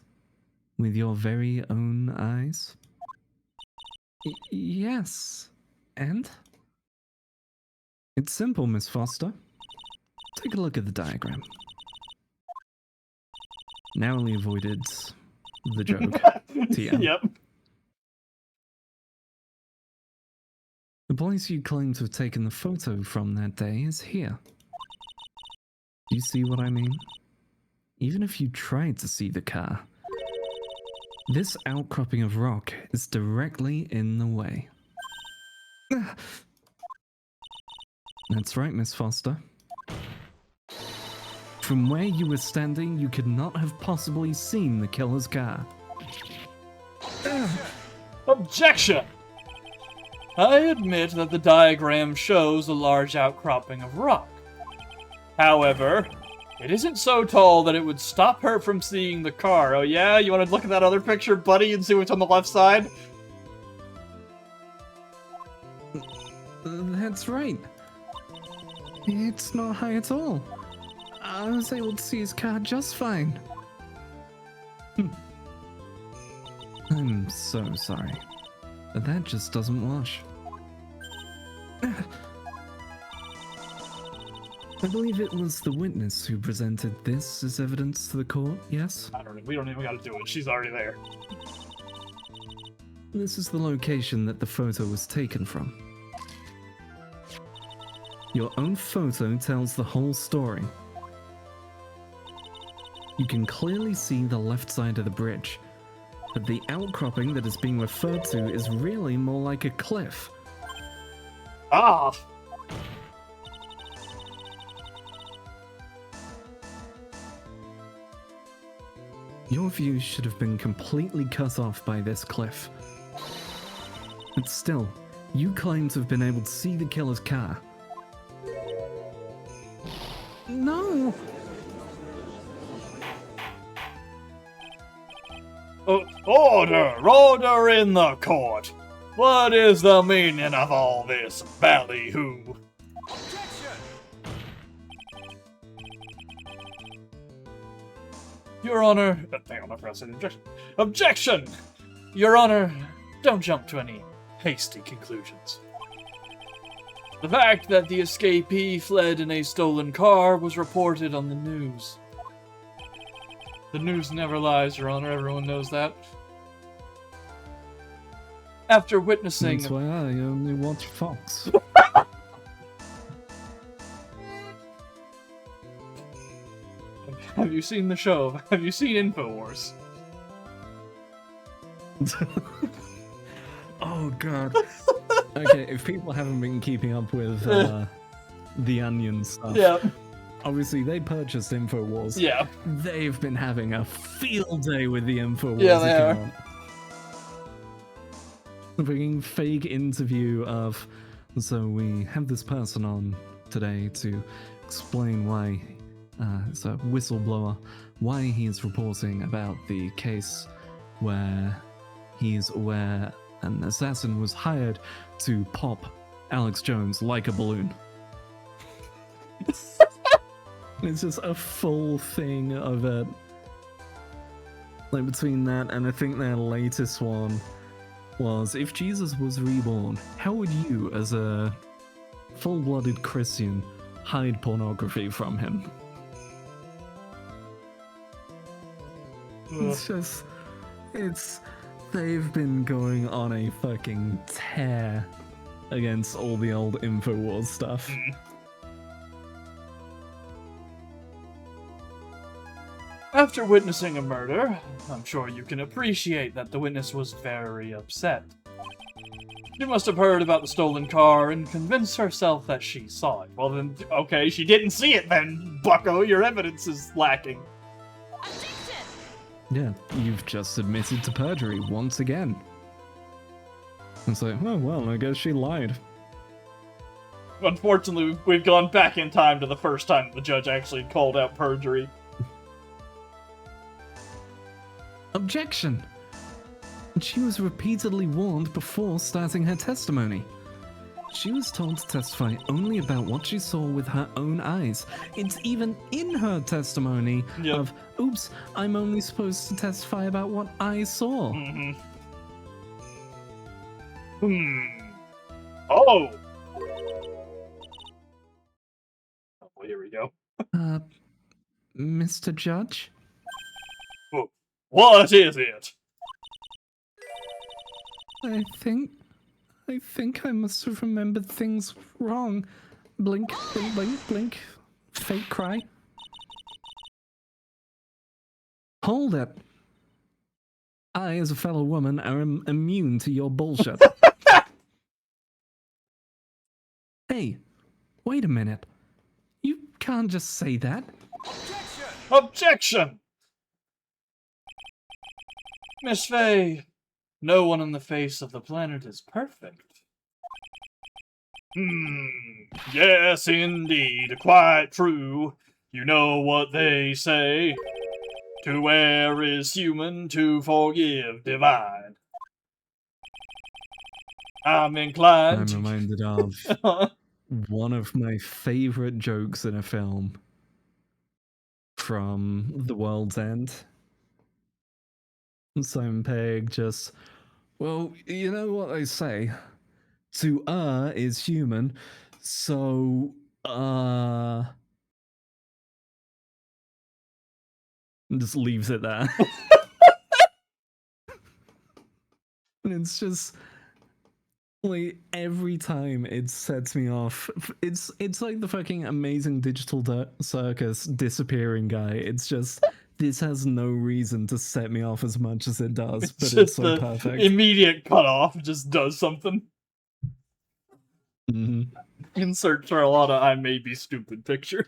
With your very own eyes? Yes. And? It's simple, Miss Foster. Take a look at the diagram. Narrowly avoided the joke. TM. Yep. The place you claim to have taken the photo from that day is here. Do you see what I mean? Even if you tried to see the car, this outcropping of rock is directly in the way. That's right, Miss Foster. From where you were standing, you could not have possibly seen the killer's car. Objection! I admit that the diagram shows a large outcropping of rock. However, it isn't so tall that it would stop her from seeing the car. Oh yeah? You want to look at that other picture, buddy, and see what's on the left side? That's right. It's not high at all. I was able to see his car just fine. I'm so sorry. But that just doesn't wash. I believe it was the witness who presented this as evidence to the court, yes? I don't know. We don't even gotta do it. She's already there. This is the location that the photo was taken from. Your own photo tells the whole story. You can clearly see the left side of the bridge, but the outcropping that is being referred to is really more like a cliff. Ah! Your view should have been completely cut off by this cliff. But still, you claim to have been able to see the killer's car. No! Order in the court! What is the meaning of all this ballyhoo? Your Honor... hang on, I forgot to say objection. Objection! Your Honor, don't jump to any hasty conclusions. The fact that the escapee fled in a stolen car was reported on the news. The news never lies, Your Honor. Everyone knows that. After witnessing... That's why I only watch Fox. Have you seen the show? Have you seen InfoWars? Oh god. Okay, if people haven't been keeping up with the Onion stuff, Yeah. obviously they purchased InfoWars. Yeah. They've been having a field day with the InfoWars. Yeah, they are. Bringing fake interview of, so we have this person on today to explain why, it's a whistleblower, why he's reporting about the case where he's aware an assassin was hired to pop Alex Jones like a balloon. It's just a full thing of it. Like between that and I think their latest one was, if Jesus was reborn, how would you, as a full-blooded Christian, hide pornography from him? It's just, they've been going on a fucking tear against all the old InfoWars stuff. After witnessing a murder, I'm sure you can appreciate that the witness was very upset. She must have heard about the stolen car and convinced herself that she saw it. Well then, okay, she didn't see it then, bucko. Your evidence is lacking. Yeah, you've just admitted to perjury once again. It's like, oh well, I guess she lied. Unfortunately, we've gone back in time to the first time the judge actually called out perjury. Objection! She was repeatedly warned before starting her testimony. She was told to testify only about what she saw with her own eyes. It's even in her testimony of, oops, I'm only supposed to testify about what I saw. Oh! Oh, here we go. Mr. Judge? Oh, what is it? I think I must have remembered things wrong. Blink, blink, blink, blink. Fake cry. Hold it. I, as a fellow woman, am immune to your bullshit. Hey, wait a minute. You can't just say that. Objection! Miss Faye, no one on the face of the planet is perfect. Yes, indeed, quite true. You know what they say. To err is human, to forgive divine. I'm inclined I'm to... reminded of one of my favorite jokes in a film from The World's End. Simon Pegg just, well, you know what they say. To err is human, so, and just leaves it there. And it's just, like, every time it sets me off. It's like the fucking Amazing Digital Circus disappearing guy. It's just, this has no reason to set me off as much as it does, but it's so the perfect. immediate cutoff just does something. In search for a lot of I may be stupid picture.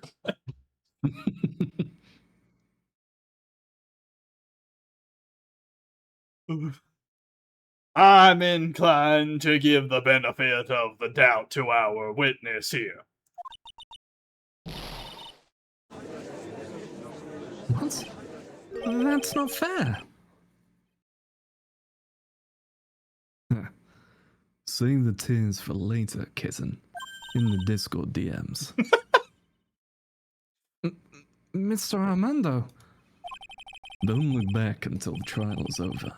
I'm inclined to give the benefit of the doubt to our witness here. What? That's not fair. Save the tears for later, kitten. In the Discord DMs. Mr. Armando. Don't look back until the trial is over.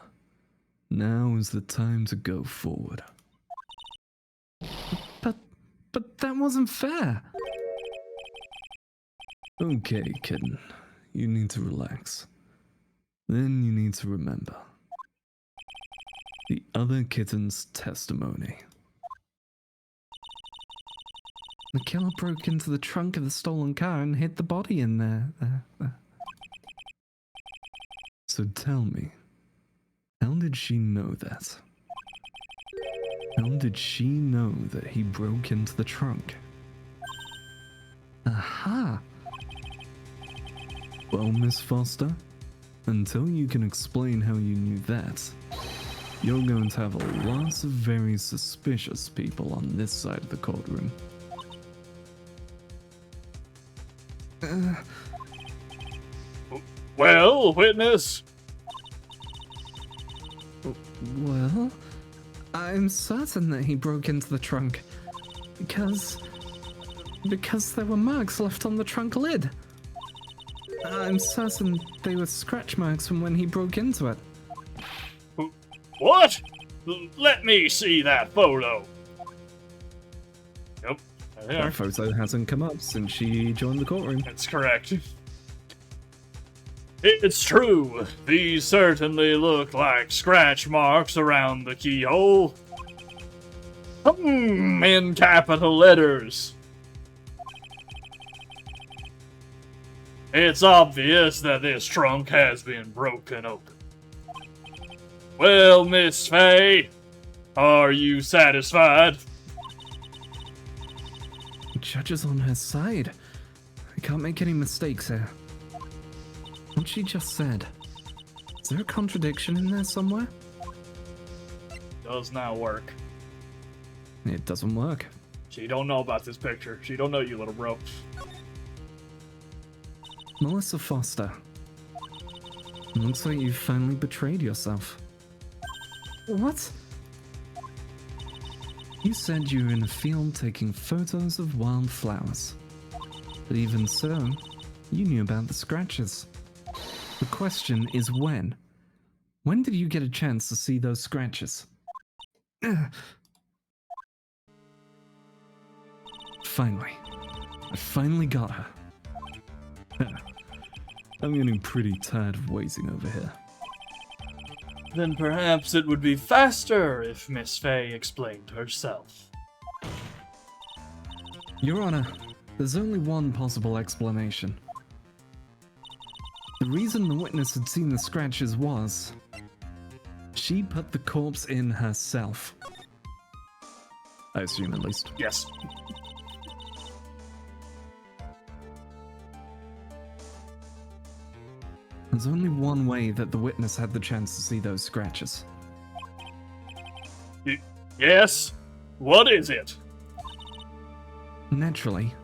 Now is the time to go forward. But that wasn't fair. Okay, kitten. You need to relax. Then you need to remember the other kitten's testimony. The killer broke into the trunk of the stolen car and hid the body in there. So tell me, how did she know that? How did she know that he broke into the trunk? Aha! Well, Miss Foster, until you can explain how you knew that, you're going to have lots of very suspicious people on this side of the courtroom. Well, witness? Well, I'm certain that he broke into the trunk because there were marks left on the trunk lid. I'm certain they were scratch marks from when he broke into it. What? Let me see that photo. Yep. That photo hasn't come up since she joined the courtroom. That's correct. It's true. These certainly look like scratch marks around the keyhole. In capital letters. It's obvious that this trunk has been broken open. Well, Miss Faye, are you satisfied? The judge is on her side. I can't make any mistakes here. What she just said. Is there a contradiction in there somewhere? Does not work. It doesn't work. She don't know about this picture. She don't know you, little bro. Melissa Foster. Looks like you've finally betrayed yourself. What? You said you were in a field taking photos of wildflowers. But even so, you knew about the scratches. The question is when? When did you get a chance to see those scratches? Finally. I finally got her. I'm getting pretty tired of waiting over here. Then perhaps it would be faster if Miss Faye explained herself. Your Honor, there's only one possible explanation. The reason the witness had seen the scratches was she put the corpse in herself. I assume, at least. Yes. There's only one way that the witness had the chance to see those scratches. Yes? What is it? Naturally,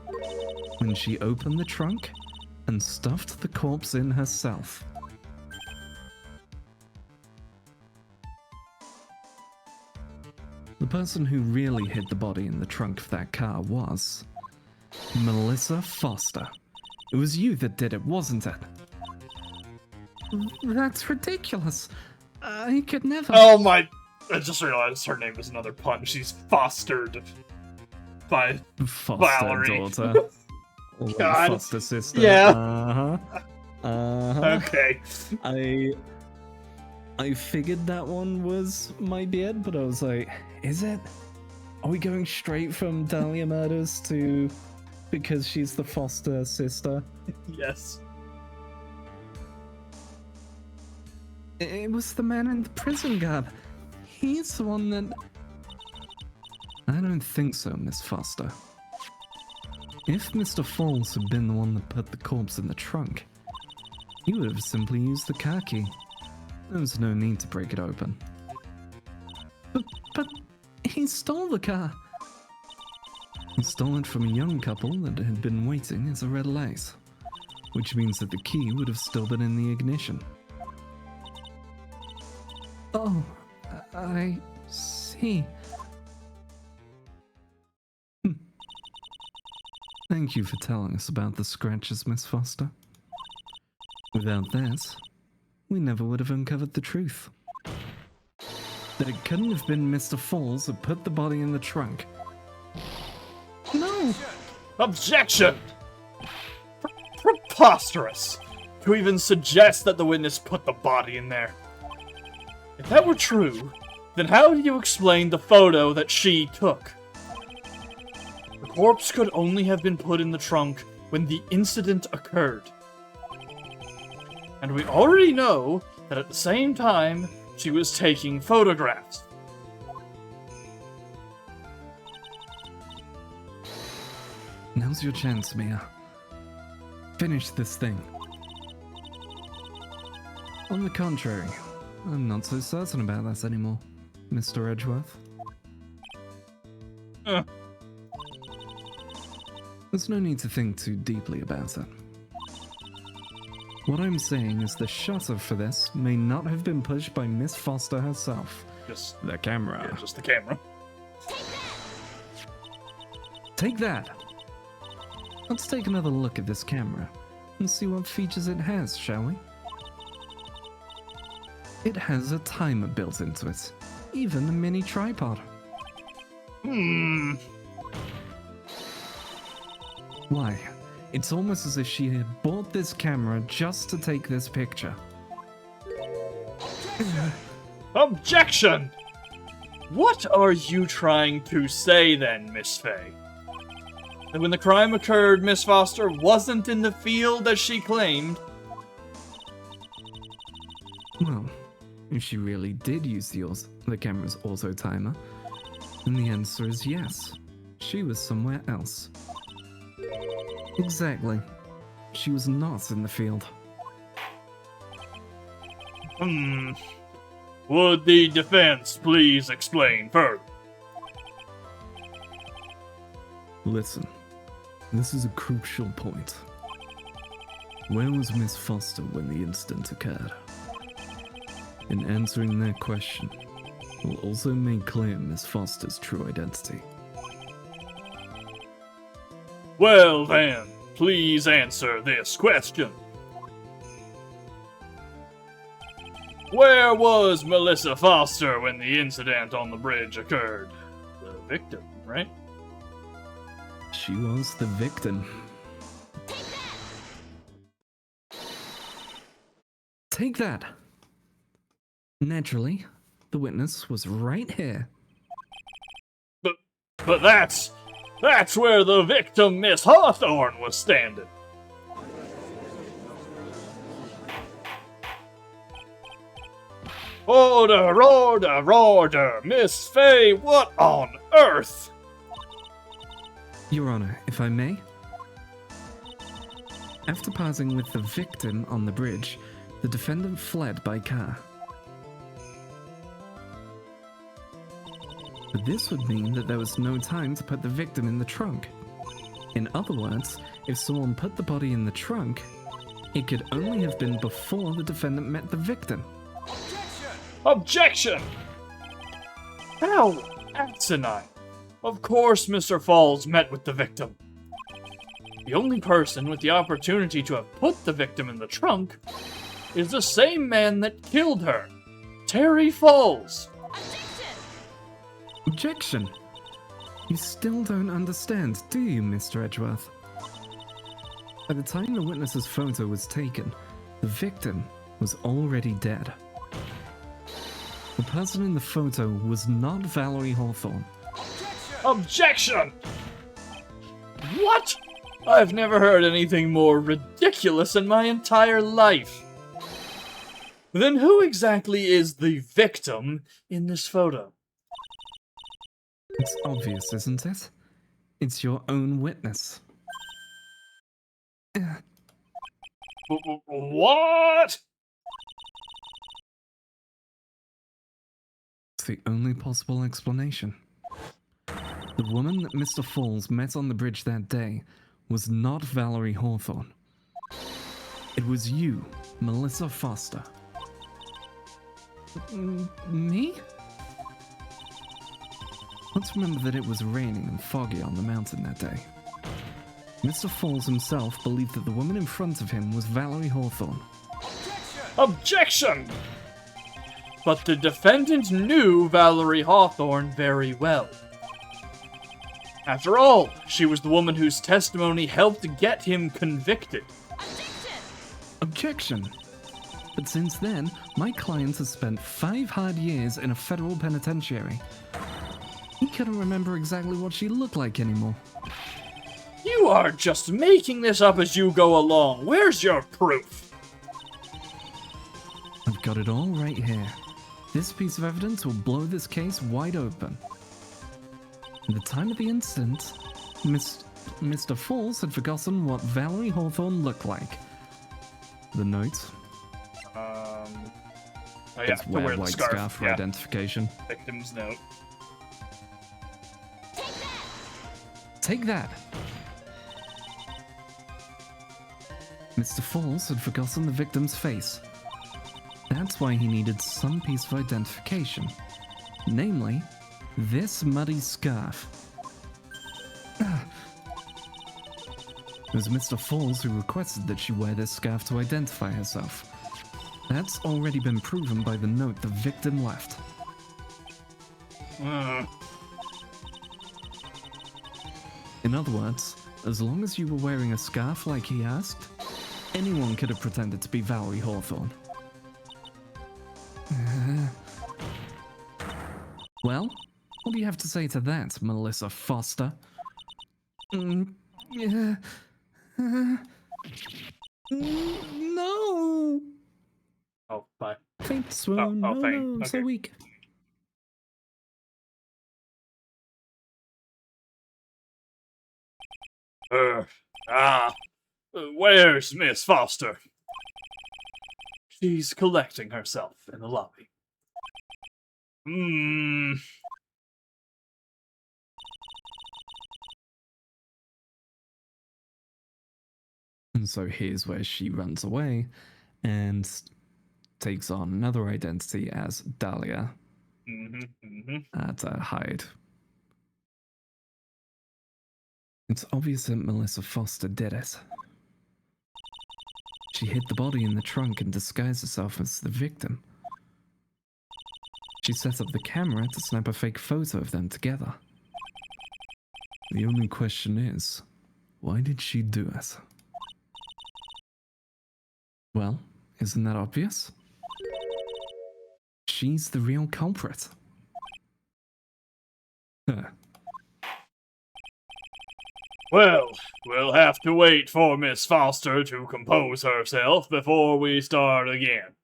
when she opened the trunk and stuffed the corpse in herself. The person who really hid the body in the trunk of that car was Melissa Foster. It was you that did it, wasn't it? That's ridiculous. I could never. Oh my... I just realized her name is another pun. She's fostered by Foster Valerie. daughter. Or God. foster sister. Yeah. Okay. I figured that one was my beard, but I was like, is it? Are we going straight from Dahlia murders to because she's the foster sister? Yes. It was the man in the prison garb. He's the one that... I don't think so, Miss Foster. If Mr. Falls had been the one that put the corpse in the trunk, he would have simply used the car key. There was no need to break it open. But he stole the car. He stole it from a young couple that had been waiting as a red light, which means that the key would have still been in the ignition. Oh, I see. Thank you for telling us about the scratches, Miss Foster. Without that, we never would have uncovered the truth. That it couldn't have been Mr. Falls that put the body in the trunk. No! Objection! Preposterous! To even suggest that the witness put the body in there. If that were true, then how do you explain the photo that she took? The corpse could only have been put in the trunk when the incident occurred. And we already know that at the same time, she was taking photographs. Now's your chance, Mia. Finish this thing. On the contrary, I'm not so certain about that anymore, Mr. Edgeworth. There's no need to think too deeply about it. What I'm saying is the shutter for this may not have been pushed by Miss Foster herself. Just the camera. Yeah, just the camera. Take that! Let's take another look at this camera and see what features it has, shall we? It has a timer built into it, even a mini tripod. Why? It's almost as if she had bought this camera just to take this picture. Objection! What are you trying to say then, Miss Faye? That when the crime occurred, Miss Foster wasn't in the field as she claimed? Well, if she really did use the camera's auto timer, then the answer is yes. She was somewhere else. Exactly. She was not in the field. Would the defense please explain further? Listen, this is a crucial point. Where was Miss Foster when the incident occurred? In answering that question, we'll also make clear Miss Foster's true identity. Well then, please answer this question. Where was Melissa Foster when the incident on the bridge occurred? The victim, right? She was the victim. Take that! Naturally, the witness was right here. But that's where the victim, Miss Hawthorne, was standing. Order, order, order! Miss Faye, what on earth? Your Honor, if I may? After parting with the victim on the bridge, the defendant fled by car. But this would mean that there was no time to put the victim in the trunk. In other words, if someone put the body in the trunk, it could only have been before the defendant met the victim. Objection! How asinine. Of course Mr. Falls met with the victim. The only person with the opportunity to have put the victim in the trunk is the same man that killed her, Terry Falls. Objection! You still don't understand, do you, Mr. Edgeworth? By the time the witness's photo was taken, the victim was already dead. The person in the photo was not Valerie Hawthorne. Objection! What? I've never heard anything more ridiculous in my entire life. Then who exactly is the victim in this photo? It's obvious, isn't it? It's your own witness. What? It's the only possible explanation. The woman that Mr. Falls met on the bridge that day was not Valerie Hawthorne. It was you, Melissa Foster. Me? Let's remember that it was raining and foggy on the mountain that day. Mr. Falls himself believed that the woman in front of him was Valerie Hawthorne. Objection! But the defendant knew Valerie Hawthorne very well. After all, she was the woman whose testimony helped get him convicted. Objection! But since then, my client has spent 5 hard years in a federal penitentiary. He couldn't remember exactly what she looked like anymore. You are just making this up as you go along. Where's your proof? I've got it all right here. This piece of evidence will blow this case wide open. At the time of the incident, Mr. Falls had forgotten what Valerie Hawthorne looked like. The note. Oh yeah, It's to wear the white scarf for identification. Victim's note. Take that! Mr. Falls had forgotten the victim's face. That's why he needed some piece of identification. Namely, this muddy scarf. It was Mr. Falls who requested that she wear this scarf to identify herself. That's already been proven by the note the victim left. In other words, as long as you were wearing a scarf like he asked, anyone could have pretended to be Valerie Hawthorne. Well, what do you have to say to that, Melissa Foster? No! Oh, bye. Faint swoon, Oh, faint. no, Okay. so weak. Where's Miss Foster? She's collecting herself in the lobby. And so here's where she runs away and takes on another identity as Dahlia to hide. It's obvious that Melissa Foster did it. She hid the body in the trunk and disguised herself as the victim. She set up the camera to snap a fake photo of them together. The only question is, why did she do it? Well, isn't that obvious? She's the real culprit. Huh. Well, we'll have to wait for Miss Foster to compose herself before we start again.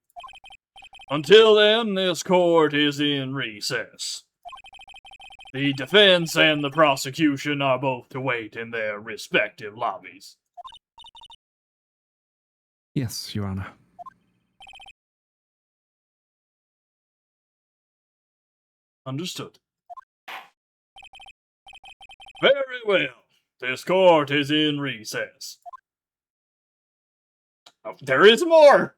Until then, this court is in recess. The defense and the prosecution are both to wait in their respective lobbies. Yes, Your Honor. Understood. Very well. This court is in recess. Oh, there is more!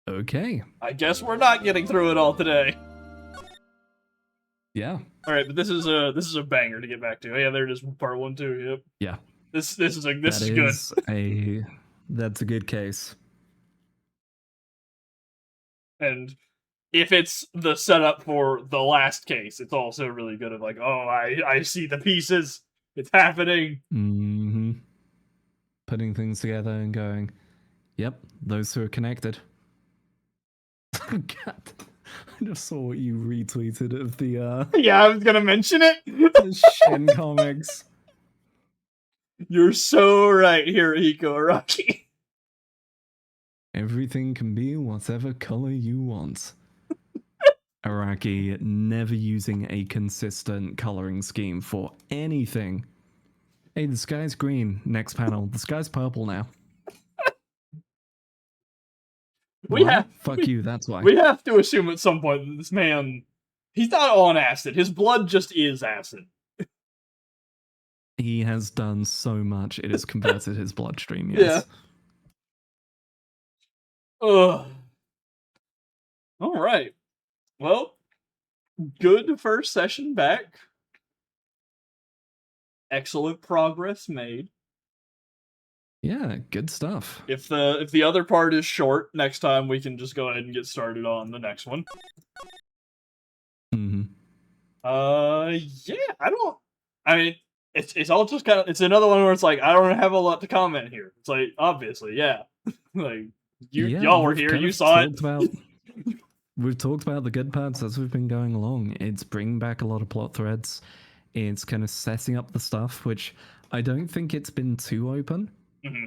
Okay. I guess we're not getting through it all today. Yeah. All right, but this is a banger to get back to. Oh, yeah, there it is, part 1 too. Yep. Yeah. This is good. That's a good case. And if it's the setup for the last case, it's also really good. Of like, oh, I see the pieces. It's happening. Mm-hmm. Putting things together and going, yep, those two are connected. God, I just saw what you retweeted of the Yeah, I was gonna mention it. the Shin comics. You're so right, Hirohiko Araki. Everything can be whatever color you want. Araki never using a consistent coloring scheme for anything. Hey, the sky's green. Next panel. The sky's purple now. Fuck you, that's why. We have to assume at some point that this man, he's not on acid. His blood just is acid. He has done so much, it has converted his bloodstream, yes. Yeah. Ugh. Alright. Well, good first session back. Excellent progress made. Yeah, good stuff. If the other part is short, next time we can just go ahead and get started on the next one. Mm-hmm. Yeah, I mean, it's all just kind of, it's another one where it's like, I don't have a lot to comment here. It's like, obviously, yeah. Like, y'all were here, you saw it. We've talked about the good parts as we've been going along. It's bringing back a lot of plot threads. It's kind of setting up the stuff, which I don't think it's been too open. Mm-hmm.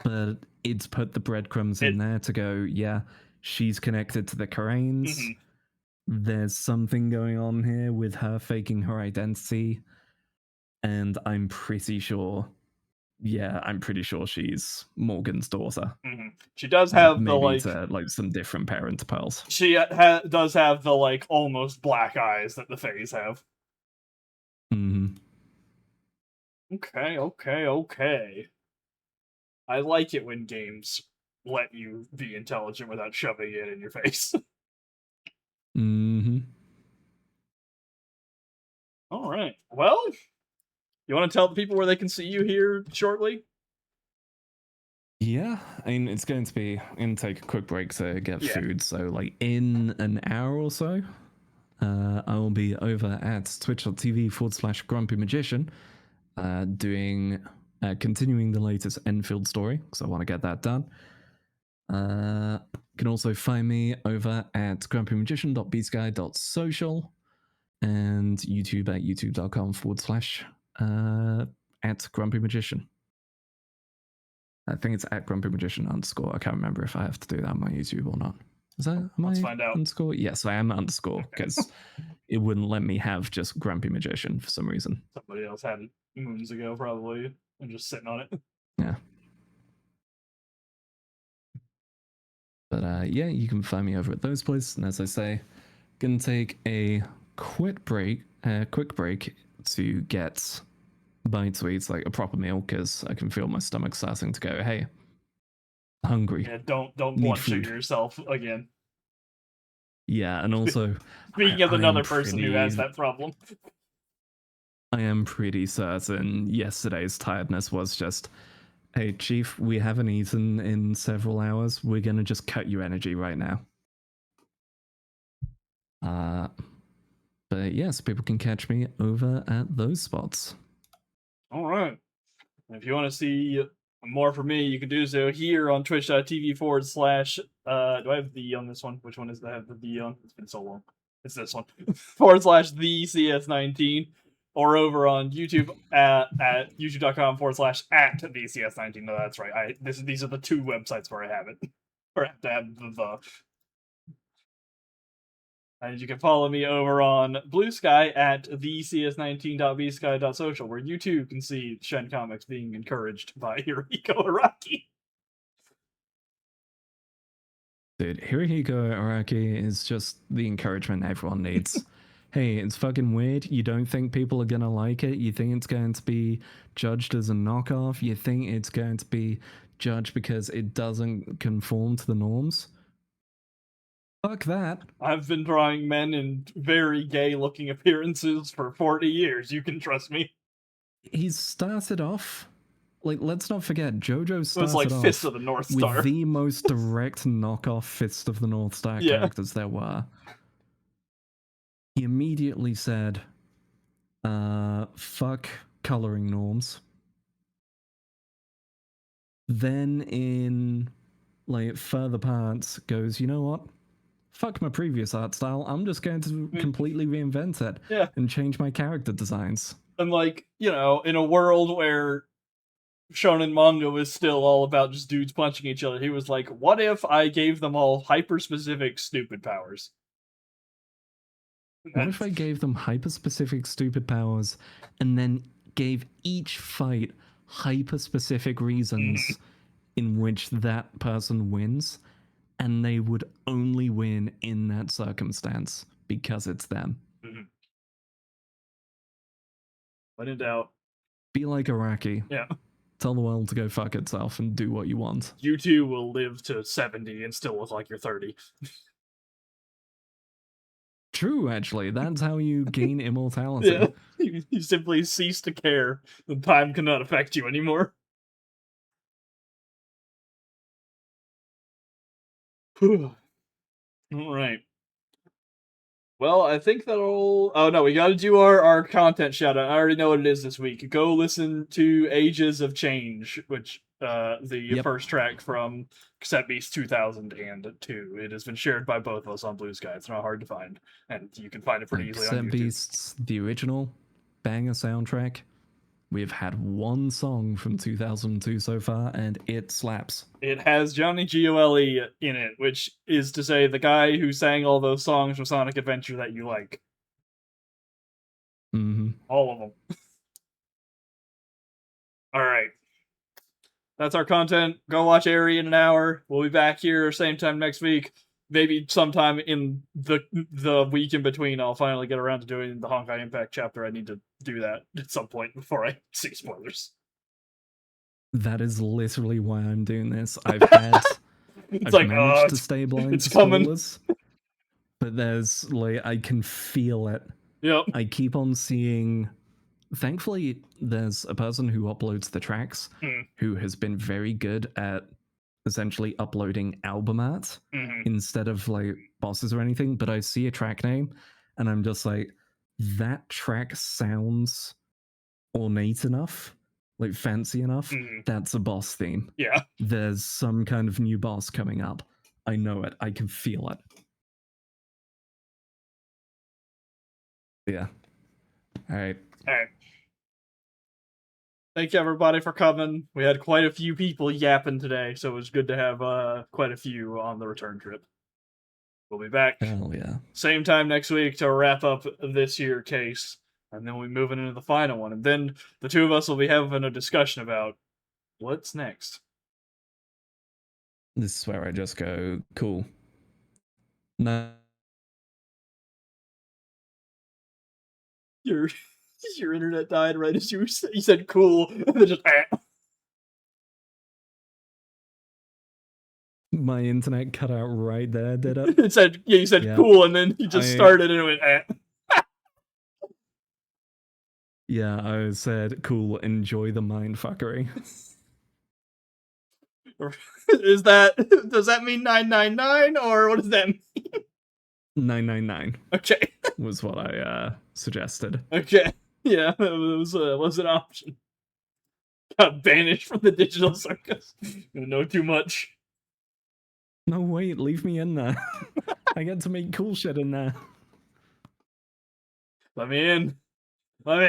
But it's put the breadcrumbs in there to go, yeah, she's connected to the Karains. Mm-hmm. There's something going on here with her faking her identity. And I'm pretty sure she's Morgan's daughter. Mm-hmm. She does have maybe to some different parent pearls. She does have the almost black eyes that the Fays have. Mm-hmm. Okay. I like it when games let you be intelligent without shoving it in your face. Mm-hmm. All right. Well, you want to tell the people where they can see you here shortly? Yeah, I mean, it's going to take a quick break to get food. So, in an hour or so, I will be over at twitch.tv/Grumpy Magician, continuing the latest Enfield story, because I want to get that done. You can also find me over at grumpymagician.bsky.social and YouTube at youtube.com/@grumpymagician. I think it's at grumpymagician_. I can't remember if I have to do that on my YouTube or not. Let's find out. Underscore? Yes, I am underscore, because it wouldn't let me have just Grumpy Magician for some reason. Somebody else had it moons ago, probably, and just sitting on it. Yeah. But you can find me over at those places. And as I say, gonna take a quick break to get bites to eat, a proper meal, because I can feel my stomach starting to go, hey, hungry. Yeah, don't blunt sugar yourself again. Yeah, and also speaking of another person who has that problem, I am pretty certain yesterday's tiredness was just, hey, Chief, we haven't eaten in several hours. We're gonna just cut your energy right now. But yes, people can catch me over at those spots. All right. If you want to see more from me, you can do so here on twitch.tv/. Do I have the on this one? Which one is that? I have the D on? It's been so long. It's this one. /TheCS19. Or over on YouTube at youtube.com/@TheCS19. No, that's right. These are the two websites where I have it. Or I have to have the. And you can follow me over on Blue Sky at thecs19.bsky.social, where you too can see Shen Comics being encouraged by Hirohiko Araki. Dude, Hirohiko Araki is just the encouragement everyone needs. hey, it's fucking weird. You don't think people are gonna like it? You think it's going to be judged as a knockoff? You think it's going to be judged because it doesn't conform to the norms? Fuck that. I've been drawing men in very gay-looking appearances for 40 years. You can trust me. He's started off. Like, let's not forget, JoJo It was like started Fist off of the North with Star. the most direct knockoff Fist of the North Star Yeah. characters there were. He immediately said, fuck coloring norms. Then in like further parts goes, you know what? Fuck my previous art style. I'm just going to completely reinvent it Yeah. and change my character designs. And like, you know, in a world where shonen manga was still all about just dudes punching each other, he was like, what if I gave them all hyper-specific stupid powers? What if I gave them hyper-specific stupid powers and then gave each fight hyper-specific reasons in which that person wins, and they would only win in that circumstance because it's them? When in doubt. Be like Araki. Yeah. Tell the world to go fuck itself and do what you want. You too will live to 70 and still look like you're 30. True, actually. That's how you gain immortality. Yeah. You simply cease to care. The time cannot affect you anymore. Alright. Well, I think that'll... Oh no, we gotta do our content shout out. I already know what it is this week. Go listen to Ages of Change, which the first track from Cassette Beast 2002. It has been shared by both of us on Blue Sky. It's not hard to find, and you can find it pretty easily on YouTube. Cassette Beasts, the original banger soundtrack. We've had one song from 2002 so far, and it slaps. It has Johnny Gole in it, which is to say the guy who sang all those songs from Sonic Adventure that you like. All of them. Alright. That's our content. Go watch Airy in an hour. We'll be back here same time next week. Maybe sometime in the week in between, I'll finally get around to doing the Honkai Impact chapter. I need to do that at some point before I see spoilers. That is literally why I'm doing this. I've managed to stay blind to spoilers, but there's like I can feel it. Yep. I keep on seeing. Thankfully, there's a person who uploads the tracks who has been very good at essentially uploading album art instead of like bosses or anything. But I see a track name and I'm just like, that track sounds ornate enough, like fancy enough. That's a boss theme. Yeah. There's some kind of new boss coming up. I know it. I can feel it. Yeah. All right. Thank you, everybody, for coming. We had quite a few people yapping today, so it was good to have quite a few on the return trip. We'll be back. Hell yeah. Same time next week to wrap up this year case, and then we'll be moving into the final one. And then the two of us will be having a discussion about what's next. This is where I just go, cool. No. Your internet died right as you said cool, and then just My internet cut out right there, did it? It said, yeah, you said cool, and then you just started and it went Yeah, I said cool, enjoy the mindfuckery. Does that mean 999, or what does that mean? 999. Okay. Was what I suggested. Okay. Yeah, it was an option. Got banished from the digital circus. Know too much. No, wait, leave me in there. I get to make cool shit in there. Let me in. Let me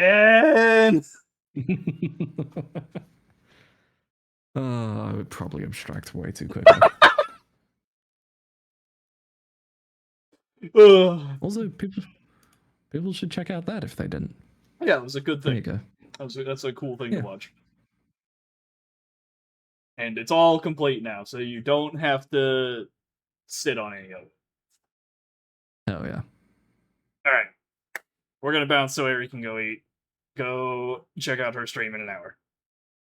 in! I would probably abstract way too quickly. Also, people should check out that if they didn't. Yeah, it was a good thing. There you go. That's a cool thing to watch. And it's all complete now, so you don't have to sit on any of it. Hell yeah. Alright. we're gonna bounce so Ari can go eat. Go check out her stream in an hour.